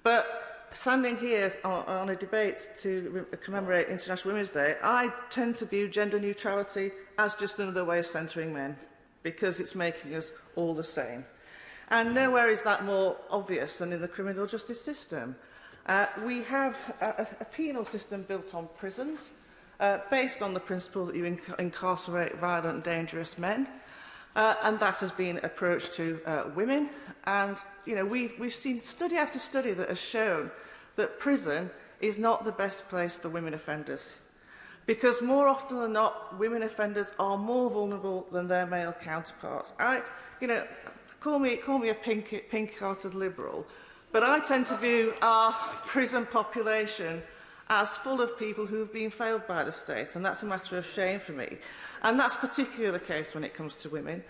But standing here on a debate to commemorate International Women's Day, I tend to view gender neutrality as just another way of centering men, because it's making us all the same. And nowhere is that more obvious than in the criminal justice system. We have a penal system built on prisons, based on the principle that you incarcerate violent and dangerous men, and that has been approached to women. And you know, we've seen study after study that has shown that prison is not the best place for women offenders, because more often than not, women offenders are more vulnerable than their male counterparts. Call me a pink-hearted liberal, but I tend to view our prison population as full of people who have been failed by the state, and that's a matter of shame for me. And that's particularly the case when it comes to women.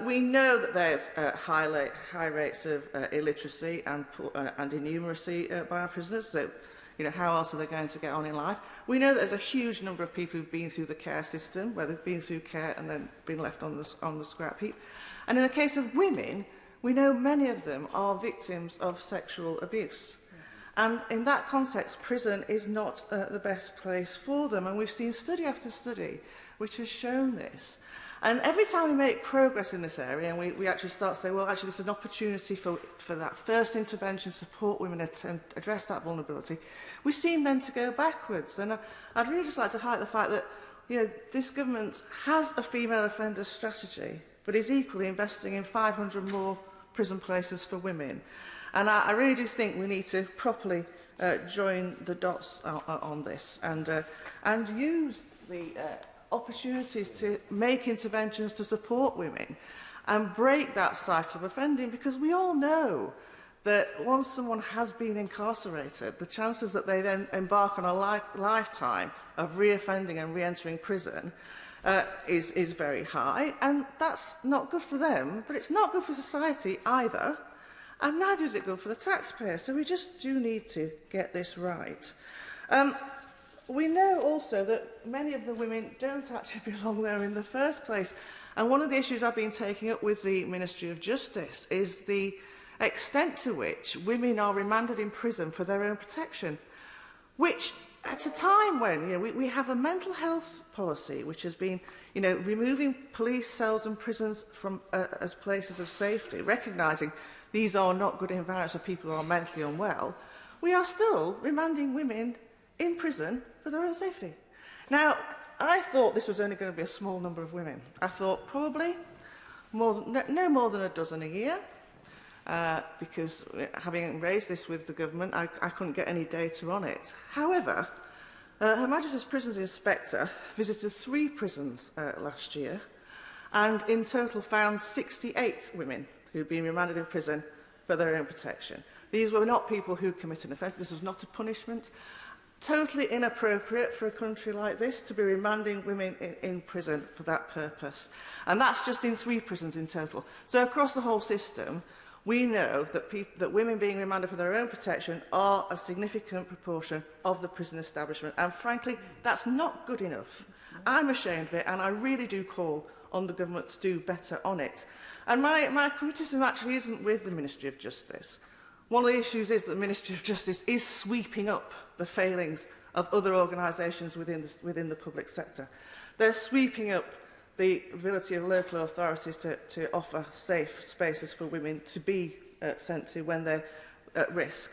We know that there's high rates of illiteracy and innumeracy by our prisoners, so how else are they going to get on in life? We know that there's a huge number of people who've been through the care system, where they've been through care and then been left on the scrap heap. And in the case of women, we know many of them are victims of sexual abuse. And in that context, prison is not the best place for them. And we've seen study after study which has shown this. And every time we make progress in this area, and we actually start to say, well, actually, this is an opportunity for that first intervention, support women to address that vulnerability, we seem then to go backwards. And I'd really just like to highlight the fact that this government has a female offender strategy, but is equally investing in 500 more prison places for women. And I really do think we need to properly join the dots on this and use the opportunities to make interventions to support women and break that cycle of offending, because we all know that once someone has been incarcerated, the chances that they then embark on a lifetime of reoffending and re-entering prison is very high, and that's not good for them, but it's not good for society either, and neither is it good for the taxpayer. So we just do need to get this right. We know also that many of the women don't actually belong there in the first place. And one of the issues I've been taking up with the Ministry of Justice is the extent to which women are remanded in prison for their own protection, which at a time when we have a mental health policy which has been removing police cells and prisons from as places of safety, recognising these are not good environments for people who are mentally unwell, we are still remanding women in prison for their own safety. Now, I thought this was only going to be a small number of women. I thought probably no more than a dozen a year, because having raised this with the government, I couldn't get any data on it. However, Her Majesty's Prisons Inspector visited 3 prisons last year and in total found 68 women who'd been remanded in prison for their own protection. These were not people who committed an offence. This was not a punishment. Totally inappropriate for a country like this to be remanding women in prison for that purpose. And that's just in 3 prisons in total. So across the whole system, we know that women being remanded for their own protection are a significant proportion of the prison establishment. And frankly, that's not good enough. I'm ashamed of it, and I really do call on the government to do better on it. And my criticism actually isn't with the Ministry of Justice. One of the issues is that the Ministry of Justice is sweeping up the failings of other organisations within the public sector. They're sweeping up the ability of local authorities to offer safe spaces for women to be sent to when they're at risk.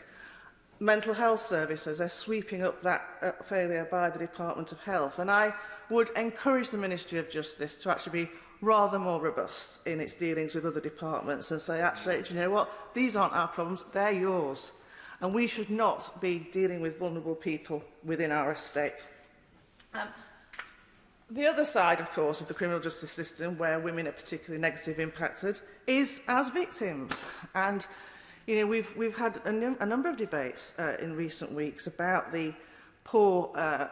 Mental health services are sweeping up that failure by the Department of Health. And I would encourage the Ministry of Justice to actually be rather more robust in its dealings with other departments and say, actually, do you know what? These aren't our problems, they're yours. And we should not be dealing with vulnerable people within our estate. The other side, of course, of the criminal justice system, where women are particularly negatively impacted, is as victims. And we've had a number of debates in recent weeks about the poor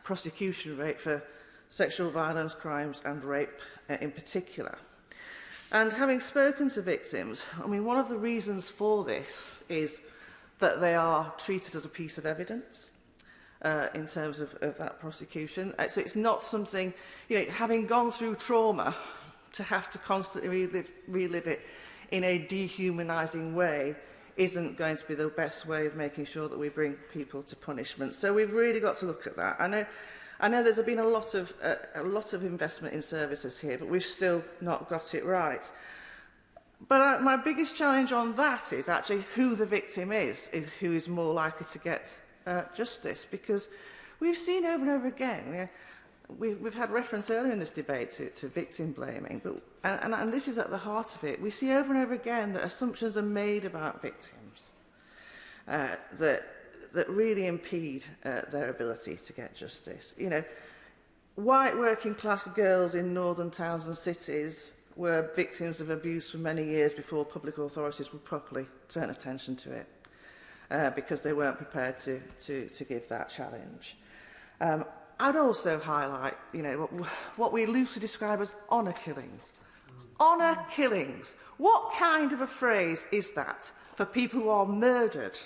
prosecution rate for sexual violence crimes and rape in particular. And having spoken to victims, I mean, one of the reasons for this is that they are treated as a piece of evidence in terms of that prosecution. So it's not something, having gone through trauma, to have to constantly relive it in a dehumanising way isn't going to be the best way of making sure that we bring people to punishment. So we've really got to look at that. I know there's been a lot of investment in services here, but we've still not got it right. But my biggest challenge on that is actually who the victim is who is more likely to get justice, because we've seen over and over again, we've had reference earlier in this debate to victim blaming, but, and this is at the heart of it. We see over and over again that assumptions are made about victims that really impede their ability to get justice. White working class girls in northern towns and cities were victims of abuse for many years before public authorities would properly turn attention to it, because they weren't prepared to give that challenge. I'd also highlight, what we loosely describe as honour killings. Honour killings. What kind of a phrase is that for people who are murdered?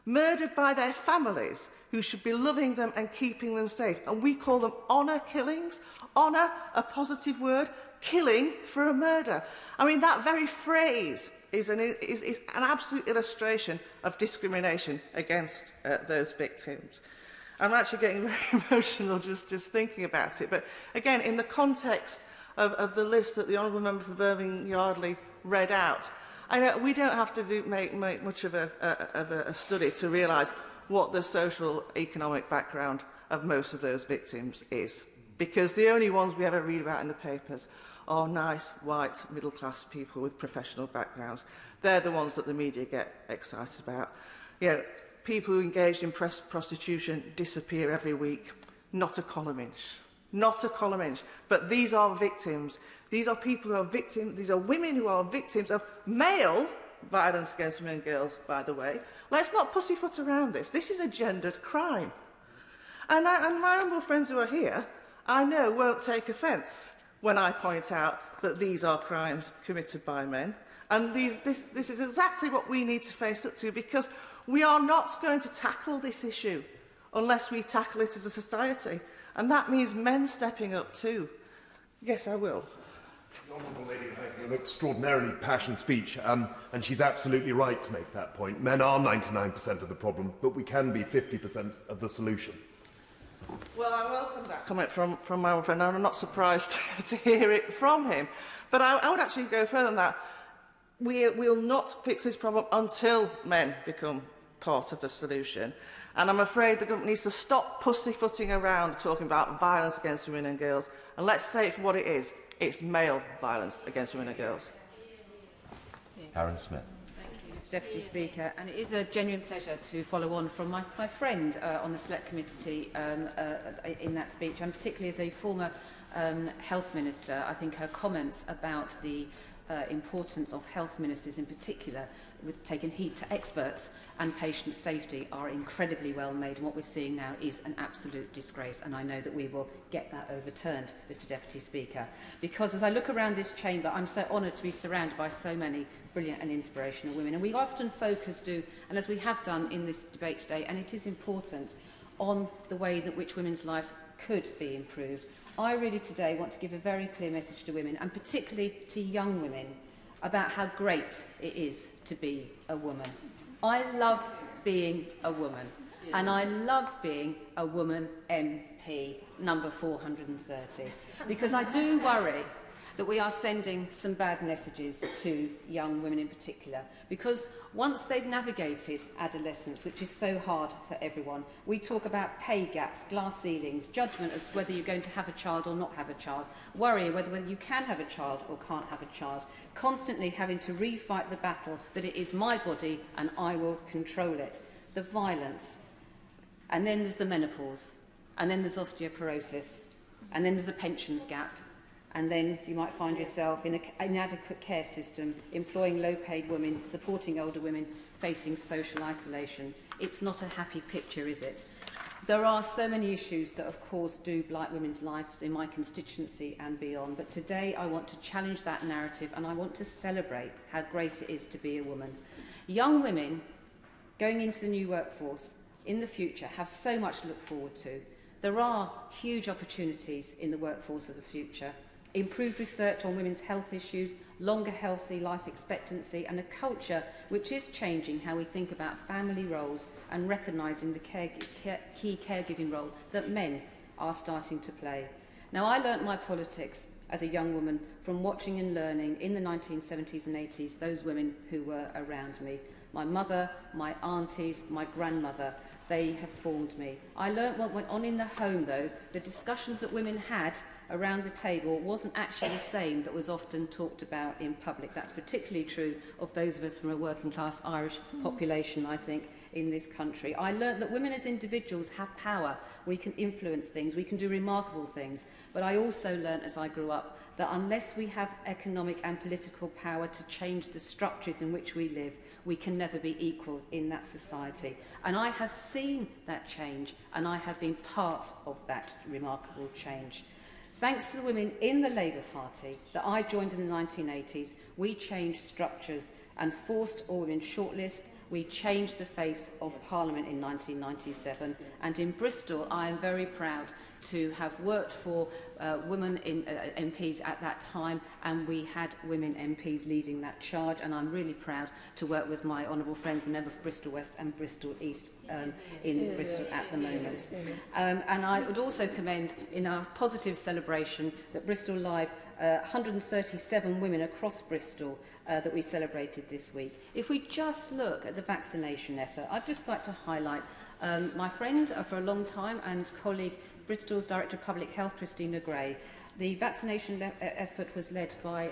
Murdered by their families, who should be loving them and keeping them safe. And we call them honour killings. Honour, a positive word. Killing for a murder. I mean, that very phrase is an absolute illustration of discrimination against those victims. I'm actually getting very emotional just thinking about it. But again, in the context of the list that the Honourable Member for Birmingham Yardley read out, I know we don't have to make much of a study to realise what the social economic background of most of those victims is. Because the only ones we ever read about in the papers are nice, white, middle-class people with professional backgrounds. They're the ones that the media get excited about. You know, people who engaged in prostitution disappear every week. Not a column inch. Not a column inch. But these are victims. These are people who are victims. These are women who are victims of male violence against women and girls, by the way. Let's not pussyfoot around this. This is a gendered crime. And my honourable friends who are here, I know, won't take offence when I point out that these are crimes committed by men. And this is exactly what we need to face up to, because we are not going to tackle this issue unless we tackle it as a society. And that means men stepping up too. Yes, I will. The Honourable Lady is making an extraordinarily passionate speech, and she's absolutely right to make that point. Men are 99% of the problem, but we can be 50% of the solution. Well, I welcome that comment from my own friend, and I'm not surprised to hear it from him. But I would actually go further than that. We'll not fix this problem until men become part of the solution. And I'm afraid the government needs to stop pussyfooting around talking about violence against women and girls. And let's say it for what it is. It's male violence against women and girls. Karen Smith. Deputy Speaker, and it is a genuine pleasure to follow on from my friend on the Select Committee in that speech, and particularly as a former Health Minister. I think her comments about the importance of health ministers in particular, with taking heed to experts and patient safety, are incredibly well made, and what we're seeing now is an absolute disgrace, and I know that we will get that overturned, Mr Deputy Speaker, because as I look around this chamber, I'm so honoured to be surrounded by so many brilliant and inspirational women, and we often focus, and as we have done in this debate today, and it is important, on the way that which women's lives could be improved. I really today want to give a very clear message to women, and particularly to young women, about how great it is to be a woman. I love being a woman, and I love being a woman MP, number 430, because I do worry that we are sending some bad messages to young women in particular, because once they've navigated adolescence, which is so hard for everyone, we talk about pay gaps, glass ceilings, judgment as whether you're going to have a child or not have a child, worry whether you can have a child or can't have a child, constantly having to refight the battle that it is my body and I will control it, the violence, and then there's the menopause, and then there's osteoporosis, and then there's a pensions gap, and then you might find yourself in an inadequate care system, employing low-paid women, supporting older women, facing social isolation. It's not a happy picture, is it? There are so many issues that, of course, do blight women's lives in my constituency and beyond, but today I want to challenge that narrative, and I want to celebrate how great it is to be a woman. Young women going into the new workforce in the future have so much to look forward to. There are huge opportunities in the workforce of the future. Improved research on women's health issues, longer healthy life expectancy, and a culture which is changing how we think about family roles and recognising the key caregiving role that men are starting to play. Now, I learnt my politics as a young woman from watching and learning in the 1970s and 80s those women who were around me. My mother, my aunties, my grandmother, they have formed me. I learnt what went on in the home, though. The discussions that women had around the table wasn't actually the same that was often talked about in public. That's particularly true of those of us from a working class Irish population, I think, in this country. I learnt that women as individuals have power. We can influence things, we can do remarkable things. But I also learnt as I grew up that unless we have economic and political power to change the structures in which we live, we can never be equal in that society. And I have seen that change, and I have been part of that remarkable change. Thanks to the women in the Labour Party that I joined in the 1980s, we changed structures and forced all women shortlists. We changed the face of Parliament in 1997. And in Bristol, I am very proud to have worked for women MPs at that time, and we had women MPs leading that charge, and I'm really proud to work with my honourable friends, the member for Bristol West and Bristol East in Bristol at the moment. And I would also commend in our positive celebration that Bristol Live 137 women across Bristol that we celebrated this week. If we just look at the vaccination effort, I'd just like to highlight my friend for a long time and colleague, Bristol's Director of Public Health, Christina Gray. The vaccination effort was led by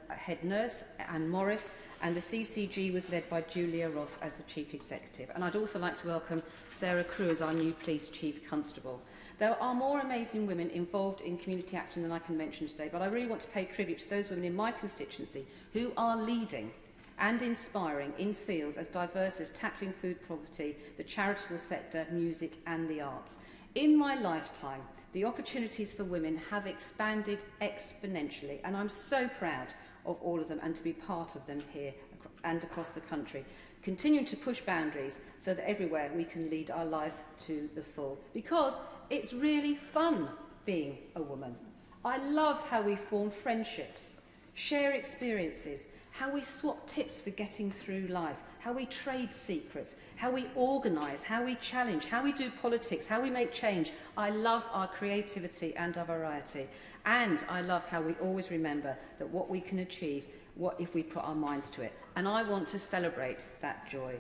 head nurse Anne Morris, and the CCG was led by Julia Ross as the Chief Executive. And I'd also like to welcome Sarah Crew as our new Police Chief Constable. There are more amazing women involved in community action than I can mention today, but I really want to pay tribute to those women in my constituency who are leading and inspiring in fields as diverse as tackling food poverty, the charitable sector, music and the arts. In my lifetime, the opportunities for women have expanded exponentially, and I'm so proud of all of them and to be part of them here and across the country, continuing to push boundaries so that everywhere we can lead our lives to the full. Because it's really fun being a woman. I love how we form friendships, share experiences, how we swap tips for getting through life, how we trade secrets, how we organise, how we challenge, how we do politics, how we make change. I love our creativity and our variety. And I love how we always remember that what we can achieve, what if we put our minds to it. And I want to celebrate that joy.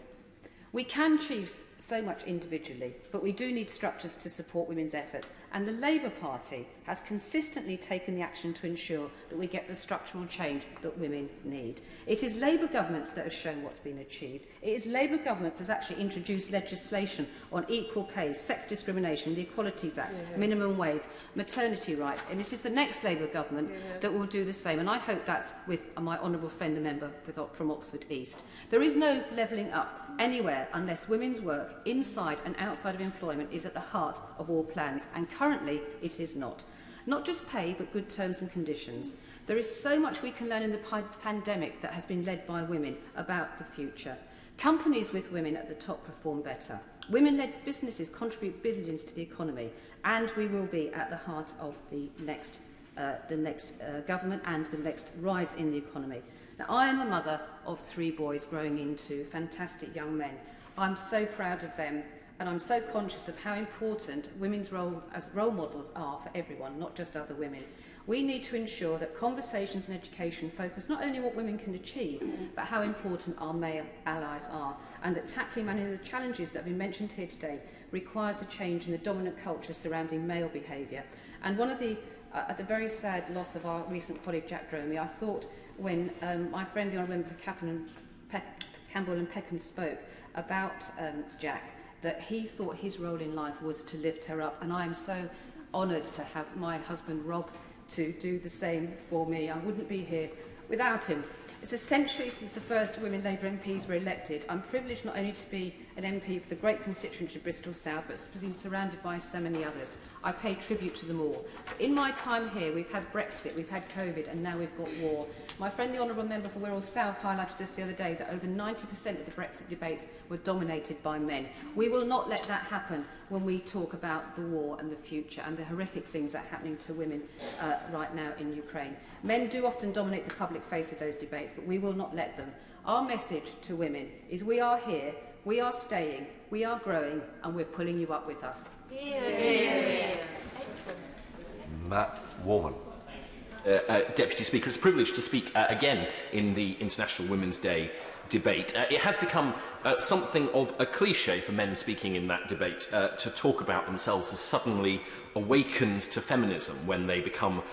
We can achieve so much individually, but we do need structures to support women's efforts. And the Labour Party has consistently taken the action to ensure that we get the structural change that women need. It is Labour governments that have shown what's been achieved. It is Labour governments that has actually introduced legislation on equal pay, sex discrimination, the Equalities Act, minimum wage, maternity rights. And it is the next Labour government that will do the same. And I hope that's with my honourable friend, the member from Oxford East. There is no levelling up anywhere unless women's work inside and outside of employment is at the heart of all plans, and currently it is not. Not just pay, but good terms and conditions. There is so much we can learn in the pandemic that has been led by women about the future. Companies with women at the top perform better. Women-led businesses contribute billions to the economy, and we will be at the heart of the next government and the next rise in the economy. Now, I am a mother of 3 boys growing into fantastic young men. I'm so proud of them, and I'm so conscious of how important women's role as role models are for everyone, not just other women. We need to ensure that conversations and education focus not only on what women can achieve, but how important our male allies are, and that tackling many of the challenges that have been mentioned here today requires a change in the dominant culture surrounding male behaviour. And one of the at the very sad loss of our recent colleague Jack Dromey, I thought when my friend, the Honourable Member for Campbell and Peckham spoke about Jack, that he thought his role in life was to lift her up. And I am so honoured to have my husband Rob to do the same for me. I wouldn't be here without him. It's a century since the first women Labour MPs were elected. I'm privileged not only to be an MP for the great constituency of Bristol South, but been surrounded by so many others. I pay tribute to them all. In my time here, we've had Brexit, we've had COVID, and now we've got war. My friend, the Honourable Member for Wirral South, highlighted us the other day that over 90% of the Brexit debates were dominated by men. We will not let that happen when we talk about the war and the future and the horrific things that are happening to women right now in Ukraine. Men do often dominate the public face of those debates, but we will not let them. Our message to women is we are here, we are staying, we are growing, and we're pulling you up with us. Yeah. Matt Warman. Deputy Speaker, it's a privilege to speak again in the International Women's Day debate. It has become something of a cliche for men speaking in that debate to talk about themselves as suddenly awakened to feminism when they become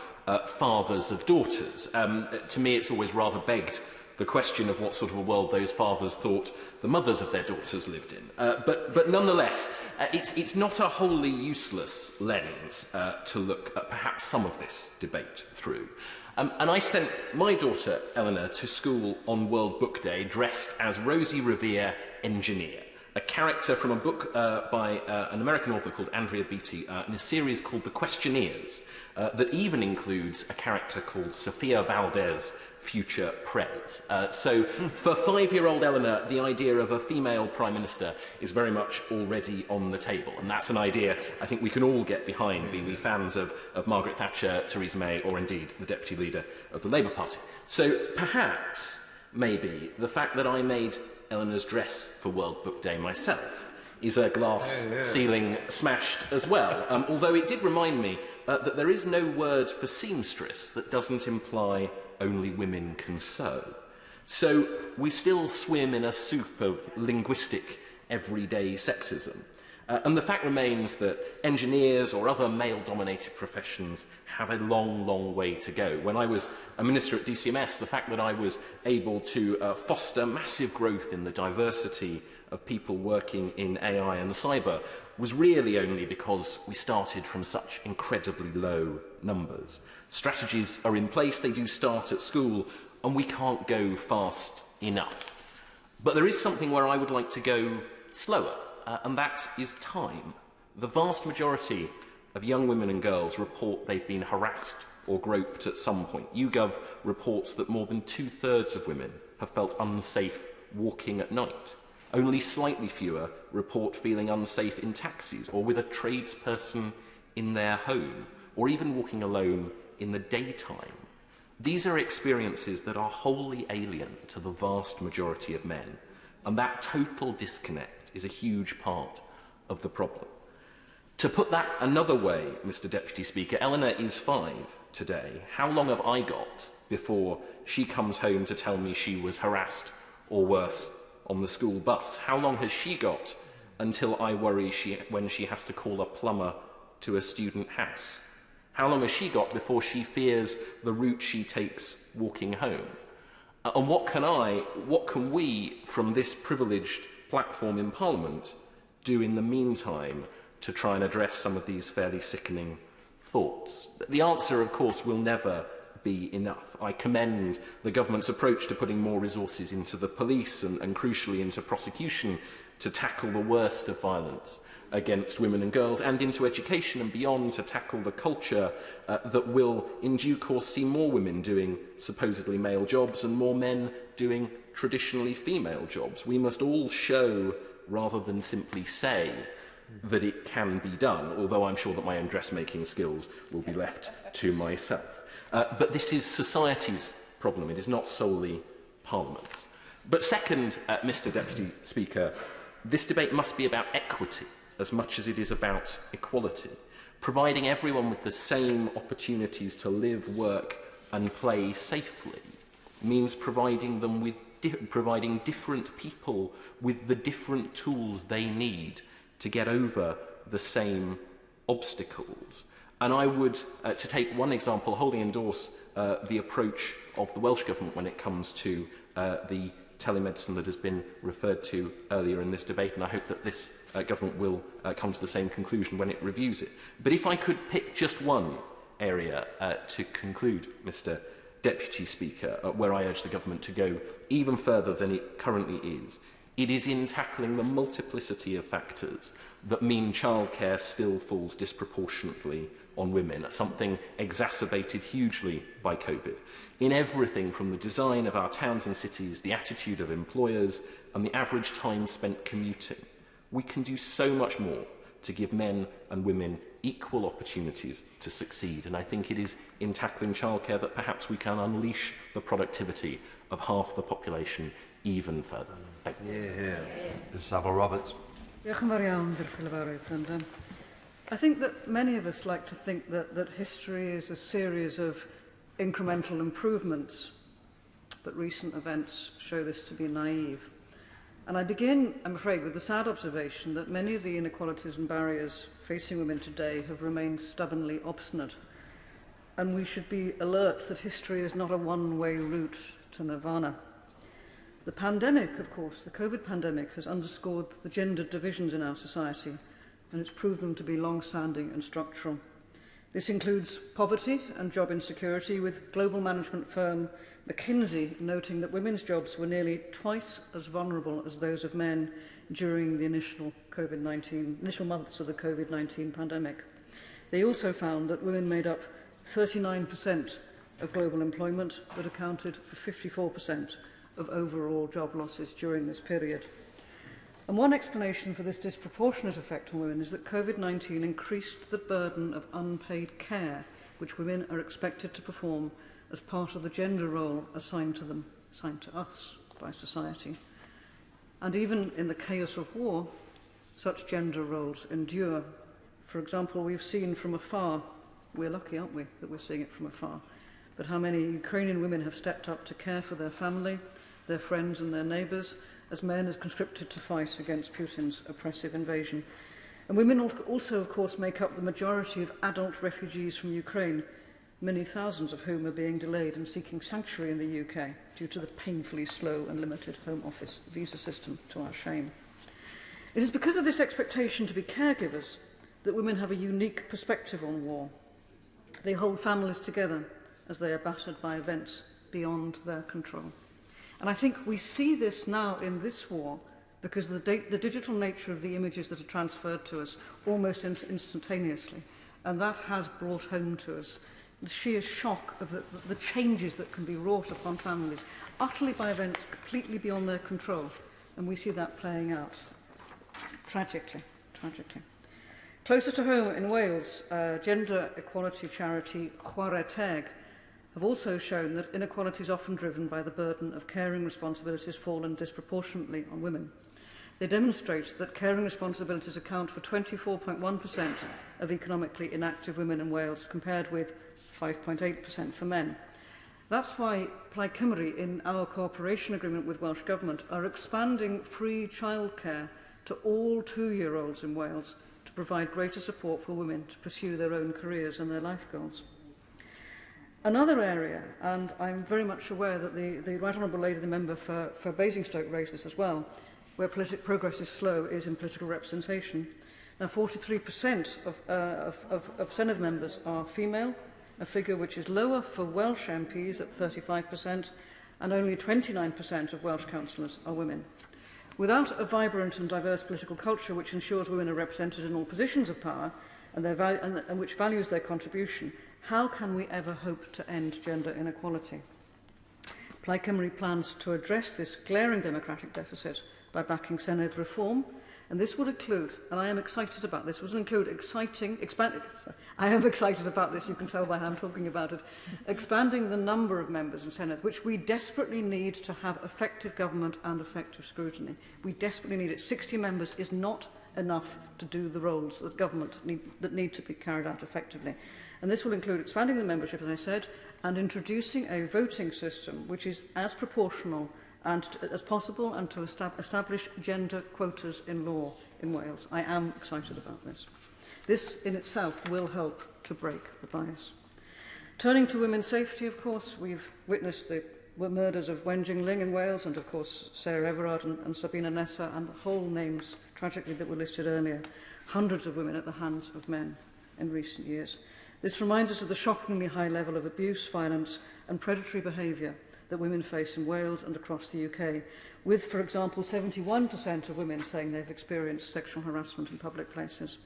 fathers of daughters. To me, it's always rather begged the question of what sort of a world those fathers thought the mothers of their daughters lived in. But nonetheless, it's not a wholly useless lens to look at perhaps some of this debate through. And I sent my daughter, Eleanor, to school on World Book Day dressed as Rosie Revere, engineer. a character from a book by an American author called Andrea Beatty in a series called The Questionnaires that even includes a character called Sofia Valdez, future Prez. So for 5-year-old Eleanor, the idea of a female Prime Minister is very much already on the table. And that's an idea I think we can all get behind, be we fans of Margaret Thatcher, Theresa May, or indeed the Deputy Leader of the Labour Party. So perhaps, maybe, the fact that I made Eleanor's dress for World Book Day myself is a glass ceiling smashed as well. Although it did remind me that there is no word for seamstress that doesn't imply only women can sew. So we still swim in a soup of linguistic everyday sexism. And the fact remains that engineers or other male-dominated professions have a long, long way to go. When I was a minister at DCMS, the fact that I was able to foster massive growth in the diversity of people working in AI and cyber was really only because we started from such incredibly low numbers. Strategies are in place, they do start at school, and we can't go fast enough. But there is something where I would like to go slower, and that is time. The vast majority of young women and girls report they've been harassed or groped at some point. YouGov reports that more than 2/3 of women have felt unsafe walking at night. Only slightly fewer report feeling unsafe in taxis or with a tradesperson in their home, or even walking alone in the daytime. These are experiences that are wholly alien to the vast majority of men, and that total disconnect is a huge part of the problem. To put that another way, Mr. Deputy Speaker, Eleanor is 5 today. How long have I got before she comes home to tell me she was harassed or worse on the school bus? How long has she got until I worry when she has to call a plumber to a student house? How long has she got before she fears the route she takes walking home? And what can we from this privileged platform in Parliament do in the meantime to try and address some of these fairly sickening thoughts? The answer, of course, will never be enough. I commend the government's approach to putting more resources into the police and crucially into prosecution to tackle the worst of violence against women and girls, and into education and beyond to tackle the culture that will in due course see more women doing supposedly male jobs and more men doing traditionally female jobs. We must all show rather than simply say that it can be done, although I'm sure that my own dressmaking skills will be left to myself. But this is society's problem, it is not solely Parliament's. But second, Mr. Deputy Speaker, this debate must be about equity as much as it is about equality. Providing everyone with the same opportunities to live, work and play safely means providing different people with the different tools they need to get over the same obstacles. And I would, to take one example, wholly endorse the approach of the Welsh Government when it comes to the telemedicine that has been referred to earlier in this debate, and I hope that this government will come to the same conclusion when it reviews it. But if I could pick just one area to conclude, Mr. Deputy Speaker, where I urge the government to go even further than it currently is, it is in tackling the multiplicity of factors that mean childcare still falls disproportionately on women, something exacerbated hugely by COVID. In everything from the design of our towns and cities, the attitude of employers, and the average time spent commuting, we can do so much more to give men and women equal opportunities to succeed. And I think it is in tackling childcare that perhaps we can unleash the productivity of half the population even further. Thank you. Ms. Savile Roberts. I think that many of us like to think that history is a series of incremental improvements, but recent events show this to be naive. And I begin, I'm afraid, with the sad observation that many of the inequalities and barriers facing women today have remained stubbornly obstinate. And we should be alert that history is not a one-way route to nirvana. The pandemic, of course, the COVID pandemic, has underscored the gendered divisions in our society, and it's proved them to be long-standing and structural. This includes poverty and job insecurity, with global management firm McKinsey noting that women's jobs were nearly twice as vulnerable as those of men during the initial months of the COVID-19 pandemic. They also found that women made up 39% of global employment, but accounted for 54% of overall job losses during this period. And one explanation for this disproportionate effect on women is that COVID-19 increased the burden of unpaid care, which women are expected to perform as part of the gender role assigned to them, assigned to us by society. And even in the chaos of war, such gender roles endure. For example, we've seen from afar, we're lucky, aren't we, that we're seeing it from afar, but how many Ukrainian women have stepped up to care for their family, their friends and their neighbours, as men are conscripted to fight against Putin's oppressive invasion. And women also, of course, make up the majority of adult refugees from Ukraine, many thousands of whom are being delayed and seeking sanctuary in the UK due to the painfully slow and limited Home Office visa system, to our shame. It is because of this expectation to be caregivers that women have a unique perspective on war. They hold families together as they are battered by events beyond their control. And I think we see this now in this war because the digital nature of the images that are transferred to us almost instantaneously. And that has brought home to us the sheer shock of the changes that can be wrought upon families, utterly by events completely beyond their control. And we see that playing out tragically. Closer to home in Wales, gender equality charity Chwarae Teg have also shown that inequality is often driven by the burden of caring responsibilities fallen disproportionately on women. They demonstrate that caring responsibilities account for 24.1% of economically inactive women in Wales, compared with 5.8% for men. That's why Plaid Cymru, in our cooperation agreement with Welsh Government, are expanding free childcare to all 2-year-olds in Wales to provide greater support for women to pursue their own careers and their life goals. Another area, and I'm very much aware that the Right Honourable Lady, the member for Basingstoke, raised this as well, where progress is slow, is in political representation. Now, 43% of Senedd members are female, a figure which is lower for Welsh MPs at 35%, and only 29% of Welsh councillors are women. Without a vibrant and diverse political culture which ensures women are represented in all positions of power and which values their contribution, how can we ever hope to end gender inequality? Plaid Cymru plans to address this glaring democratic deficit by backing Senedd reform, and this would include, and I am excited about this, I am excited about this, you can tell by how I'm talking about it, expanding the number of members in Senedd, which we desperately need to have effective government and effective scrutiny. We desperately need it. 60 members is not enough to do the roles that government need to be carried out effectively. And this will include expanding the membership, as I said, and introducing a voting system which is as proportional and as possible, and to establish gender quotas in law in Wales. I am excited about this. This in itself will help to break the bias. Turning to women's safety, of course, we've witnessed the murders of Wen Jingling in Wales, and of course Sarah Everard and Sabina Nessa, and the whole names, tragically, that were listed earlier. Hundreds of women at the hands of men in recent years. This reminds us of the shockingly high level of abuse, violence and predatory behaviour that women face in Wales and across the UK, with, for example, 71% of women saying they've experienced sexual harassment in public places.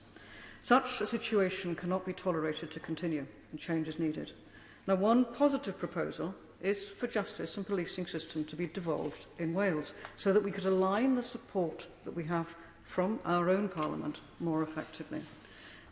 Such a situation cannot be tolerated to continue, and change is needed. Now, one positive proposal is for justice and policing system to be devolved in Wales, so that we could align the support that we have from our own Parliament more effectively.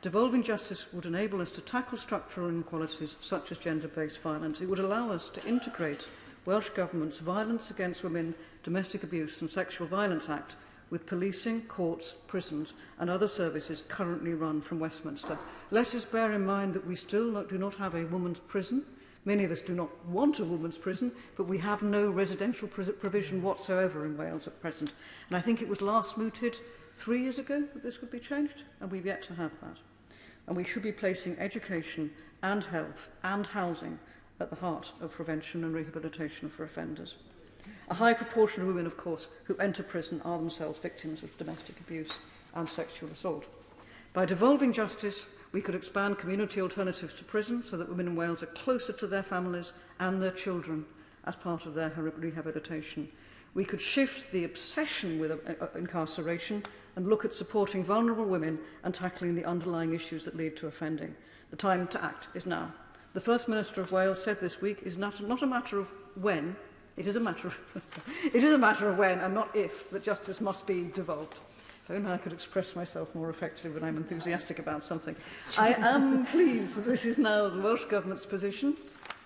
Devolving justice would enable us to tackle structural inequalities such as gender-based violence. It would allow us to integrate Welsh Government's Violence Against Women, Domestic Abuse and Sexual Violence Act with policing, courts, prisons and other services currently run from Westminster. Let us bear in mind that we still do not have a women's prison. Many of us do not want a women's prison, but we have no residential provision whatsoever in Wales at present. And I think it was last mooted 3 years ago that this would be changed, and we've yet to have that. And we should be placing education and health and housing at the heart of prevention and rehabilitation for offenders. A high proportion of women, of course, who enter prison are themselves victims of domestic abuse and sexual assault. By devolving justice, We could expand community alternatives to prison so that women in Wales are closer to their families and their children as part of their rehabilitation. We could shift the obsession with incarceration and look at supporting vulnerable women and tackling the underlying issues that lead to offending. The time to act is now. The First Minister of Wales said this week is not a matter of when, it is a matter of it is a matter of when and not if that justice must be devolved. If only I could express myself more effectively when I'm enthusiastic about something. I am pleased that this is now the Welsh Government's position,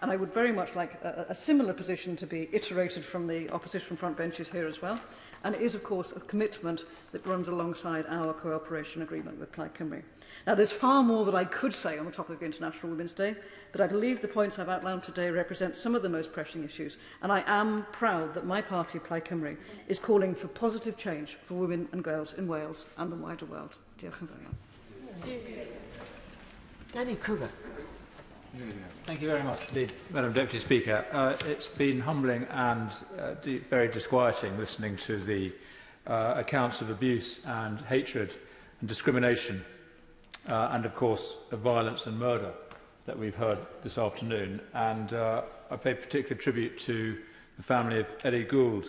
and I would very much like a similar position to be iterated from the opposition front benches here as well. And it is, of course, a commitment that runs alongside our cooperation agreement with Plaid Cymru. Now, there's far more that I could say on the topic of International Women's Day, but I believe the points I've outlined today represent some of the most pressing issues, and I am proud that my party, Plaid Cymru, is calling for positive change for women and girls in Wales and the wider world. Diolch yn fawr. Danny Kruger. Thank you very much indeed, Madam Deputy Speaker. It's been humbling and very disquieting listening to the accounts of abuse and hatred and discrimination and, of course, of violence and murder that we've heard this afternoon. And I pay particular tribute to the family of Ellie Gould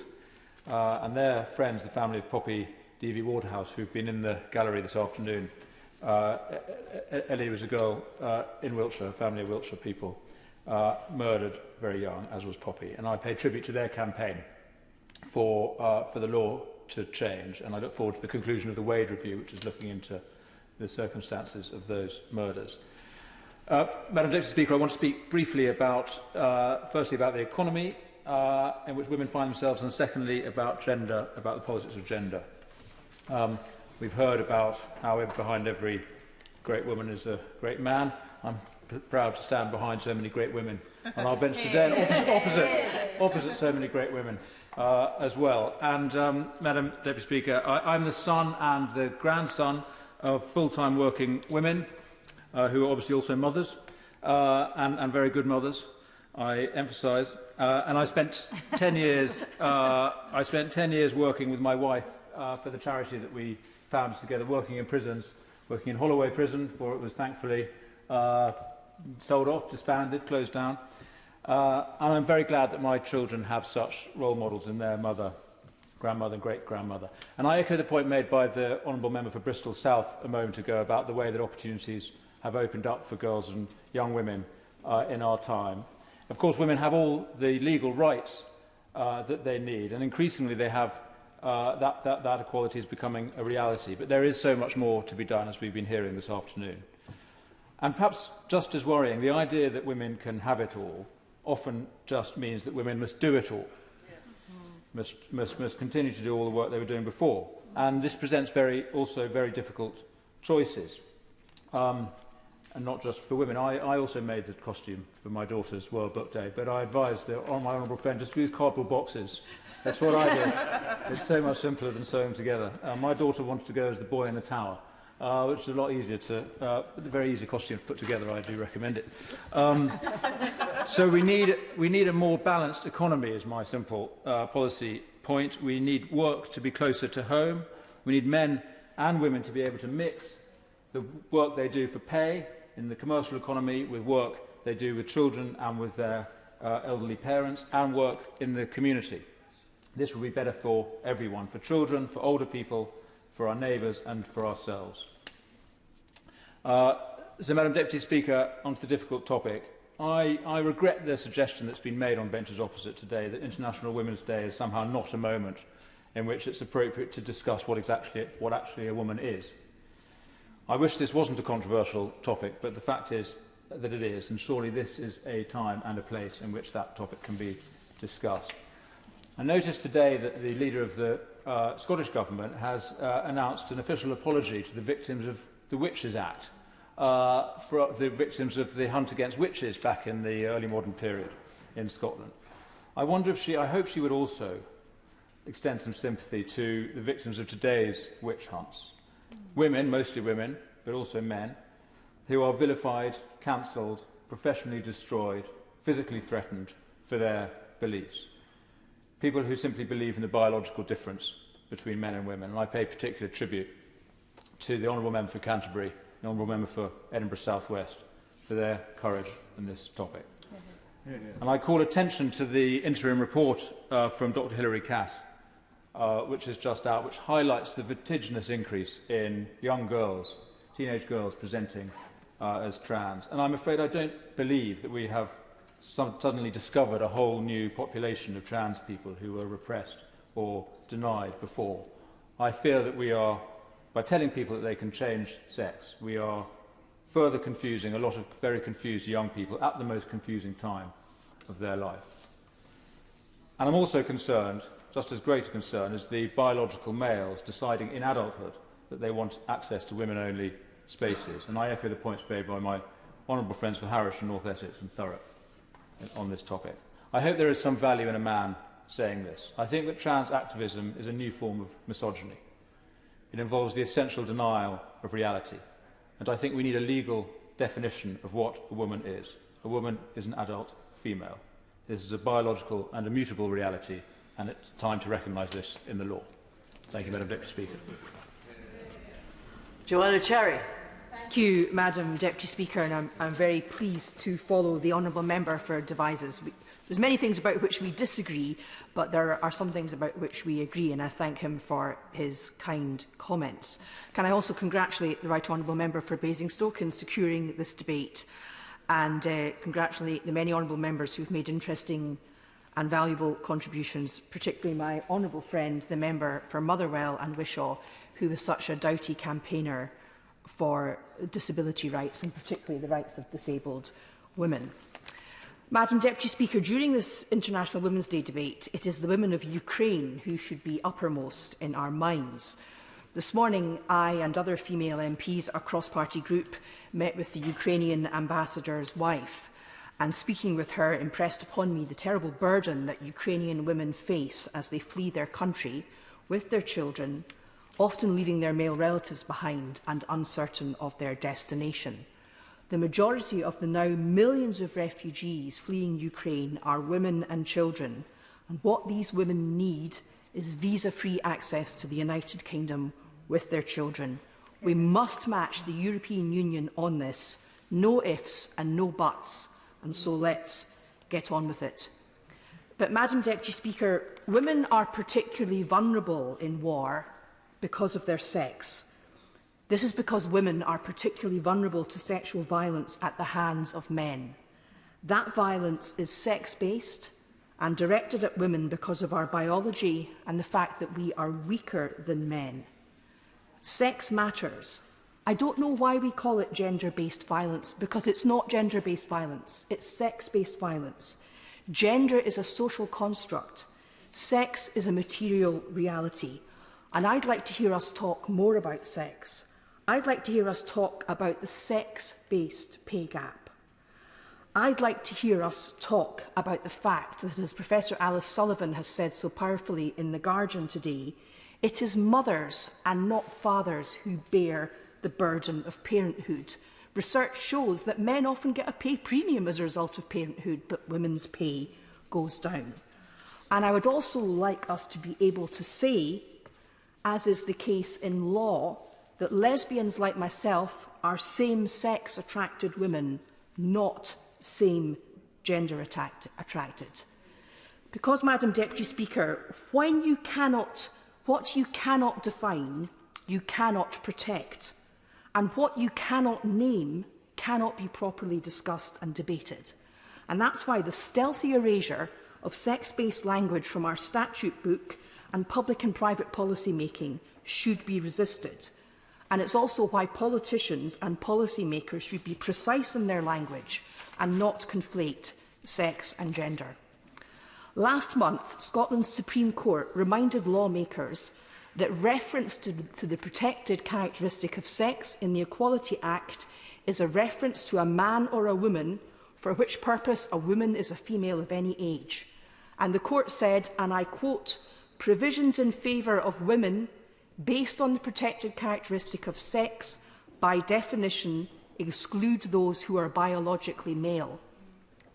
and their friends, the family of Poppy D.V. Waterhouse, who've been in the gallery this afternoon. Ellie was a girl in Wiltshire, a family of Wiltshire people, murdered very young, as was Poppy. And I pay tribute to their campaign for the law to change. And I look forward to the conclusion of the Wade Review, which is looking into the circumstances of those murders. Madam Deputy Speaker, I want to speak briefly about, firstly, about the economy in which women find themselves, and secondly, about gender, about the politics of gender. We've heard about how behind every great woman is a great man. I'm proud to stand behind so many great women on our bench today, and opposite so many great women as well. And, Madam Deputy Speaker, I'm the son and the grandson of full-time working women who are obviously also mothers and very good mothers, I emphasise. And I spent 10 years. I spent 10 years working with my wife for the charity that we founded together, working in prisons, working in Holloway Prison, before it was thankfully sold off, disbanded, closed down. And I'm very glad that my children have such role models in their mother, grandmother, great-grandmother. And I echo the point made by the Honourable Member for Bristol South a moment ago about the way that opportunities have opened up for girls and young women in our time. Of course, women have all the legal rights that they need, and increasingly they have that equality is becoming a reality. But there is so much more to be done, as we've been hearing this afternoon. And perhaps just as worrying, the idea that women can have it all often just means that women must do it all, must continue to do all the work they were doing before. And this presents also very difficult choices, and not just for women. I also made the costume for my daughter's World Book Day, but I advised my honourable friend just to use cardboard boxes. That's what I did. It's so much simpler than sewing together. My daughter wanted to go as the boy in the tower, which is a lot easier a very easy costume to put together. I do recommend it. So we need a more balanced economy, is my simple policy point. We need work to be closer to home. We need men and women to be able to mix the work they do for pay in the commercial economy with work they do with children and with their elderly parents, and work in the community. This will be better for everyone, for children, for older people, for our neighbours and for ourselves. So, Madam Deputy Speaker, on to the difficult topic. I regret the suggestion that's been made on benches opposite today that International Women's Day is somehow not a moment in which it's appropriate to discuss what actually a woman is. I wish this wasn't a controversial topic, but the fact is that it is, and surely this is a time and a place in which that topic can be discussed. I noticed today that the leader of the Scottish Government has announced an official apology to the victims of the Witches Act, for the victims of the hunt against witches back in the early modern period in Scotland. I hope she would also extend some sympathy to the victims of today's witch hunts. Women, mostly women, but also men, who are vilified, cancelled, professionally destroyed, physically threatened for their beliefs. People who simply believe in the biological difference between men and women. And I pay particular tribute to the Honourable Member for Canterbury the Honourable Member for Edinburgh South West, for their courage in this topic. And I call attention to the interim report from Dr. Hilary Cass, which is just out, which highlights the vertiginous increase in young girls, teenage girls presenting as trans. And I'm afraid I don't believe that we have suddenly discovered a whole new population of trans people who were repressed or denied before. I fear that we are, by telling people that they can change sex, we are further confusing a lot of very confused young people at the most confusing time of their life. And I'm also concerned, just as great a concern, as the biological males deciding in adulthood that they want access to women-only spaces. And I echo the points made by my honourable friends for Harwich and North Essex and Thurrock on this topic. I hope there is some value in a man saying this. I think that trans activism is a new form of misogyny. It involves the essential denial of reality. And I think we need a legal definition of what a woman is. A woman is an adult female. This is a biological and immutable reality, and it's time to recognise this in the law. Thank you, Madam Deputy Speaker. Joanna Cherry. Thank you, Madam Deputy Speaker, and I'm very pleased to follow the Honourable Member for Devizes. There's many things about which we disagree, but there are some things about which we agree, and I thank him for his kind comments. Can I also congratulate the Right Honourable Member for Basingstoke in securing this debate, and congratulate the many honourable members who have made interesting and valuable contributions, particularly my honourable friend, the member for Motherwell and Wishaw, who was such a doughty campaigner for disability rights, and particularly the rights of disabled women. Madam Deputy Speaker, during this International Women's Day debate, it is the women of Ukraine who should be uppermost in our minds. This morning, I and other female MPs, a cross-party group, met with the Ukrainian ambassador's wife, and speaking with her impressed upon me the terrible burden that Ukrainian women face as they flee their country with their children, often leaving their male relatives behind and uncertain of their destination. The majority of the now millions of refugees fleeing Ukraine are women and children, and what these women need is visa-free access to the United Kingdom with their children. We must match the European Union on this. No ifs and no buts, and so let's get on with it. But, Madam Deputy Speaker, women are particularly vulnerable in war because of their sex. This is because women are particularly vulnerable to sexual violence at the hands of men. That violence is sex-based and directed at women because of our biology and the fact that we are weaker than men. Sex matters. I don't know why we call it gender-based violence, because it's not gender-based violence, it's sex-based violence. Gender is a social construct. Sex is a material reality. And I'd like to hear us talk more about sex. I'd like to hear us talk about the sex-based pay gap. I'd like to hear us talk about the fact that, as Professor Alice Sullivan has said so powerfully in The Guardian today, it is mothers and not fathers who bear the burden of parenthood. Research shows that men often get a pay premium as a result of parenthood, but women's pay goes down. And I would also like us to be able to say, as is the case in law, that lesbians like myself are same-sex attracted women, not same-gender attracted. Because, Madam Deputy Speaker, what you cannot define, you cannot protect. And what you cannot name cannot be properly discussed and debated. And that's why the stealthy erasure of sex-based language from our statute book and public and private policy making should be resisted. And it's also why politicians and policymakers should be precise in their language and not conflate sex and gender. Last month, Scotland's Supreme Court reminded lawmakers that reference to the protected characteristic of sex in the Equality Act is a reference to a man or a woman, for which purpose a woman is a female of any age. And the court said, and I quote, "Provisions in favour of women based on the protected characteristic of sex, by definition, exclude those who are biologically male."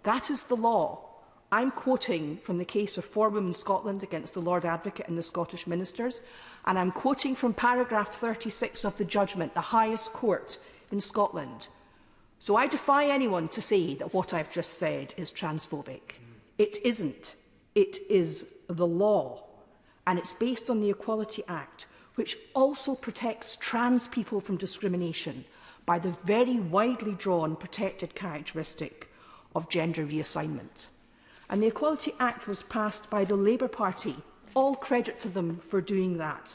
That is the law. I'm quoting from the case of For Women Scotland against the Lord Advocate and the Scottish Ministers, and I'm quoting from paragraph 36 of the judgment, the highest court in Scotland. So I defy anyone to say that what I've just said is transphobic. It isn't. It is the law. And it's based on the Equality Act, which also protects trans people from discrimination by the very widely drawn protected characteristic of gender reassignment. And the Equality Act was passed by the Labour Party. All credit to them for doing that.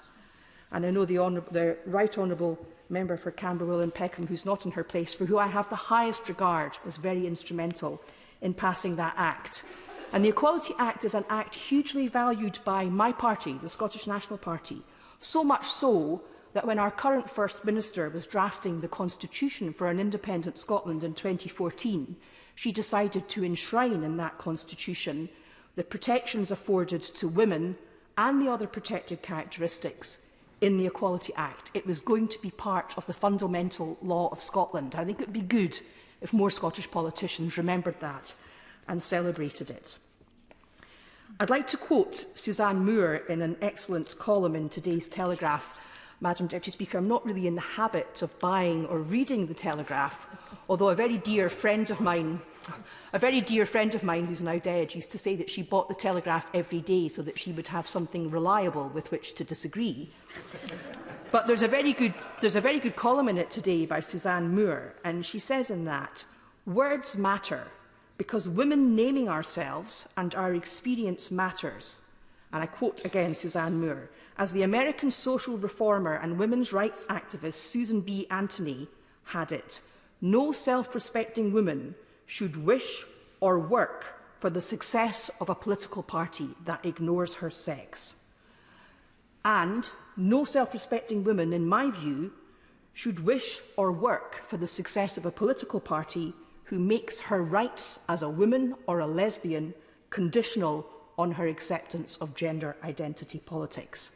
And I know the Right Honourable Member for Camberwell and Peckham, who's not in her place, for who I have the highest regard, was very instrumental in passing that Act. And the Equality Act is an act hugely valued by my party, the Scottish National Party, so much so that when our current First Minister was drafting the Constitution for an independent Scotland in 2014, she decided to enshrine in that Constitution the protections afforded to women and the other protected characteristics in the Equality Act. It was going to be part of the fundamental law of Scotland. I think it would be good if more Scottish politicians remembered that and celebrated it. I'd like to quote Suzanne Moore in an excellent column in today's Telegraph. Madam Deputy Speaker, I'm not really in the habit of buying or reading the Telegraph, although a very dear friend of mine who's now dead used to say that she bought the Telegraph every day so that she would have something reliable with which to disagree. But there's a very good column in it today by Suzanne Moore, and she says in that, "Words matter because women naming ourselves and our experience matters." And I quote again Suzanne Moore, "As the American social reformer and women's rights activist Susan B. Anthony had it, no self-respecting woman should wish or work for the success of a political party that ignores her sex. And no self-respecting woman, in my view, should wish or work for the success of a political party who makes her rights as a woman or a lesbian conditional on her acceptance of gender identity politics.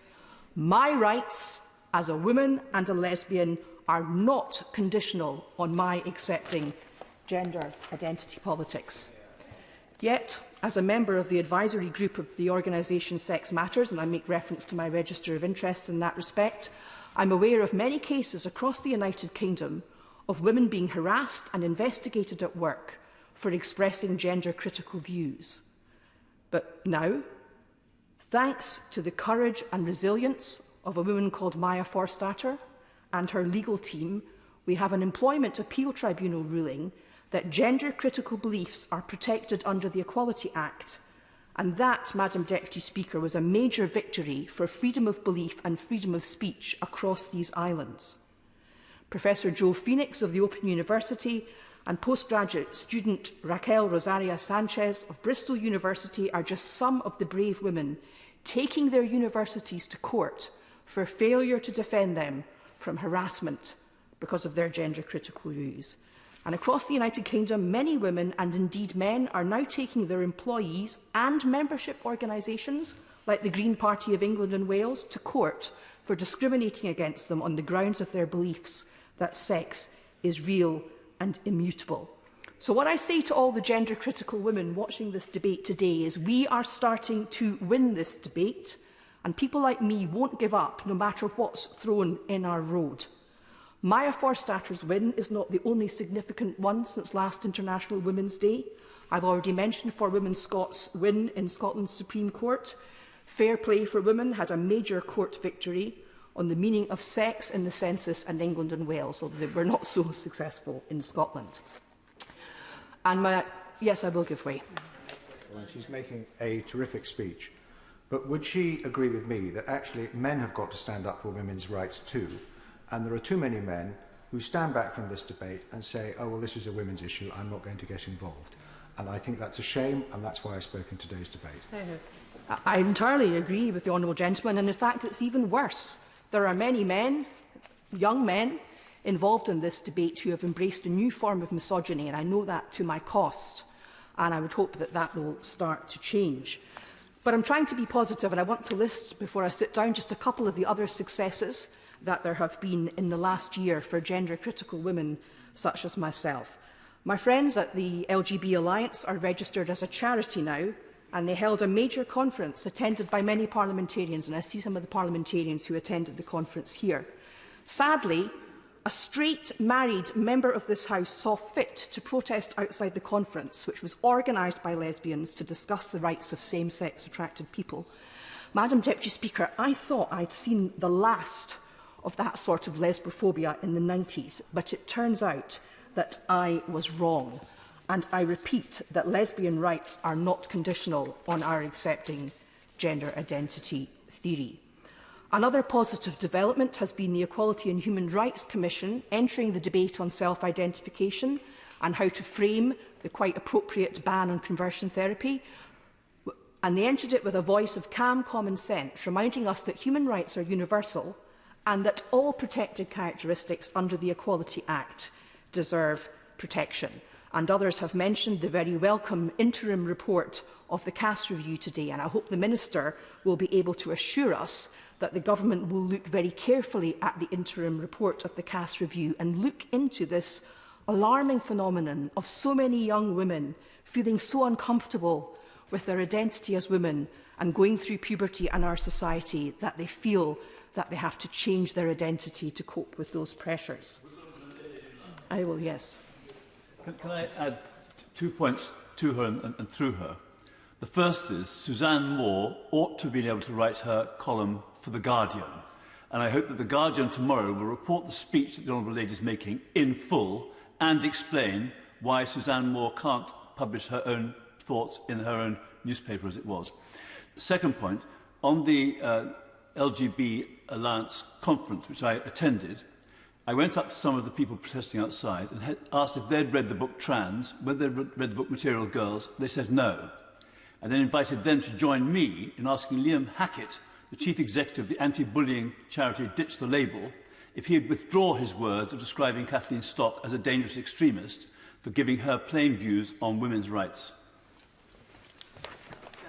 My rights as a woman and a lesbian are not conditional on my accepting gender identity politics. Yet, as a member of the advisory group of the organisation Sex Matters, and I make reference to my register of interests in that respect, I'm aware of many cases across the United Kingdom of women being harassed and investigated at work for expressing gender-critical views. But now, thanks to the courage and resilience of a woman called Maya Forstater and her legal team, we have an Employment Appeal Tribunal ruling that gender-critical beliefs are protected under the Equality Act. And that, Madam Deputy Speaker, was a major victory for freedom of belief and freedom of speech across these islands. Professor Joe Phoenix of the Open University and postgraduate student Raquel Rosaria Sanchez of Bristol University are just some of the brave women taking their universities to court for failure to defend them from harassment because of their gender-critical views. And across the United Kingdom, many women and indeed men are now taking their employees and membership organisations, like the Green Party of England and Wales, to court for discriminating against them on the grounds of their beliefs that sex is real and immutable. So what I say to all the gender-critical women watching this debate today is we are starting to win this debate, and people like me won't give up no matter what's thrown in our road. Maya Forstater's win is not the only significant one since last International Women's Day. I've already mentioned For Women Scots' win in Scotland's Supreme Court. Fair Play for Women had a major court victory on the meaning of sex in the census in England and Wales, although they were not so successful in Scotland. And yes, I will give way. Well, she's making a terrific speech. But would she agree with me that actually men have got to stand up for women's rights too? And there are too many men who stand back from this debate and say, oh, well, this is a women's issue, I'm not going to get involved. And I think that's a shame, and that's why I spoke in today's debate. I entirely agree with the Honourable Gentleman, and in fact it's even worse. There are many men, young men, involved in this debate who have embraced a new form of misogyny, and I know that to my cost, and I would hope that that will start to change. But I'm trying to be positive, and I want to list, before I sit down, just a couple of the other successes that there have been in the last year for gender-critical women such as myself. My friends at the LGB Alliance are registered as a charity now, and they held a major conference attended by many parliamentarians, and I see some of the parliamentarians who attended the conference here. Sadly, a straight, married member of this House saw fit to protest outside the conference, which was organised by lesbians to discuss the rights of same-sex attracted people. Madam Deputy Speaker, I thought I'd seen the last of that sort of lesbophobia in the 90s, but it turns out that I was wrong. And I repeat that lesbian rights are not conditional on our accepting gender identity theory. Another positive development has been the Equality and Human Rights Commission entering the debate on self-identification and how to frame the quite appropriate ban on conversion therapy. And they entered it with a voice of calm common sense, reminding us that human rights are universal and that all protected characteristics under the Equality Act deserve protection. And others have mentioned the very welcome interim report of the CAS review today, and I hope the Minister will be able to assure us that the Government will look very carefully at the interim report of the CAS review and look into this alarming phenomenon of so many young women feeling so uncomfortable with their identity as women and going through puberty in our society that they feel that they have to change their identity to cope with those pressures. I will, yes. Can I add 2 points to her and through her? The first is Suzanne Moore ought to have been able to write her column for The Guardian. And I hope that The Guardian tomorrow will report the speech that the Honourable Lady is making in full and explain why Suzanne Moore can't publish her own thoughts in her own newspaper as it was. Second point, on the LGB Alliance conference, which I attended, I went up to some of the people protesting outside and had asked if they'd read the book Trans, whether they'd read the book Material Girls. They said no. And then invited them to join me in asking Liam Hackett, the chief executive of the anti-bullying charity Ditch the Label, if he would withdraw his words of describing Kathleen Stock as a dangerous extremist for giving her plain views on women's rights.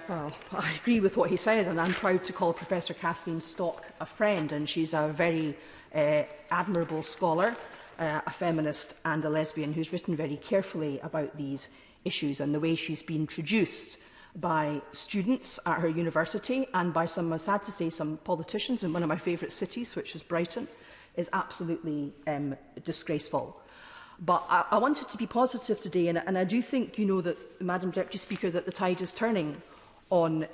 Well, I agree with what he says, and I'm proud to call Professor Kathleen Stock a friend, and she's a very admirable scholar, a feminist and a lesbian who's written very carefully about these issues and the way she's been traduced by students at her university and by some, I'm sad to say, some politicians in one of my favourite cities, which is Brighton, is absolutely disgraceful. But I wanted to be positive today, and I do think, you know, that, Madam Deputy Speaker, that the tide is turning on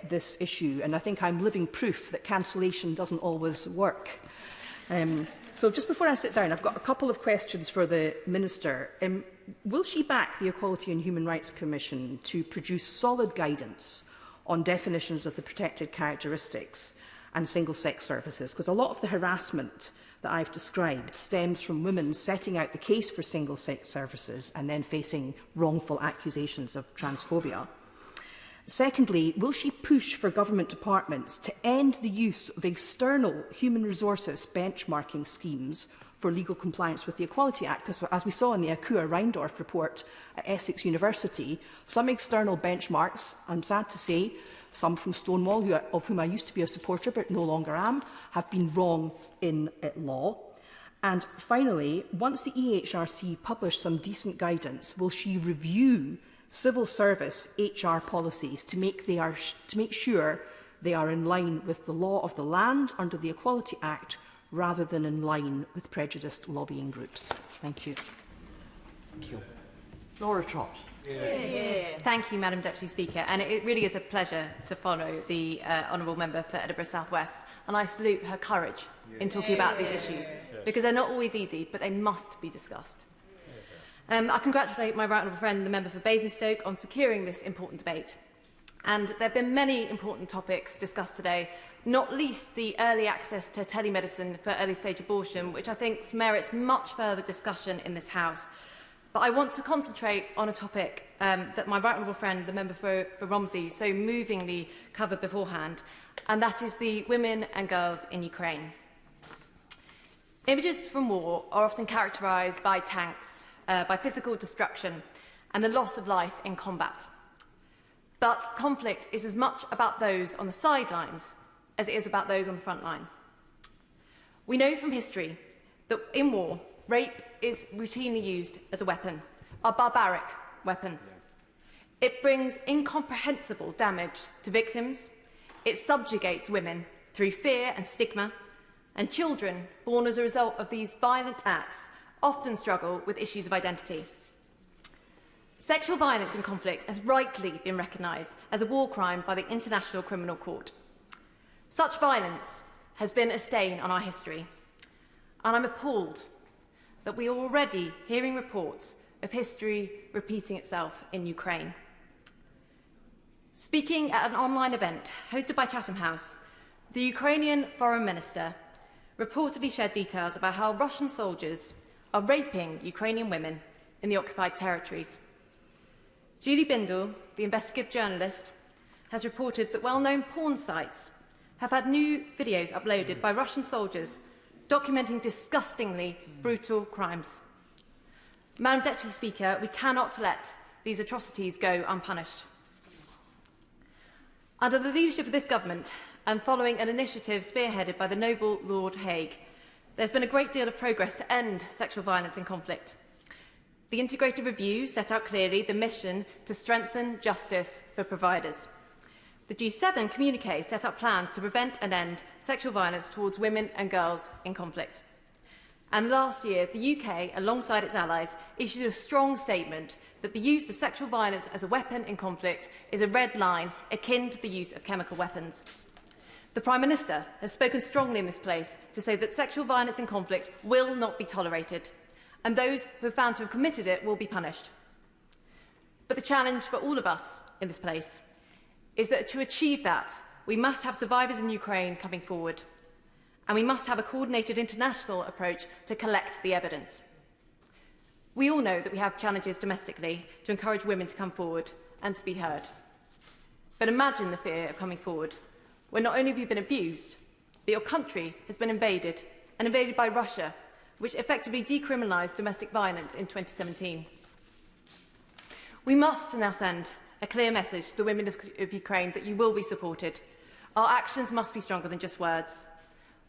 this issue, and I think I'm living proof that cancellation doesn't always work. So just before I sit down, I've got a couple of questions for the Minister. Will she back the Equality and Human Rights Commission to produce solid guidance on definitions of the protected characteristics and single-sex services? Because a lot of the harassment that I've described stems from women setting out the case for single-sex services and then facing wrongful accusations of transphobia. Secondly, will she push for government departments to end the use of external human resources benchmarking schemes for legal compliance with the Equality Act? Because as we saw in the Akua Reindorf report at Essex University, some external benchmarks, I'm sad to say, some from Stonewall, of whom I used to be a supporter but no longer am, have been wrong in law. And finally, once the EHRC publish some decent guidance, will she review civil service HR policies to make sure they are in line with the law of the land under the Equality Act rather than in line with prejudiced lobbying groups? Thank you. Thank you. Laura Trott. Thank you, Madam Deputy Speaker. And it really is a pleasure to follow the Honourable Member for Edinburgh South West. And I salute her courage in talking about these issues, because they're not always easy, but they must be discussed. I congratulate my right honourable friend, the member for Basingstoke, on securing this important debate. And there have been many important topics discussed today, not least the early access to telemedicine for early-stage abortion, which I think merits much further discussion in this House. But I want to concentrate on a topic that my right honourable friend, the member for Romsey, so movingly covered beforehand, and that is the women and girls in Ukraine. Images from war are often characterised by tanks, by physical destruction and the loss of life in combat. But conflict is as much about those on the sidelines as it is about those on the front line. We know from history that in war, rape is routinely used as a weapon, a barbaric weapon. It brings incomprehensible damage to victims, it subjugates women through fear and stigma, and children born as a result of these violent acts often struggle with issues of identity. Sexual violence in conflict has rightly been recognised as a war crime by the International Criminal Court. Such violence has been a stain on our history, and I'm appalled that we are already hearing reports of history repeating itself in Ukraine. Speaking at an online event hosted by Chatham House, the Ukrainian Foreign Minister reportedly shared details about how Russian soldiers are raping Ukrainian women in the occupied territories. Julie Bindel, the investigative journalist, has reported that well-known porn sites have had new videos uploaded by Russian soldiers documenting disgustingly brutal crimes. Madam Deputy Speaker, we cannot let these atrocities go unpunished. Under the leadership of this government, and following an initiative spearheaded by the noble Lord Hague, there's been a great deal of progress to end sexual violence in conflict. The integrated review set out clearly the mission to strengthen justice for providers. The G7 communiqué set out plans to prevent and end sexual violence towards women and girls in conflict. And last year, the UK, alongside its allies, issued a strong statement that the use of sexual violence as a weapon in conflict is a red line akin to the use of chemical weapons. The Prime Minister has spoken strongly in this place to say that sexual violence in conflict will not be tolerated, and those who are found to have committed it will be punished. But the challenge for all of us in this place is that to achieve that, we must have survivors in Ukraine coming forward, and we must have a coordinated international approach to collect the evidence. We all know that we have challenges domestically to encourage women to come forward and to be heard. But imagine the fear of coming forward when not only have you been abused, but your country has been invaded, and invaded by Russia, which effectively decriminalised domestic violence in 2017. We must now send a clear message to the women of Ukraine that you will be supported. Our actions must be stronger than just words.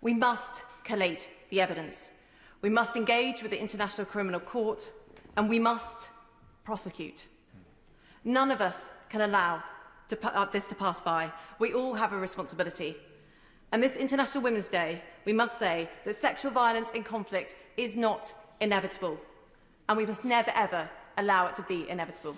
We must collate the evidence. We must engage with the International Criminal Court, and we must prosecute. None of us can allow this to pass by. We all have a responsibility. And this International Women's Day, we must say that sexual violence in conflict is not inevitable, and we must never, ever allow it to be inevitable.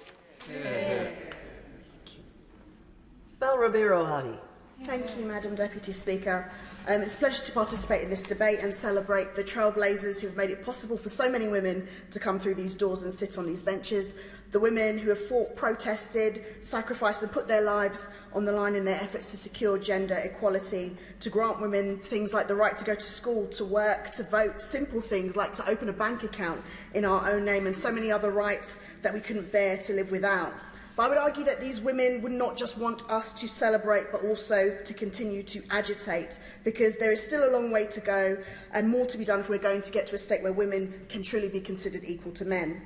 Bel Rabiro Hadi. Thank you, Madam Deputy Speaker. It's a pleasure to participate in this debate and celebrate the trailblazers who have made it possible for so many women to come through these doors and sit on these benches, the women who have fought, protested, sacrificed and put their lives on the line in their efforts to secure gender equality, to grant women things like the right to go to school, to work, to vote, simple things like to open a bank account in our own name, and so many other rights that we couldn't bear to live without. But I would argue that these women would not just want us to celebrate, but also to continue to agitate, because there is still a long way to go and more to be done if we're going to get to a state where women can truly be considered equal to men.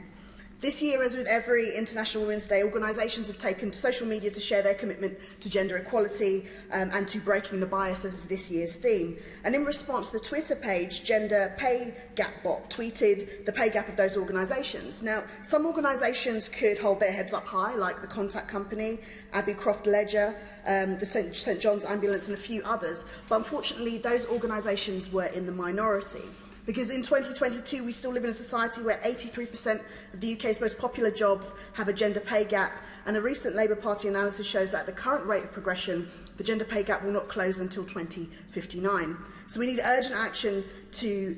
This year, as with every International Women's Day, organisations have taken to social media to share their commitment to gender equality and to breaking the bias as this year's theme. And in response, the Twitter page Gender Pay Gap Bot tweeted the pay gap of those organisations. Now, some organisations could hold their heads up high, like the Contact Company, Abbey Croft Ledger, the St John's Ambulance and a few others. But unfortunately, those organisations were in the minority. Because in 2022, we still live in a society where 83% of the UK's most popular jobs have a gender pay gap, and a recent Labour Party analysis shows that at the current rate of progression, the gender pay gap will not close until 2059. So we need urgent action to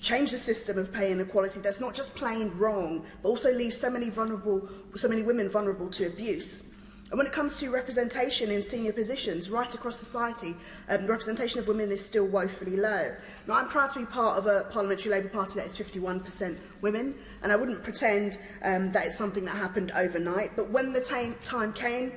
change the system of pay inequality that's not just plain wrong, but also leaves so many women vulnerable to abuse. And when it comes to representation in senior positions right across society, representation of women is still woefully low. Now, I'm proud to be part of a parliamentary Labour Party that is 51% women, and I wouldn't pretend that it's something that happened overnight, but when the time came,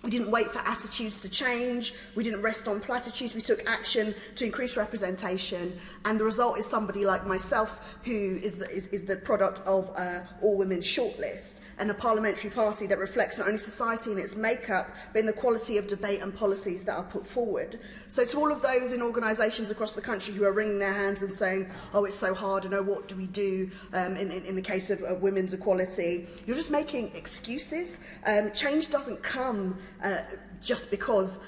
we didn't wait for attitudes to change, we didn't rest on platitudes, we took action to increase representation, and the result is somebody like myself who is the product of All Women's Shortlist, and a parliamentary party that reflects not only society in its makeup, but in the quality of debate and policies that are put forward. So to all of those in organisations across the country who are wringing their hands and saying, oh, it's so hard, and oh, what do we do in the case of women's equality, you're just making excuses. Change doesn't come just because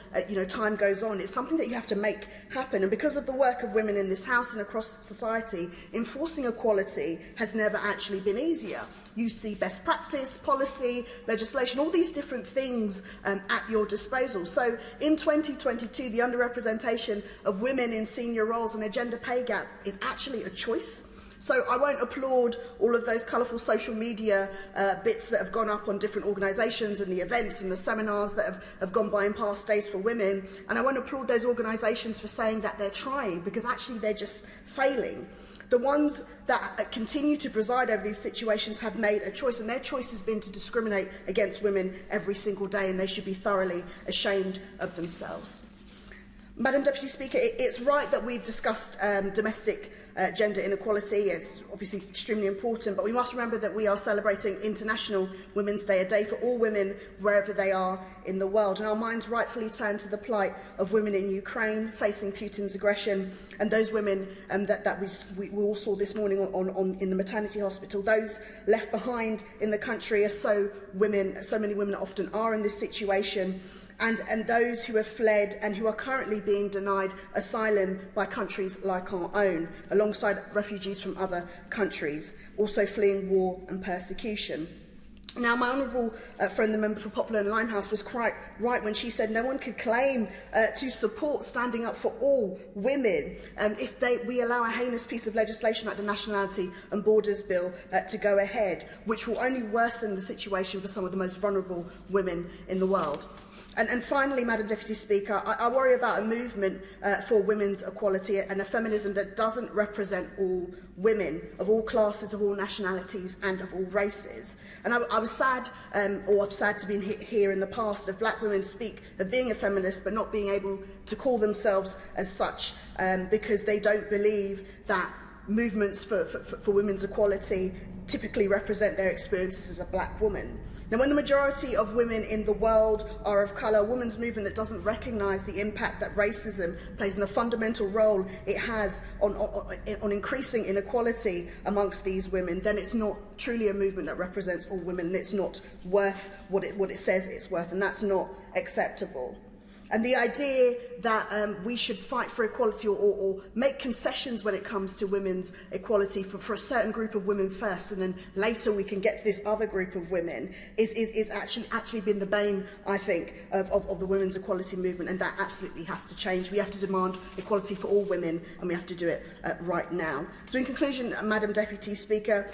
time goes on. It's something that you have to make happen. And because of the work of women in this House and across society, enforcing equality has never actually been easier. You see best practice, policy, legislation, all these different things at your disposal. So in 2022, the underrepresentation of women in senior roles and a gender pay gap is actually a choice. So I won't applaud all of those colourful social media bits that have gone up on different organisations and the events and the seminars that have gone by in past days for women. And I won't applaud those organisations for saying that they're trying, because actually they're just failing. The ones that continue to preside over these situations have made a choice, and their choice has been to discriminate against women every single day, and they should be thoroughly ashamed of themselves. Madam Deputy Speaker, it's right that we've discussed domestic gender inequality. It's obviously extremely important, but we must remember that we are celebrating International Women's Day, a day for all women wherever they are in the world. And our minds rightfully turn to the plight of women in Ukraine facing Putin's aggression, and those women that we all saw this morning in the maternity hospital. Those left behind in the country are so many women often are in this situation. And those who have fled and who are currently being denied asylum by countries like our own, alongside refugees from other countries, also fleeing war and persecution. Now, my honourable friend, the member for Poplar and Limehouse, was quite right when she said no one could claim to support standing up for all women if we allow a heinous piece of legislation like the Nationality and Borders Bill to go ahead, which will only worsen the situation for some of the most vulnerable women in the world. And finally, Madam Deputy Speaker, I worry about a movement for women's equality and a feminism that doesn't represent all women, of all classes, of all nationalities and of all races. And I was sad, or I've sad to be here in the past, of black women speak of being a feminist but not being able to call themselves as such because they don't believe that movements for women's equality typically represent their experiences as a black woman. Now, when the majority of women in the world are of colour, a women's movement that doesn't recognise the impact that racism plays and the fundamental role it has on increasing inequality amongst these women, then it's not truly a movement that represents all women, and it's not worth what it says it's worth, and that's not acceptable. And the idea that we should fight for equality or make concessions when it comes to women's equality for a certain group of women first, and then later we can get to this other group of women, is actually been the bane, I think, of the women's equality movement, and that absolutely has to change. We have to demand equality for all women, and we have to do it right now. So in conclusion, Madam Deputy Speaker,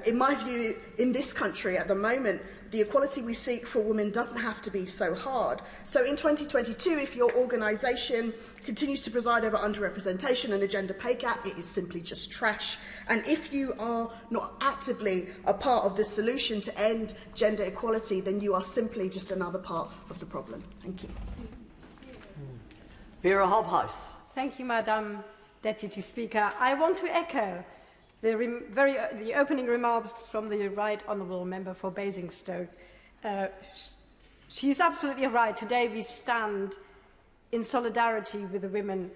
in my view, in this country at the moment, the equality we seek for women doesn't have to be so hard. So in 2022, if your organisation continues to preside over underrepresentation and a gender pay gap, it is simply just trash. And if you are not actively a part of the solution to end gender equality, then you are simply just another part of the problem. Thank you. Vera Hobhouse. Thank you, Madam Deputy Speaker. I want to echo the opening remarks from the Right Honourable Member for Basingstoke. She is absolutely right. Today we stand in solidarity with the women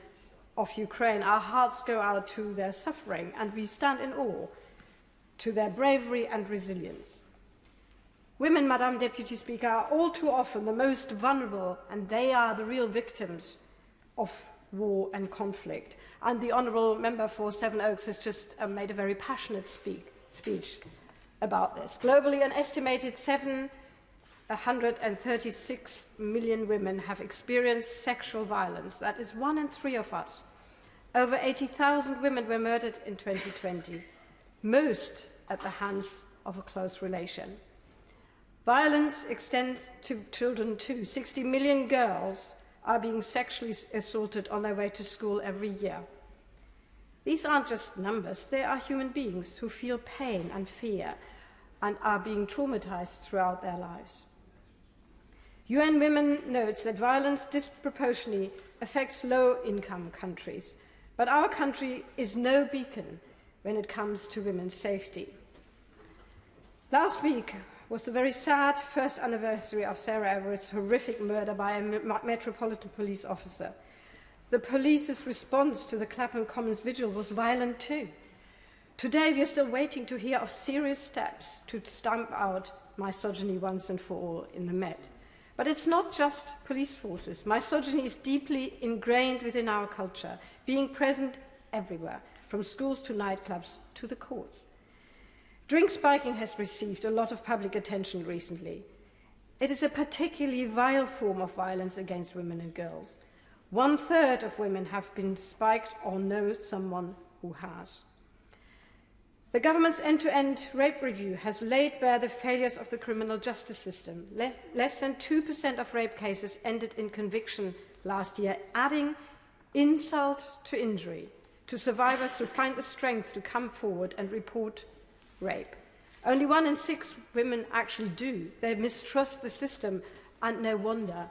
of Ukraine. Our hearts go out to their suffering, and we stand in awe to their bravery and resilience. Women, Madam Deputy Speaker, are all too often the most vulnerable, and they are the real victims of war and conflict. And the Honourable Member for Sevenoaks has just made a very passionate speech about this. Globally, an estimated 736 million women have experienced sexual violence. That is 1 in 3 of us. Over 80,000 women were murdered in 2020, most at the hands of a close relation. Violence extends to children too. 60 million girls are being sexually assaulted on their way to school every year. These aren't just numbers, they are human beings who feel pain and fear and are being traumatized throughout their lives. UN Women notes that violence disproportionately affects low-income countries, but our country is no beacon when it comes to women's safety. Last week was the very sad first anniversary of Sarah Everett's horrific murder by a Metropolitan Police officer. The police's response to the Clapham Commons vigil was violent too. Today we are still waiting to hear of serious steps to stamp out misogyny once and for all in the Met. But it's not just police forces. Misogyny is deeply ingrained within our culture, being present everywhere, from schools to nightclubs to the courts. Drink spiking has received a lot of public attention recently. It is a particularly vile form of violence against women and girls. 1/3 of women have been spiked or know someone who has. The government's end-to-end rape review has laid bare the failures of the criminal justice system. Less than 2% of rape cases ended in conviction last year, adding insult to injury to survivors who find the strength to come forward and report rape. Only 1 in 6 women actually do. They mistrust the system, and no wonder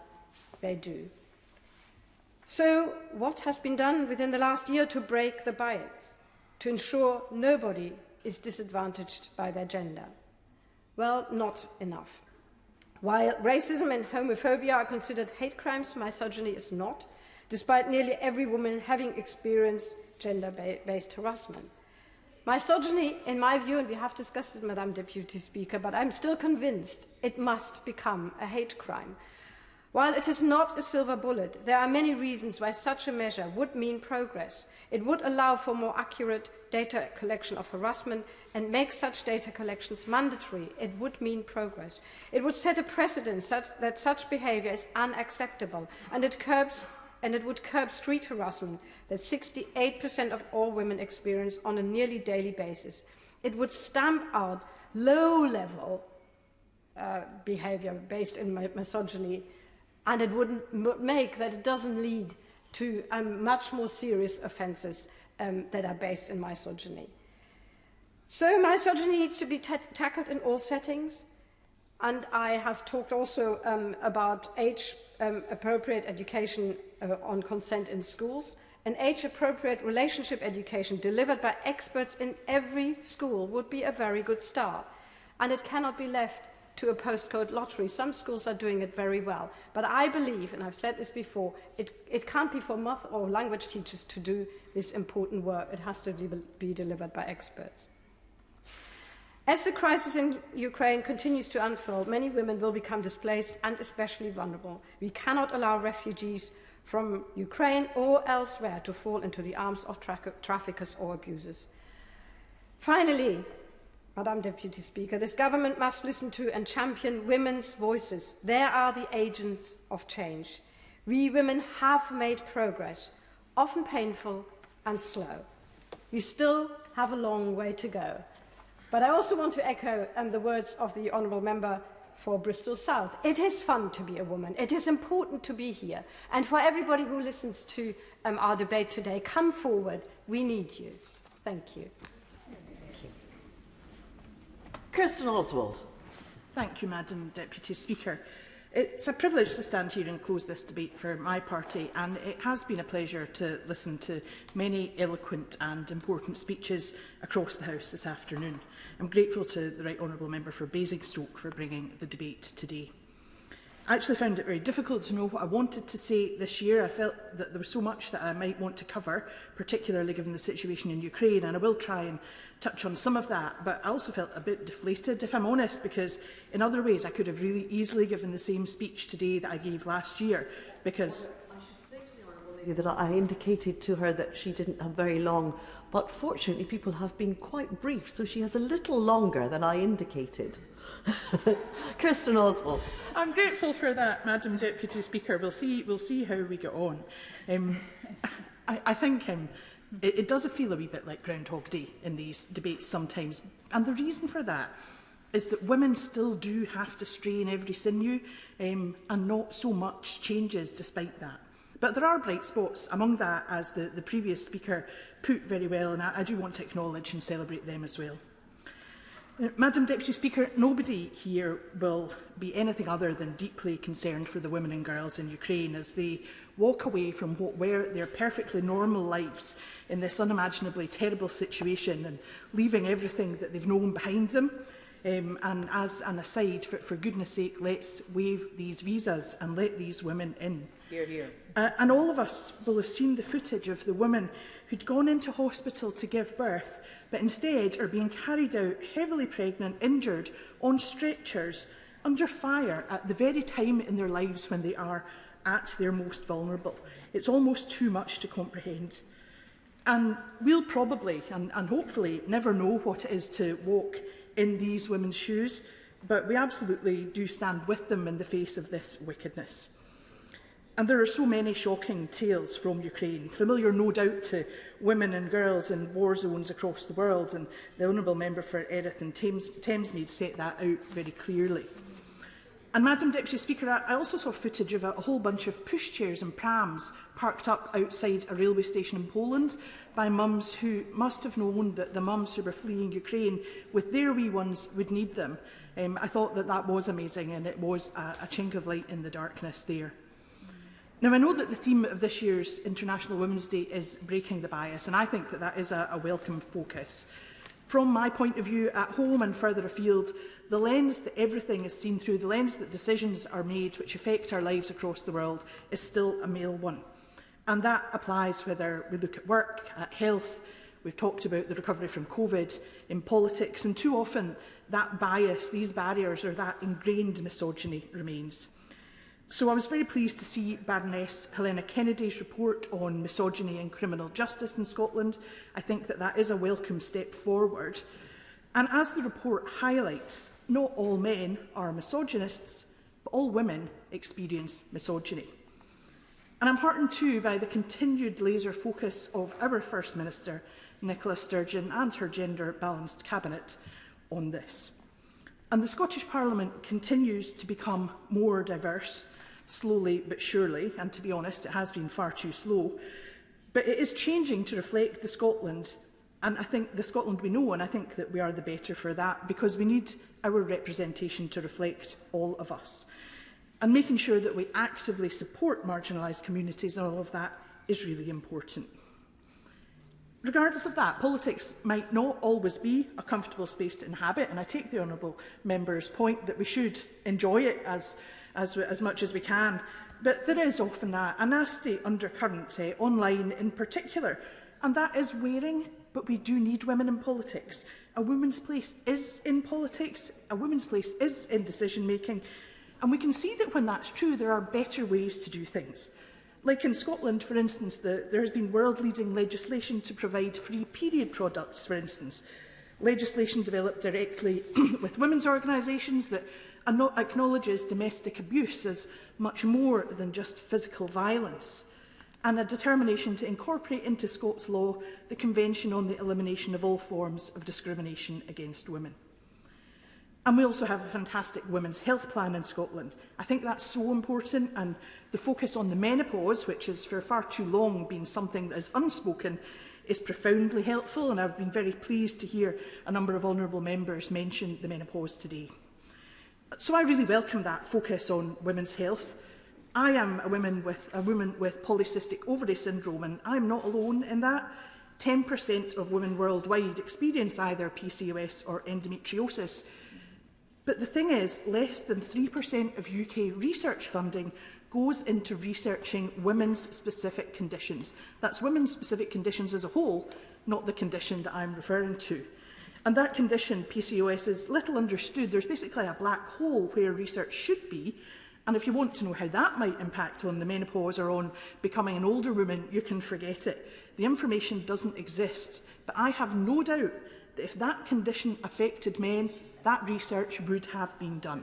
they do. So, what has been done within the last year to break the bias, to ensure nobody is disadvantaged by their gender? Well, not enough. While racism and homophobia are considered hate crimes, misogyny is not, despite nearly every woman having experienced gender-based harassment. Misogyny, in my view, and we have discussed it, Madam Deputy Speaker, but I'm still convinced it must become a hate crime. While it is not a silver bullet, there are many reasons why such a measure would mean progress. It would allow for more accurate data collection of harassment and make such data collections mandatory. It would mean progress. It would set a precedent that such behaviour is unacceptable, and it would curb street harassment that 68% of all women experience on a nearly daily basis. It would stamp out low-level behaviour based in misogyny, and it would make that it doesn't lead to much more serious offences that are based in misogyny. So misogyny needs to be tackled in all settings, and I have talked also about age-appropriate education on consent in schools, and age-appropriate relationship education delivered by experts in every school would be a very good start, and it cannot be left to a postcode lottery. Some schools are doing it very well. But I believe, and I've said this before, it can't be for math or language teachers to do this important work. It has to be delivered by experts. As the crisis in Ukraine continues to unfold, many women will become displaced and especially vulnerable. We cannot allow refugees from Ukraine or elsewhere to fall into the arms of traffickers or abusers. Finally, Madam Deputy Speaker, this government must listen to and champion women's voices. They are the agents of change. We women have made progress, often painful and slow. We still have a long way to go. But I also want to echo the words of the Honourable Member for Bristol South. It is fun to be a woman. It is important to be here. And for everybody who listens to our debate today, come forward. We need you. Thank you. Kirsten Oswald. Thank you, Madam Deputy Speaker. It's a privilege to stand here and close this debate for my party, and it has been a pleasure to listen to many eloquent and important speeches across the House this afternoon. I'm grateful to the Right Honourable Member for Basingstoke for bringing the debate today. I actually found it very difficult to know what I wanted to say this year. I felt that there was so much that I might want to cover, particularly given the situation in Ukraine, and I will try and touch on some of that, but I also felt a bit deflated, if I'm honest, because in other ways I could have really easily given the same speech today that I gave last year, because... I should say to the Honourable Lady that I indicated to her that she didn't have very long, but fortunately people have been quite brief, so she has a little longer than I indicated. Kirsten Oswald. I'm grateful for that, Madam Deputy Speaker. We'll see how we get on. I think it does feel a wee bit like Groundhog Day in these debates sometimes, and the reason for that is that women still do have to strain every sinew, and not so much changes despite that. But there are bright spots among that, as the previous speaker put very well, and I do want to acknowledge and celebrate them as well. Madam Deputy Speaker, nobody here will be anything other than deeply concerned for the women and girls in Ukraine as they walk away from what were their perfectly normal lives in this unimaginably terrible situation and leaving everything that they've known behind them. And as an aside, for goodness sake, let's waive these visas and let these women in. Hear, hear. And all of us will have seen the footage of the women who'd gone into hospital to give birth, but instead are being carried out heavily pregnant, injured, on stretchers, under fire at the very time in their lives when they are at their most vulnerable. It's almost too much to comprehend. And we'll probably and hopefully never know what it is to walk in these women's shoes, but we absolutely do stand with them in the face of this wickedness. And there are so many shocking tales from Ukraine, familiar no doubt to women and girls in war zones across the world, and the Honourable Member for Erith and Thamesmead set that out very clearly. And Madam Deputy Speaker, I also saw footage of a whole bunch of pushchairs and prams parked up outside a railway station in Poland by mums who must have known that the mums who were fleeing Ukraine with their wee ones would need them. I thought that that was amazing, and it was a chink of light in the darkness there. Now, I know that the theme of this year's International Women's Day is breaking the bias, and I think that that is a welcome focus. From my point of view, at home and further afield, the lens that everything is seen through, the lens that decisions are made which affect our lives across the world, is still a male one. And that applies whether we look at work, at health, we've talked about the recovery from COVID, in politics, and too often that bias, these barriers, or that ingrained misogyny remains. So I was very pleased to see Baroness Helena Kennedy's report on misogyny and criminal justice in Scotland. I think that that is a welcome step forward. And as the report highlights, not all men are misogynists, but all women experience misogyny. And I'm heartened too by the continued laser focus of our First Minister, Nicola Sturgeon, and her gender-balanced cabinet on this. And the Scottish Parliament continues to become more diverse, slowly but surely, and to be honest, it has been far too slow. But it is changing to reflect the Scotland, and I think the Scotland we know, and I think that we are the better for that, because we need our representation to reflect all of us. And making sure that we actively support marginalised communities and all of that is really important. Regardless of that, politics might not always be a comfortable space to inhabit, and I take the Honourable Member's point that we should enjoy it as much as we can. But there is often a nasty undercurrent, online in particular, and that is wearing, but we do need women in politics. A woman's place is in politics, a woman's place is in decision-making, and we can see that when that's true, there are better ways to do things. Like in Scotland, for instance, there has been world-leading legislation to provide free period products, for instance. Legislation developed directly with women's organisations that acknowledges domestic abuse as much more than just physical violence, and a determination to incorporate into Scots law the Convention on the Elimination of All Forms of Discrimination against Women. And we also have a fantastic women's health plan in Scotland. I think that's so important, and the focus on the menopause, which has for far too long been something that is unspoken, is profoundly helpful, and I've been very pleased to hear a number of honourable members mention the menopause today. So I really welcome that focus on women's health. I am a woman with polycystic ovary syndrome, and I'm not alone in that. 10% of women worldwide experience either PCOS or endometriosis. But the thing is, less than 3% of UK research funding goes into researching women's specific conditions. That's women's specific conditions as a whole, not the condition that I'm referring to. And that condition, PCOS, is little understood. There's basically a black hole where research should be. And if you want to know how that might impact on the menopause or on becoming an older woman, you can forget it. The information doesn't exist. But I have no doubt that if that condition affected men, that research would have been done.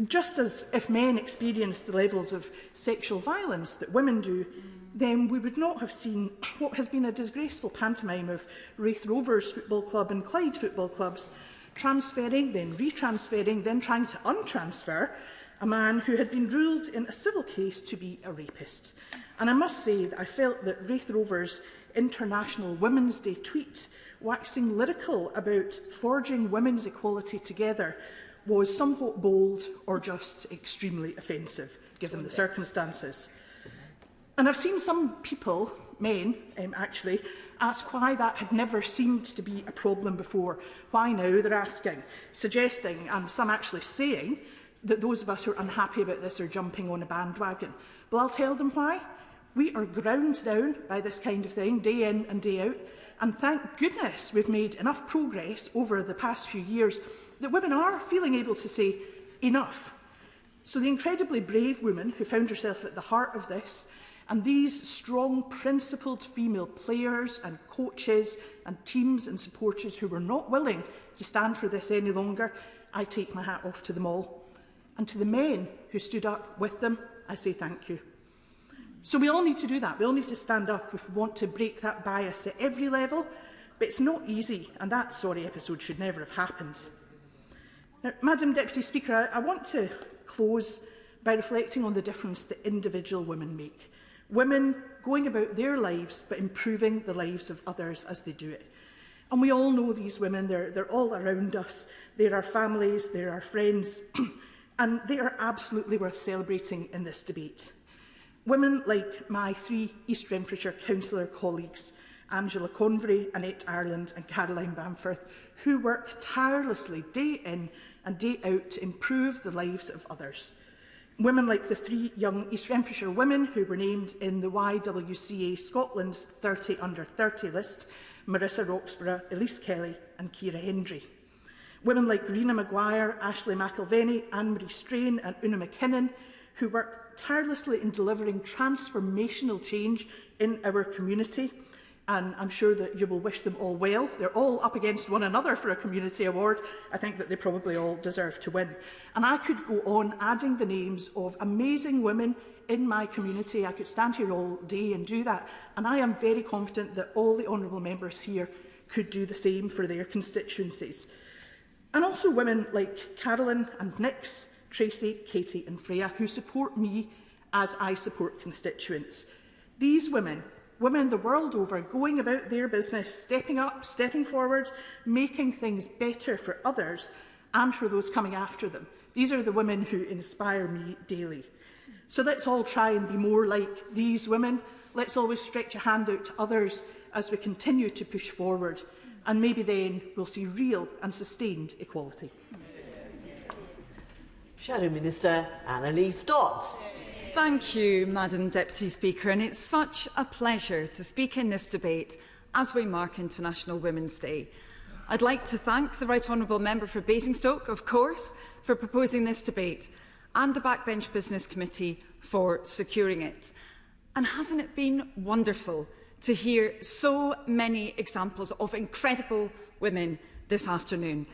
Just as if men experienced the levels of sexual violence that women do, then we would not have seen what has been a disgraceful pantomime of Raith Rovers Football Club and Clyde Football Clubs transferring, then retransferring, then trying to untransfer a man who had been ruled in a civil case to be a rapist. And I must say that I felt that Raith Rovers' International Women's Day tweet, waxing lyrical about forging women's equality together, was somewhat bold or just extremely offensive, given the circumstances. And I've seen some people, men actually, ask why that had never seemed to be a problem before. Why now, they're asking, suggesting, and some actually saying, that those of us who are unhappy about this are jumping on a bandwagon. Well, I'll tell them why. We are ground down by this kind of thing, day in and day out, and thank goodness we've made enough progress over the past few years that women are feeling able to say, enough. So the incredibly brave woman who found herself at the heart of this, and these strong, principled female players and coaches and teams and supporters who were not willing to stand for this any longer, I take my hat off to them all. And to the men who stood up with them, I say thank you. So we all need to do that. We all need to stand up if we want to break that bias at every level. But it's not easy, and that sorry episode should never have happened. Now, Madam Deputy Speaker, I want to close by reflecting on the difference that individual women make. Women going about their lives, but improving the lives of others as they do it. And we all know these women, they're all around us. They're our families, they're our friends, and they are absolutely worth celebrating in this debate. Women like my 3 East Renfrewshire councillor colleagues, Angela Convery, Annette Ireland and Caroline Bamforth, who work tirelessly day in and day out to improve the lives of others. Women like the 3 young East Renfrewshire women who were named in the YWCA Scotland's 30 under 30 list, Marissa Roxburgh, Elise Kelly and Ciara Hendry. Women like Rena Maguire, Ashley McIlvenny, Anne-Marie Strain and Una McKinnon, who work tirelessly in delivering transformational change in our community. And I'm sure that you will wish them all well. They're all up against one another for a community award. I think that they probably all deserve to win. And I could go on adding the names of amazing women in my community. I could stand here all day and do that. And I am very confident that all the honourable members here could do the same for their constituencies. And also women like Carolyn and Nix, Tracy, Katie and Freya, who support me as I support constituents. These women the world over, going about their business, stepping up, stepping forward, making things better for others and for those coming after them. These are the women who inspire me daily. So let's all try and be more like these women. Let's always stretch a hand out to others as we continue to push forward. And maybe then we'll see real and sustained equality. Shadow Minister Annalise Dodds. Thank you, Madam Deputy Speaker, and it's such a pleasure to speak in this debate as we mark International Women's Day. I'd like to thank the Right Honourable Member for Basingstoke, of course, for proposing this debate, and the Backbench Business Committee for securing it. And hasn't it been wonderful to hear so many examples of incredible women this afternoon,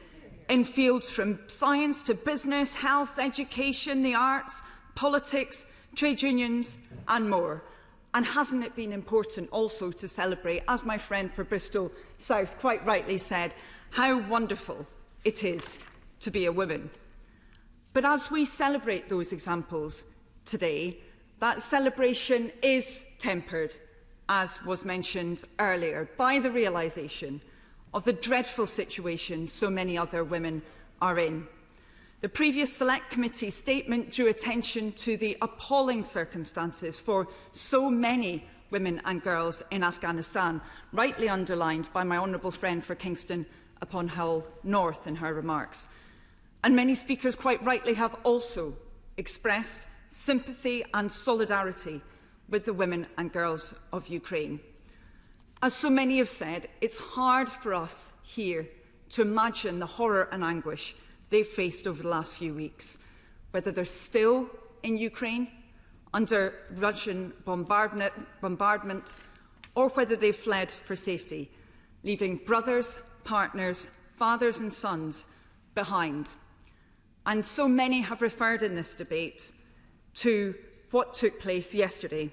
in fields from science to business, health, education, the arts, politics, trade unions and more. And hasn't it been important also to celebrate, as my friend for Bristol South quite rightly said, how wonderful it is to be a woman. But as we celebrate those examples today, that celebration is tempered, as was mentioned earlier, by the realisation of the dreadful situation so many other women are in. The previous Select Committee statement drew attention to the appalling circumstances for so many women and girls in Afghanistan, rightly underlined by my honourable friend for Kingston upon Hull North in her remarks. And many speakers quite rightly have also expressed sympathy and solidarity with the women and girls of Ukraine. As so many have said, it's hard for us here to imagine the horror and anguish they've faced over the last few weeks, whether they're still in Ukraine under Russian bombardment, or whether they've fled for safety, leaving brothers, partners, fathers and sons behind. And so many have referred in this debate to what took place yesterday,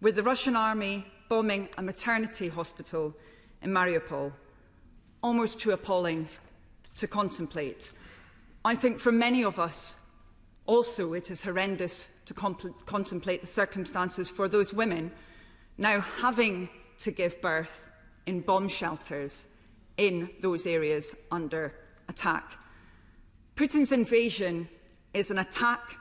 with the Russian army bombing a maternity hospital in Mariupol, almost too appalling to contemplate. I think for many of us, also, it is horrendous to contemplate the circumstances for those women now having to give birth in bomb shelters in those areas under attack. Putin's invasion is an attack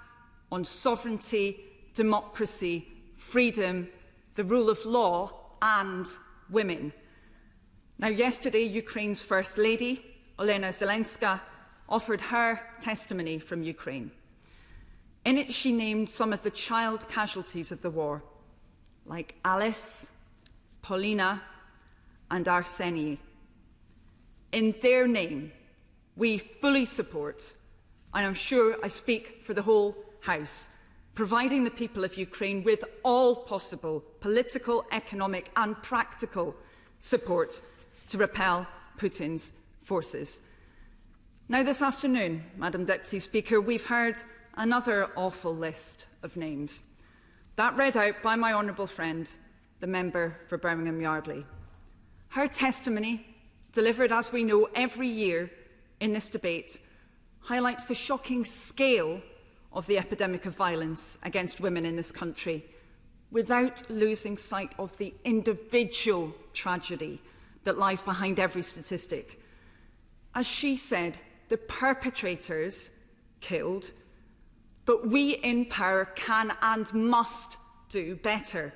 on sovereignty, democracy, freedom, the rule of law and women. Now, yesterday, Ukraine's First Lady, Olena Zelenska, offered her testimony from Ukraine. In it, she named some of the child casualties of the war, like Alice, Paulina and Arseny. In their name, we fully support and I'm sure I speak for the whole House, providing the people of Ukraine with all possible political, economic and practical support to repel Putin's forces. Now, this afternoon, Madam Deputy Speaker, we've heard another awful list of names. That read out by my honourable friend, the member for Birmingham Yardley. Her testimony, delivered as we know every year in this debate, highlights the shocking scale of the epidemic of violence against women in this country, without losing sight of the individual tragedy that lies behind every statistic. As she said, the perpetrators killed, but we in power can and must do better.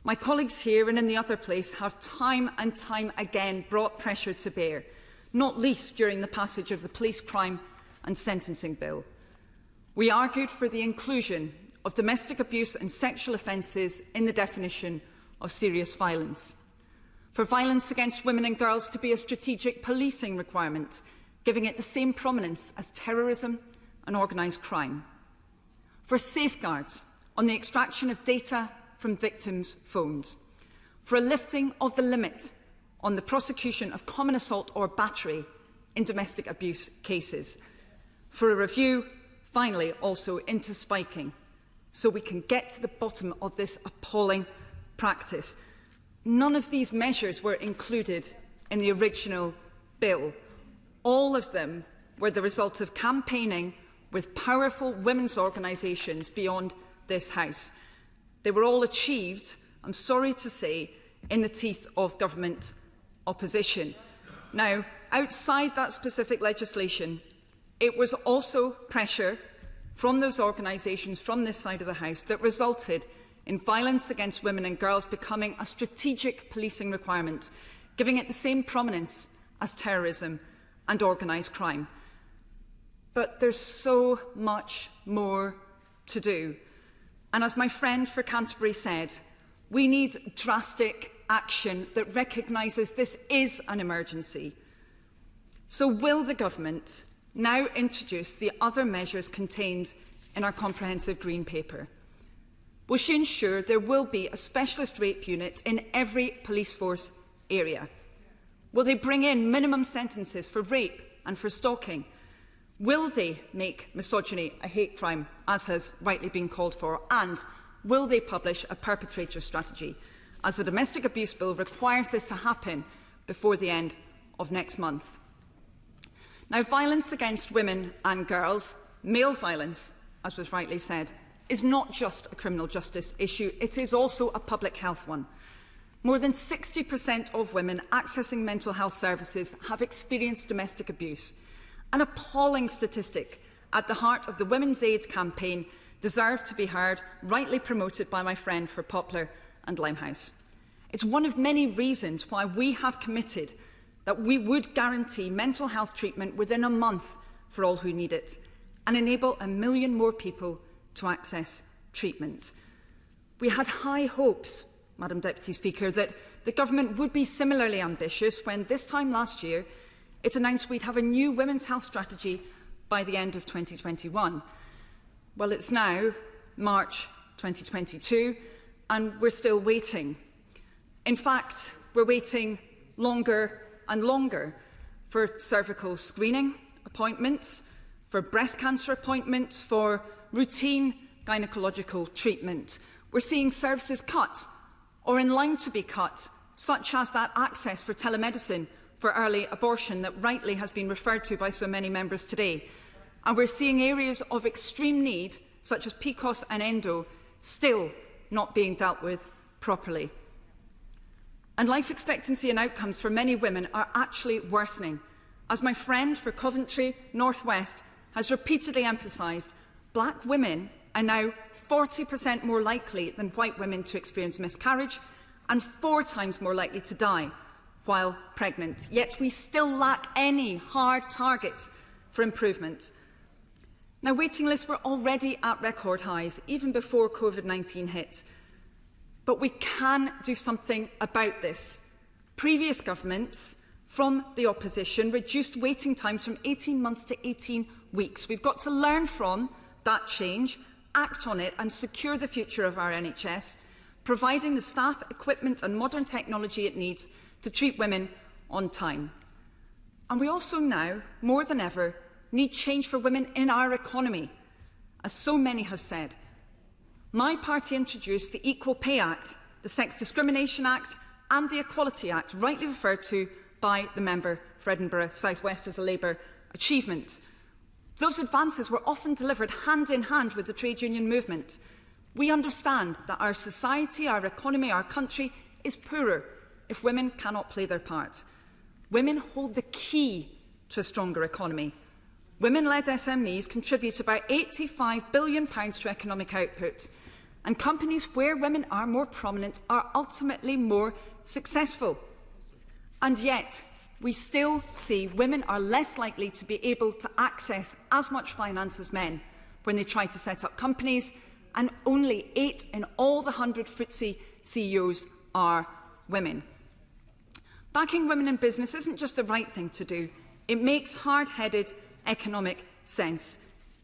My colleagues here and in the other place have time and time again brought pressure to bear, not least during the passage of the Police Crime and Sentencing Bill. We argued for the inclusion of domestic abuse and sexual offences in the definition of serious violence, for violence against women and girls to be a strategic policing requirement, giving it the same prominence as terrorism and organised crime, for safeguards on the extraction of data from victims' phones, for a lifting of the limit on the prosecution of common assault or battery in domestic abuse cases, for a review, finally, also into spiking, so we can get to the bottom of this appalling practice. None of these measures were included in the original bill. All of them were the result of campaigning with powerful women's organisations beyond this House. They were all achieved, I'm sorry to say, in the teeth of government opposition. Now, outside that specific legislation, it was also pressure from those organisations from this side of the House that resulted in violence against women and girls becoming a strategic policing requirement, giving it the same prominence as terrorism and organised crime. But there's so much more to do. And as my friend for Canterbury said, we need drastic action that recognises this is an emergency. So will the government now introduce the other measures contained in our comprehensive Green Paper? Will she ensure there will be a specialist rape unit in every police force area? Will they bring in minimum sentences for rape and for stalking? Will they make misogyny a hate crime, as has rightly been called for? And will they publish a perpetrator strategy, as the Domestic Abuse Bill requires this to happen before the end of next month? Now, violence against women and girls, male violence, as was rightly said, is not just a criminal justice issue, it is also a public health one. More than 60% of women accessing mental health services have experienced domestic abuse. An appalling statistic at the heart of the Women's Aid campaign deserved to be heard, rightly promoted by my friend for Poplar and Limehouse. It's one of many reasons why we have committed that we would guarantee mental health treatment within a month for all who need it and enable 1 million more people to access treatment. We had high hopes, Madam Deputy Speaker, that the government would be similarly ambitious when this time last year it announced we'd have a new women's health strategy by the end of 2021. Well, it's now March 2022 and we're still waiting. In fact, we're waiting longer and longer for cervical screening appointments, for breast cancer appointments, for routine gynaecological treatment. We're seeing services cut or in line to be cut, such as that access for telemedicine for early abortion that rightly has been referred to by so many members today. And we're seeing areas of extreme need, such as PCOS and endo, still not being dealt with properly. And life expectancy and outcomes for many women are actually worsening. As my friend for Coventry North West has repeatedly emphasised, black women are now 40% more likely than white women to experience miscarriage and 4 times more likely to die while pregnant. Yet we still lack any hard targets for improvement. Now, waiting lists were already at record highs, even before COVID-19 hit. But we can do something about this. Previous governments from the opposition reduced waiting times from 18 months to 18 weeks. We've got to learn from that change, act on it and secure the future of our NHS, providing the staff, equipment and modern technology it needs to treat women on time. And we also now, more than ever, need change for women in our economy. As so many have said, my party introduced the Equal Pay Act, the Sex Discrimination Act and the Equality Act, rightly referred to by the member for Edinburgh South West as a Labour achievement. Those advances were often delivered hand in hand with the trade union movement. We understand that our society, our economy, our country is poorer if women cannot play their part. Women hold the key to a stronger economy. Women-led SMEs contribute about £85 billion to economic output, and companies where women are more prominent are ultimately more successful. And yet, we still see women are less likely to be able to access as much finance as men when they try to set up companies, and only 8 in all the 100 FTSE CEOs are women. Backing women in business isn't just the right thing to do. It makes hard-headed economic sense.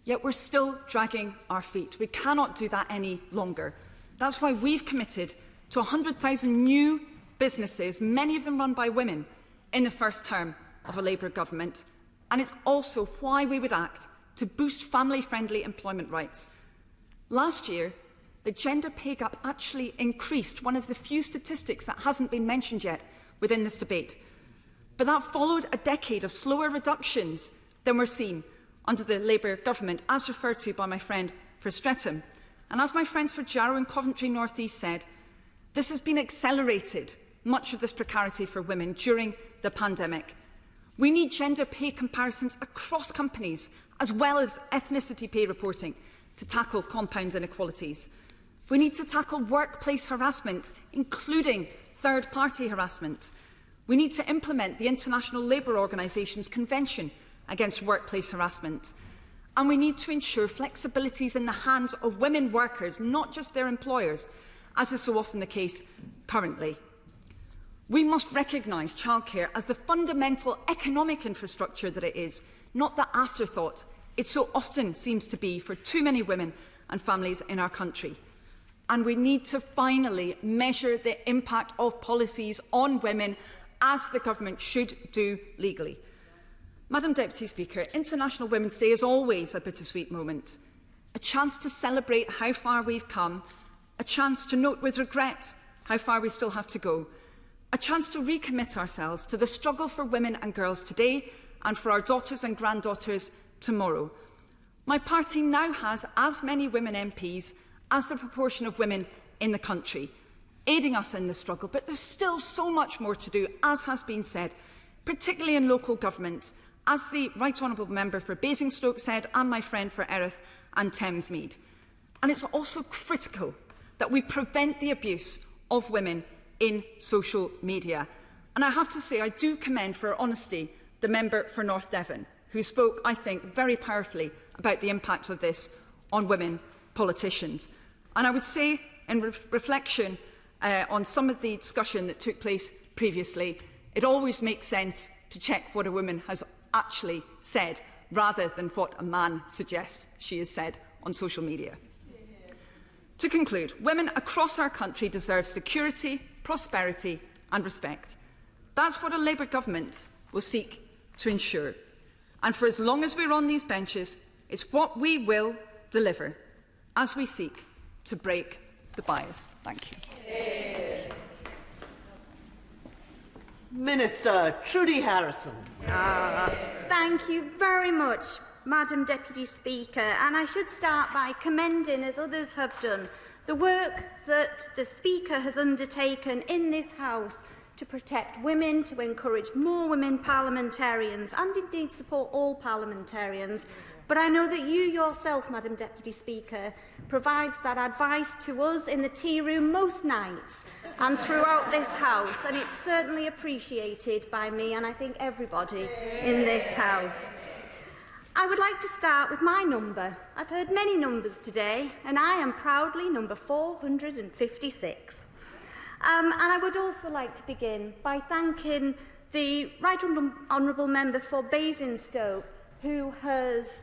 Yet we're still dragging our feet. We cannot do that any longer. That's why we've committed to 100,000 new businesses, many of them run by women, in the first term of a Labour government. And it's also why we would act to boost family-friendly employment rights. Last year, the gender pay gap actually increased, one of the few statistics that hasn't been mentioned yet within this debate. But that followed a decade of slower reductions than were seen under the Labour government, as referred to by my friend for Streatham. And as my friends for Jarrow and Coventry North East said, this has been accelerated, much of this precarity for women, during the pandemic. We need gender pay comparisons across companies, as well as ethnicity pay reporting, to tackle compound inequalities. We need to tackle workplace harassment, including third-party harassment. We need to implement the International Labour Organisation's Convention against workplace harassment. And we need to ensure flexibilities in the hands of women workers, not just their employers, as is so often the case currently. We must recognise childcare as the fundamental economic infrastructure that it is, not the afterthought it so often seems to be for too many women and families in our country. And we need to finally measure the impact of policies on women, as the government should do legally. Madam Deputy Speaker, International Women's Day is always a bittersweet moment. A chance to celebrate how far we've come, a chance to note with regret how far we still have to go, a chance to recommit ourselves to the struggle for women and girls today and for our daughters and granddaughters tomorrow. My party now has as many women MPs as the proportion of women in the country, aiding us in the struggle, but there's still so much more to do, as has been said, particularly in local government, as the Right Honourable Member for Basingstoke said, and my friend for Erith and Thamesmead. And it's also critical that we prevent the abuse of women in social media. And I have to say, I do commend for her honesty the member for North Devon, who spoke, I think, very powerfully about the impact of this on women politicians. And I would say, in reflection on some of the discussion that took place previously, it always makes sense to check what a woman has actually said, rather than what a man suggests she has said on social media. To conclude, women across our country deserve security, prosperity and respect. That's what a Labour government will seek to ensure. And for as long as we're on these benches, it's what we will deliver as we seek to break the bias. Thank you. Minister Trudy Harrison. Thank you very much, Madam Deputy Speaker, and I should start by commending, as others have done, the work that the Speaker has undertaken in this House to protect women, to encourage more women parliamentarians and indeed support all parliamentarians. But I know that you yourself, Madam Deputy Speaker, provides that advice to us in the tea room most nights and throughout this House, and it's certainly appreciated by me and I think everybody in this House. I would like to start with my number. I've heard many numbers today, and I am proudly number 456. And I would also like to begin by thanking the Right Honourable Member for Basingstoke who has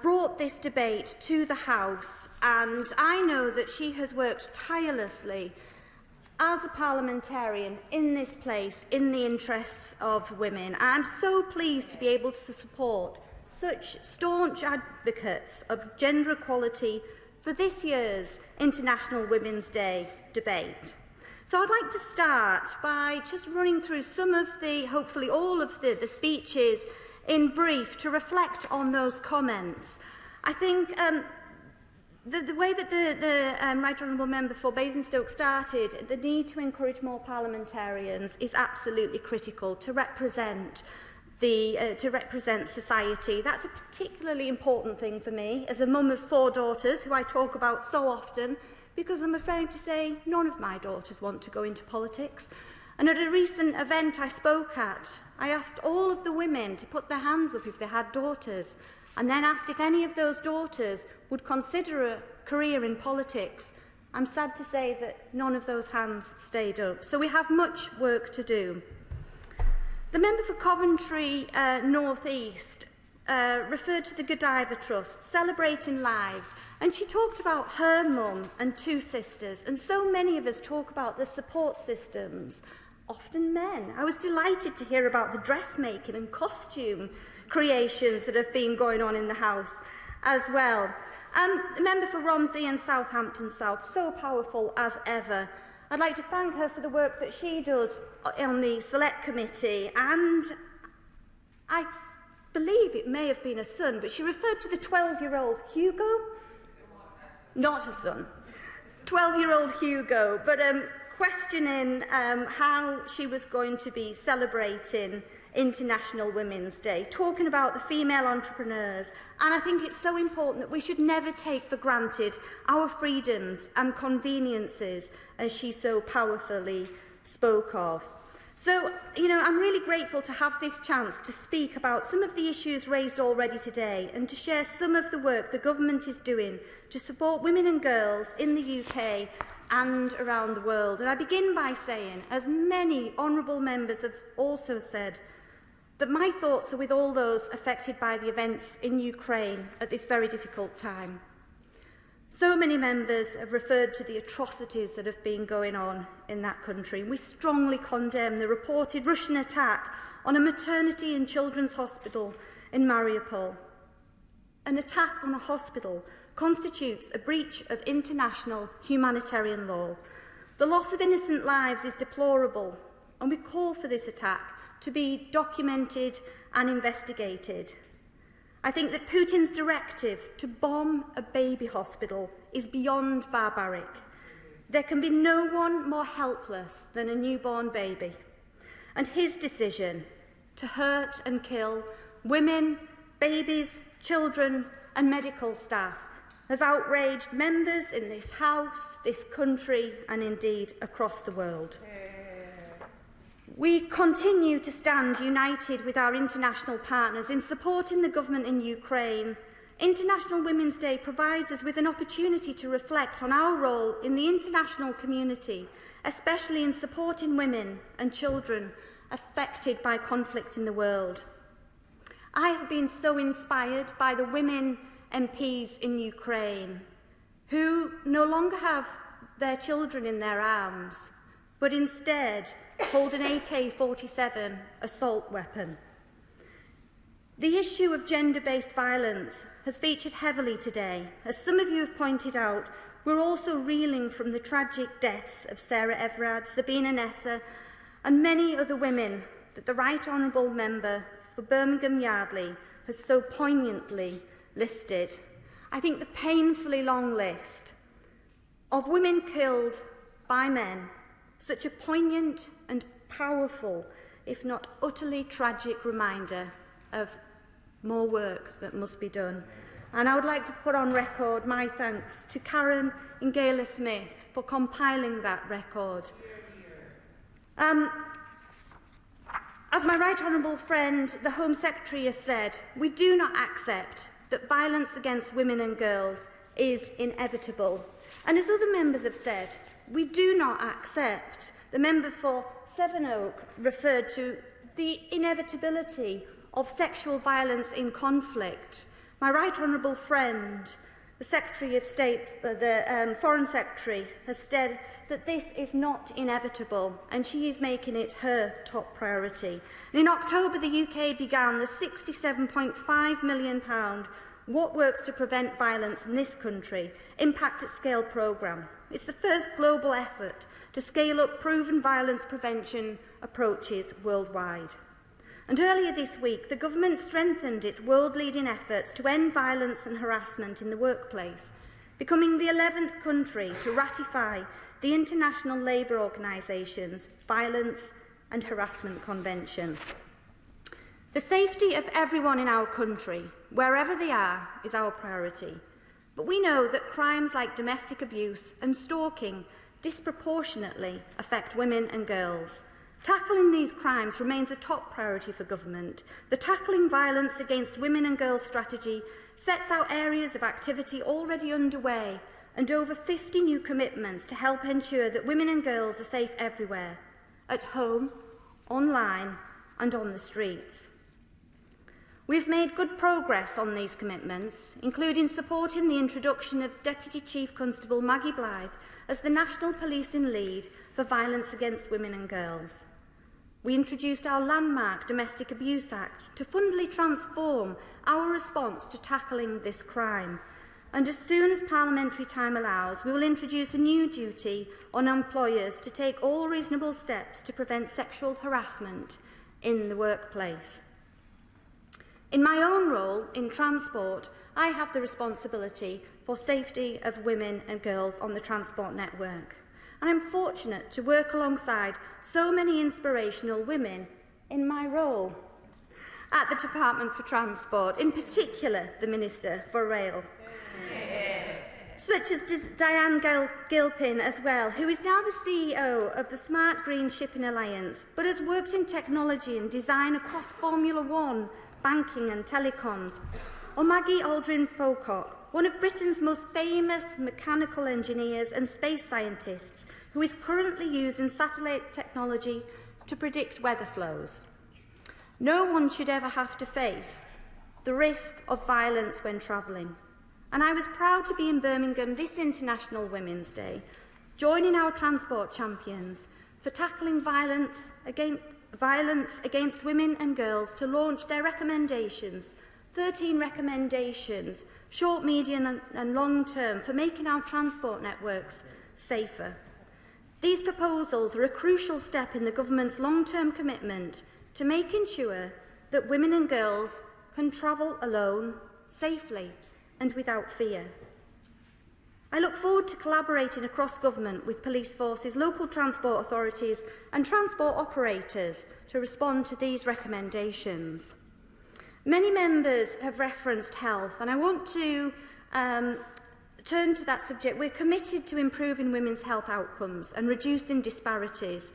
brought this debate to the House, and I know that she has worked tirelessly as a parliamentarian in this place in the interests of women. I'm so pleased to be able to support such staunch advocates of gender equality for this year's International Women's Day debate. So I'd like to start by just running through some of the, hopefully all of the speeches in brief to reflect on those comments. I think the way that the Right Honourable Member for Basingstoke started, the need to encourage more parliamentarians is absolutely critical to represent society. That's a particularly important thing for me as a mum of 4 daughters, who I talk about so often, because I'm afraid to say none of my daughters want to go into politics. And at a recent event I spoke at, I asked all of the women to put their hands up if they had daughters, and then asked if any of those daughters would consider a career in politics. I'm sad to say that none of those hands stayed up. So we have much work to do. The member for Coventry North East referred to the Godiva Trust, celebrating lives, and she talked about her mum and 2 sisters, and so many of us talk about the support systems, often men. I was delighted to hear about the dressmaking and costume creations that have been going on in the House as well. The member for Romsey and Southampton South, so powerful as ever. I'd like to thank her for the work that she does on the Select Committee, and I believe it may have been a son, but she referred to the 12-year-old Hugo. Not a son. 12-year-old Hugo, but questioning how she was going to be celebrating International Women's Day, talking about the female entrepreneurs. And I think it's so important that we should never take for granted our freedoms and conveniences, as she so powerfully spoke of. So, I'm really grateful to have this chance to speak about some of the issues raised already today and to share some of the work the government is doing to support women and girls in the UK and around the world. And I begin by saying, as many honourable members have also said, that my thoughts are with all those affected by the events in Ukraine at this very difficult time. So many members have referred to the atrocities that have been going on in that country. We strongly condemn the reported Russian attack on a maternity and children's hospital in Mariupol. An attack on a hospital constitutes a breach of international humanitarian law. The loss of innocent lives is deplorable, and we call for this attack to be documented and investigated. I think that Putin's directive to bomb a baby hospital is beyond barbaric. There can be no one more helpless than a newborn baby. And his decision to hurt and kill women, babies, children, and medical staff has outraged members in this House, this country, and indeed across the world. We continue to stand united with our international partners in supporting the government in Ukraine. International Women's Day provides us with an opportunity to reflect on our role in the international community, especially in supporting women and children affected by conflict in the world. I have been so inspired by the women MPs in Ukraine who no longer have their children in their arms, but instead hold an AK-47 assault weapon. The issue of gender-based violence has featured heavily today. As some of you have pointed out, we're also reeling from the tragic deaths of Sarah Everard, Sabina Nessa, and many other women that the Right Honourable Member for Birmingham Yardley has so poignantly listed. I think the painfully long list of women killed by men, such a poignant and powerful, if not utterly tragic reminder of more work that must be done. And I would like to put on record my thanks to Karen and Gaila Smith for compiling that record. As my right honourable friend, the Home Secretary, has said, we do not accept that violence against women and girls is inevitable. And as other members have said, we do not accept, the member for Sevenoak referred to the inevitability of sexual violence in conflict. My right honourable friend, the Secretary of State, the Foreign Secretary, has said that this is not inevitable and she is making it her top priority. And in October, the UK began the £67.5 million What Works to Prevent Violence in This Country Impact at Scale programme. It's the first global effort to scale up proven violence prevention approaches worldwide. And earlier this week, the government strengthened its world-leading efforts to end violence and harassment in the workplace, becoming the 11th country to ratify the International Labour Organisation's Violence and Harassment Convention. The safety of everyone in our country, wherever they are, is our priority. But we know that crimes like domestic abuse and stalking disproportionately affect women and girls. Tackling these crimes remains a top priority for government. The Tackling Violence Against Women and Girls strategy sets out areas of activity already underway and over 50 new commitments to help ensure that women and girls are safe everywhere, at home, online and on the streets. We've made good progress on these commitments, including supporting the introduction of Deputy Chief Constable Maggie Blythe as the National Policing Lead for Violence Against Women and Girls. We introduced our landmark Domestic Abuse Act to fundamentally transform our response to tackling this crime. And as soon as parliamentary time allows, we will introduce a new duty on employers to take all reasonable steps to prevent sexual harassment in the workplace. In my own role in transport, I have the responsibility for safety of women and girls on the transport network. And I'm fortunate to work alongside so many inspirational women in my role at the Department for Transport, in particular the Minister for Rail. Such as Diane Gilpin as well, who is now the CEO of the Smart Green Shipping Alliance, but has worked in technology and design across Formula One, banking and telecoms. Or Maggie Aldrin-Pocock, one of Britain's most famous mechanical engineers and space scientists, who is currently using satellite technology to predict weather flows. No one should ever have to face the risk of violence when travelling. And I was proud to be in Birmingham this International Women's Day, joining our transport champions for tackling violence against women and girls to launch their recommendations, 13 recommendations, short, medium and long term, for making our transport networks safer. These proposals are a crucial step in the government's long-term commitment to making sure that women and girls can travel alone, safely and without fear. I look forward to collaborating across government with police forces, local transport authorities and transport operators to respond to these recommendations. Many members have referenced health, and I want to turn to that subject. We're committed to improving women's health outcomes and reducing disparities.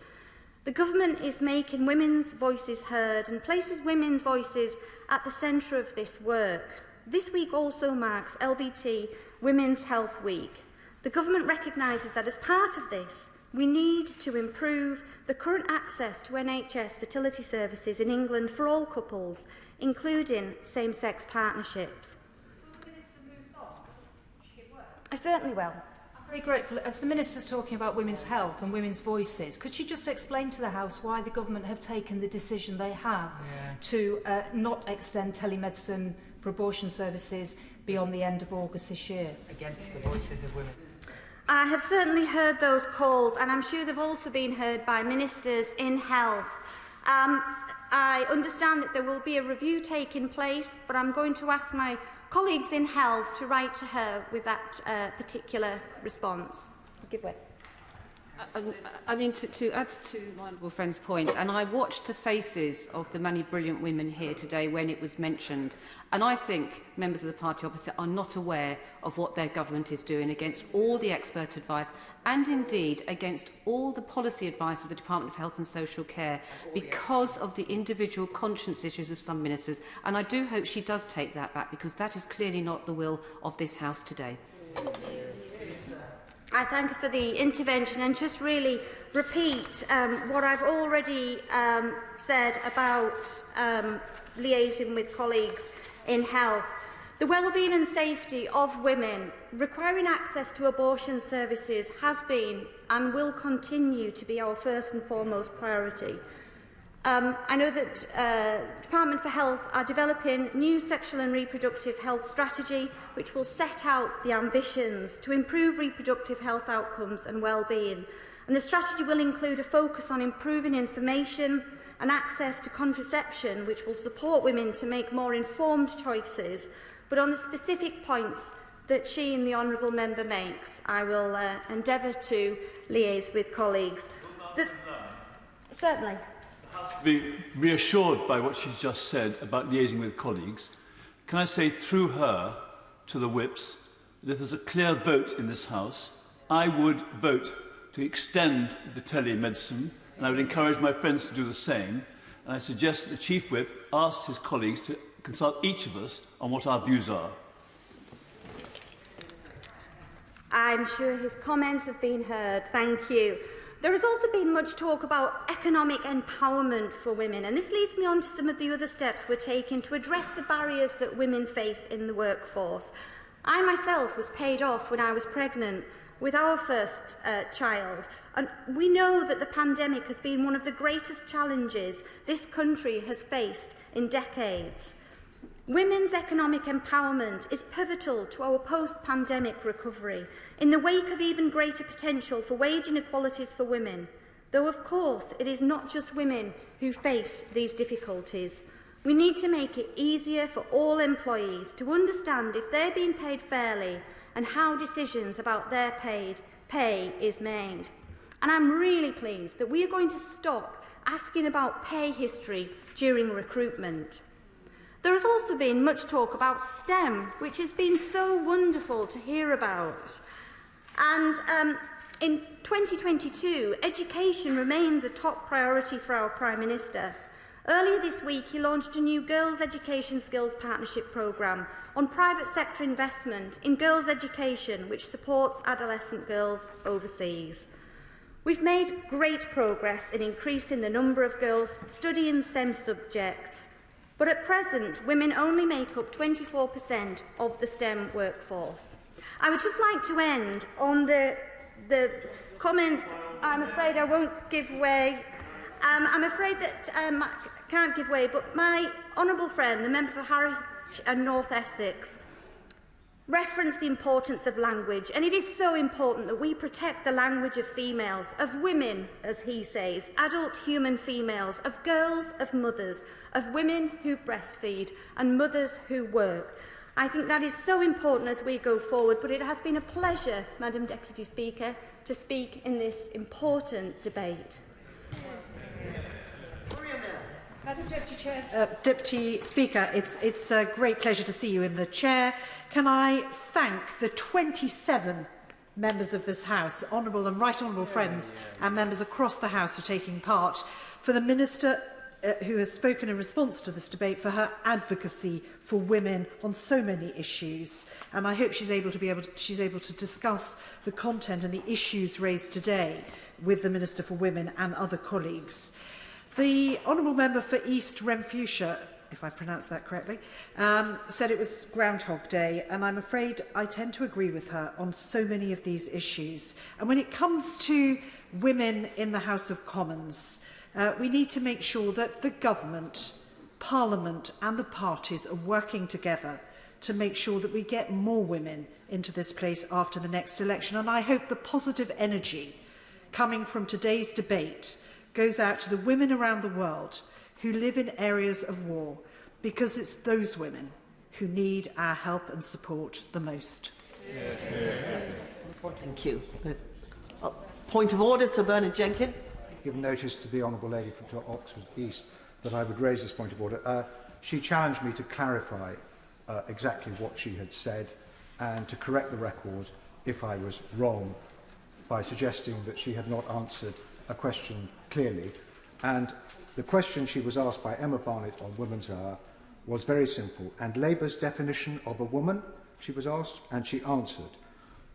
The government is making women's voices heard and places women's voices at the centre of this work. This week also marks LBT Women's Health Week. The government recognises that as part of this, we need to improve the current access to NHS fertility services in England for all couples, including same-sex partnerships. I certainly will. I'm very grateful. As the Minister's talking about women's health and women's voices, could you just explain to the House why the government have taken the decision they have to not extend telemedicine for abortion services beyond the end of August this year? Against the voices of women. I have certainly heard those calls, and I'm sure they've also been heard by ministers in health. I understand that there will be a review taking place, but I'm going to ask my colleagues in health to write to her with that particular response. I'll give way. I mean, to add to my honourable friend's point, and I watched the faces of the many brilliant women here today when it was mentioned, and I think members of the party opposite are not aware of what their government is doing against all the expert advice and indeed against all the policy advice of the Department of Health and Social Care because of the individual conscience issues of some ministers. And I do hope she does take that back, because that is clearly not the will of this House today. I thank her for the intervention and just really repeat what I've already said about liaising with colleagues in health. The well-being and safety of women requiring access to abortion services has been and will continue to be our first and foremost priority. I know that the Department for Health are developing a new sexual and reproductive health strategy which will set out the ambitions to improve reproductive health outcomes and well-being. And the strategy will include a focus on improving information and access to contraception, which will support women to make more informed choices. But on the specific points that she and the honourable member makes, I will endeavour to liaise with colleagues. Certainly. Be reassured by what she's just said about liaising with colleagues. Can I say through her to the whips that if there's a clear vote in this House, I would vote to extend the telemedicine, and I would encourage my friends to do the same. And I suggest that the Chief Whip asks his colleagues to consult each of us on what our views are. I'm sure his comments have been heard. Thank you. There has also been much talk about economic empowerment for women, and this leads me on to some of the other steps we're taking to address the barriers that women face in the workforce. I myself was paid off when I was pregnant with our first child, and we know that the pandemic has been one of the greatest challenges this country has faced in decades. Women's economic empowerment is pivotal to our post-pandemic recovery, in the wake of even greater potential for wage inequalities for women. Though, of course, it is not just women who face these difficulties. We need to make it easier for all employees to understand if they're being paid fairly and how decisions about their pay is made. And I'm really pleased that we are going to stop asking about pay history during recruitment. There has also been much talk about STEM, which has been so wonderful to hear about. And in 2022, education remains a top priority for our Prime Minister. Earlier this week, he launched a new Girls' Education Skills Partnership programme on private sector investment in girls' education, which supports adolescent girls overseas. We've made great progress in increasing the number of girls studying STEM subjects, but at present, women only make up 24% of the STEM workforce. I would just like to end on the comments. I'm afraid I won't give way. I'm afraid that I can't give way, but my honourable friend, the member for Harwich and North Essex, referenced the importance of language, and it is so important that we protect the language of females, of women, as he says, adult human females, of girls, of mothers, of women who breastfeed, and mothers who work. I think that is so important as we go forward, but it has been a pleasure, Madam Deputy Speaker, to speak in this important debate. Madam Deputy Chair. Deputy Speaker, it's a great pleasure to see you in the chair. Can I thank the 27 members of this House, honourable and right honourable friends and members across the House for taking part, for the Minister who has spoken in response to this debate, for her advocacy for women on so many issues, and I hope she's able to discuss the content and the issues raised today with the Minister for Women and other colleagues. The honourable member for East Renfrewshire, if I pronounced that correctly, said it was Groundhog Day, and I'm afraid I tend to agree with her on so many of these issues. And when it comes to women in the House of Commons, we need to make sure that the government, Parliament and the parties are working together to make sure that we get more women into this place after the next election. And I hope the positive energy coming from today's debate goes out to the women around the world who live in areas of war, because it's those women who need our help and support the most. Thank you. Point of order, Sir Bernard Jenkin. Give notice to the Honourable Lady from Oxford East that I would raise this point of order. She challenged me to clarify exactly what she had said and to correct the record if I was wrong by suggesting that she had not answered a question clearly. And the question she was asked by Emma Barnett on Women's Hour was very simple. And Labour's definition of a woman, she was asked, and she answered.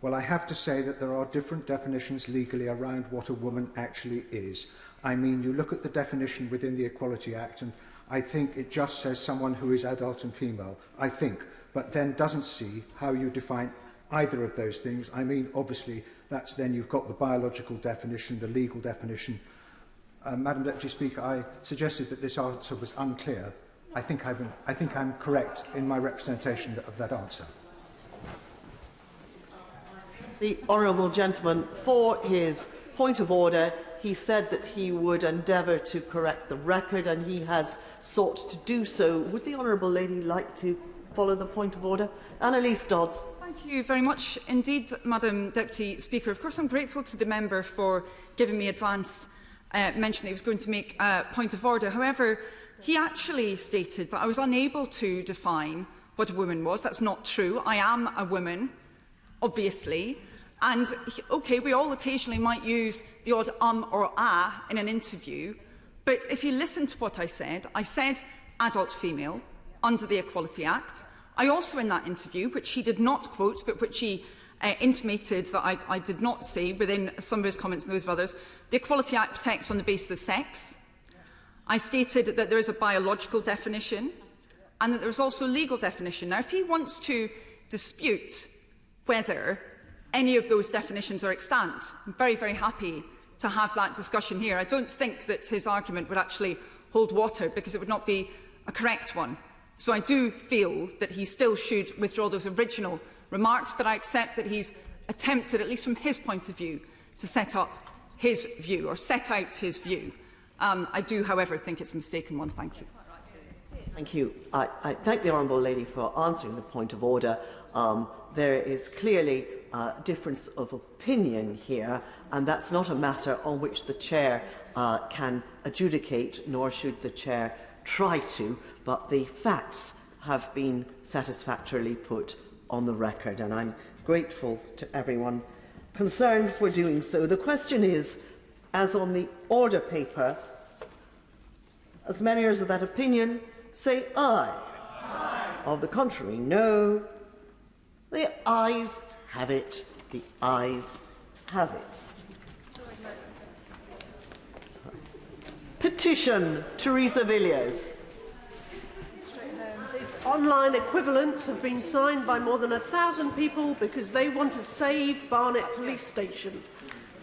Well, I have to say that there are different definitions legally around what a woman actually is. I mean, you look at the definition within the Equality Act, and I think it just says someone who is adult and female, I think, but then doesn't see how you define either of those things. I mean, obviously, that's then you've got the biological definition, the legal definition. Madam Deputy Speaker, I suggested that this answer was unclear. I think I'm correct in my representation of that answer. The honourable gentleman, for his point of order, he said that he would endeavour to correct the record, and he has sought to do so. Would the honourable lady like to follow the point of order? Annalise Dodds. Thank you very much indeed, Madam Deputy Speaker. Of course, I'm grateful to the member for giving me advanced mention that he was going to make a point of order. However, he actually stated that I was unable to define what a woman was. That's not true. I am a woman, obviously. And, OK, we all occasionally might use the odd or ah in an interview. But if you listen to what I said adult female under the Equality Act. I also, in that interview, which he did not quote, but which he intimated that I did not say within some of his comments and those of others, the Equality Act protects on the basis of sex. I stated that there is a biological definition and that there is also a legal definition. Now, if he wants to dispute whether any of those definitions are extant, I'm very, very happy to have that discussion here. I don't think that his argument would actually hold water because it would not be a correct one. So I do feel that he still should withdraw those original remarks, but I accept that he's attempted, at least from his point of view, to set up his view or set out his view. I do, however, think it's a mistaken one. Thank you. Thank you. I thank the honourable lady for answering the point of order. There is clearly a difference of opinion here, and that's not a matter on which the chair can adjudicate, nor should the chair try to, but the facts have been satisfactorily put on the record, and I'm grateful to everyone concerned for doing so. The question is, as on the order paper, as many as of that opinion say aye. Aye. Of the contrary, no. The ayes have it. The ayes have it. Petition, Teresa Villiers. Its online equivalents have been signed by more than 1,000 people because they want to save Barnet Police Station.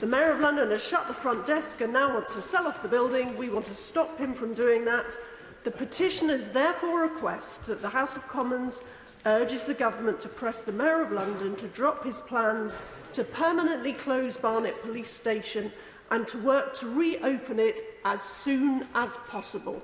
The Mayor of London has shut the front desk and now wants to sell off the building. We want to stop him from doing that. The petitioners therefore request that the House of Commons urges the government to press the Mayor of London to drop his plans to permanently close Barnet Police Station and to work to reopen it as soon as possible.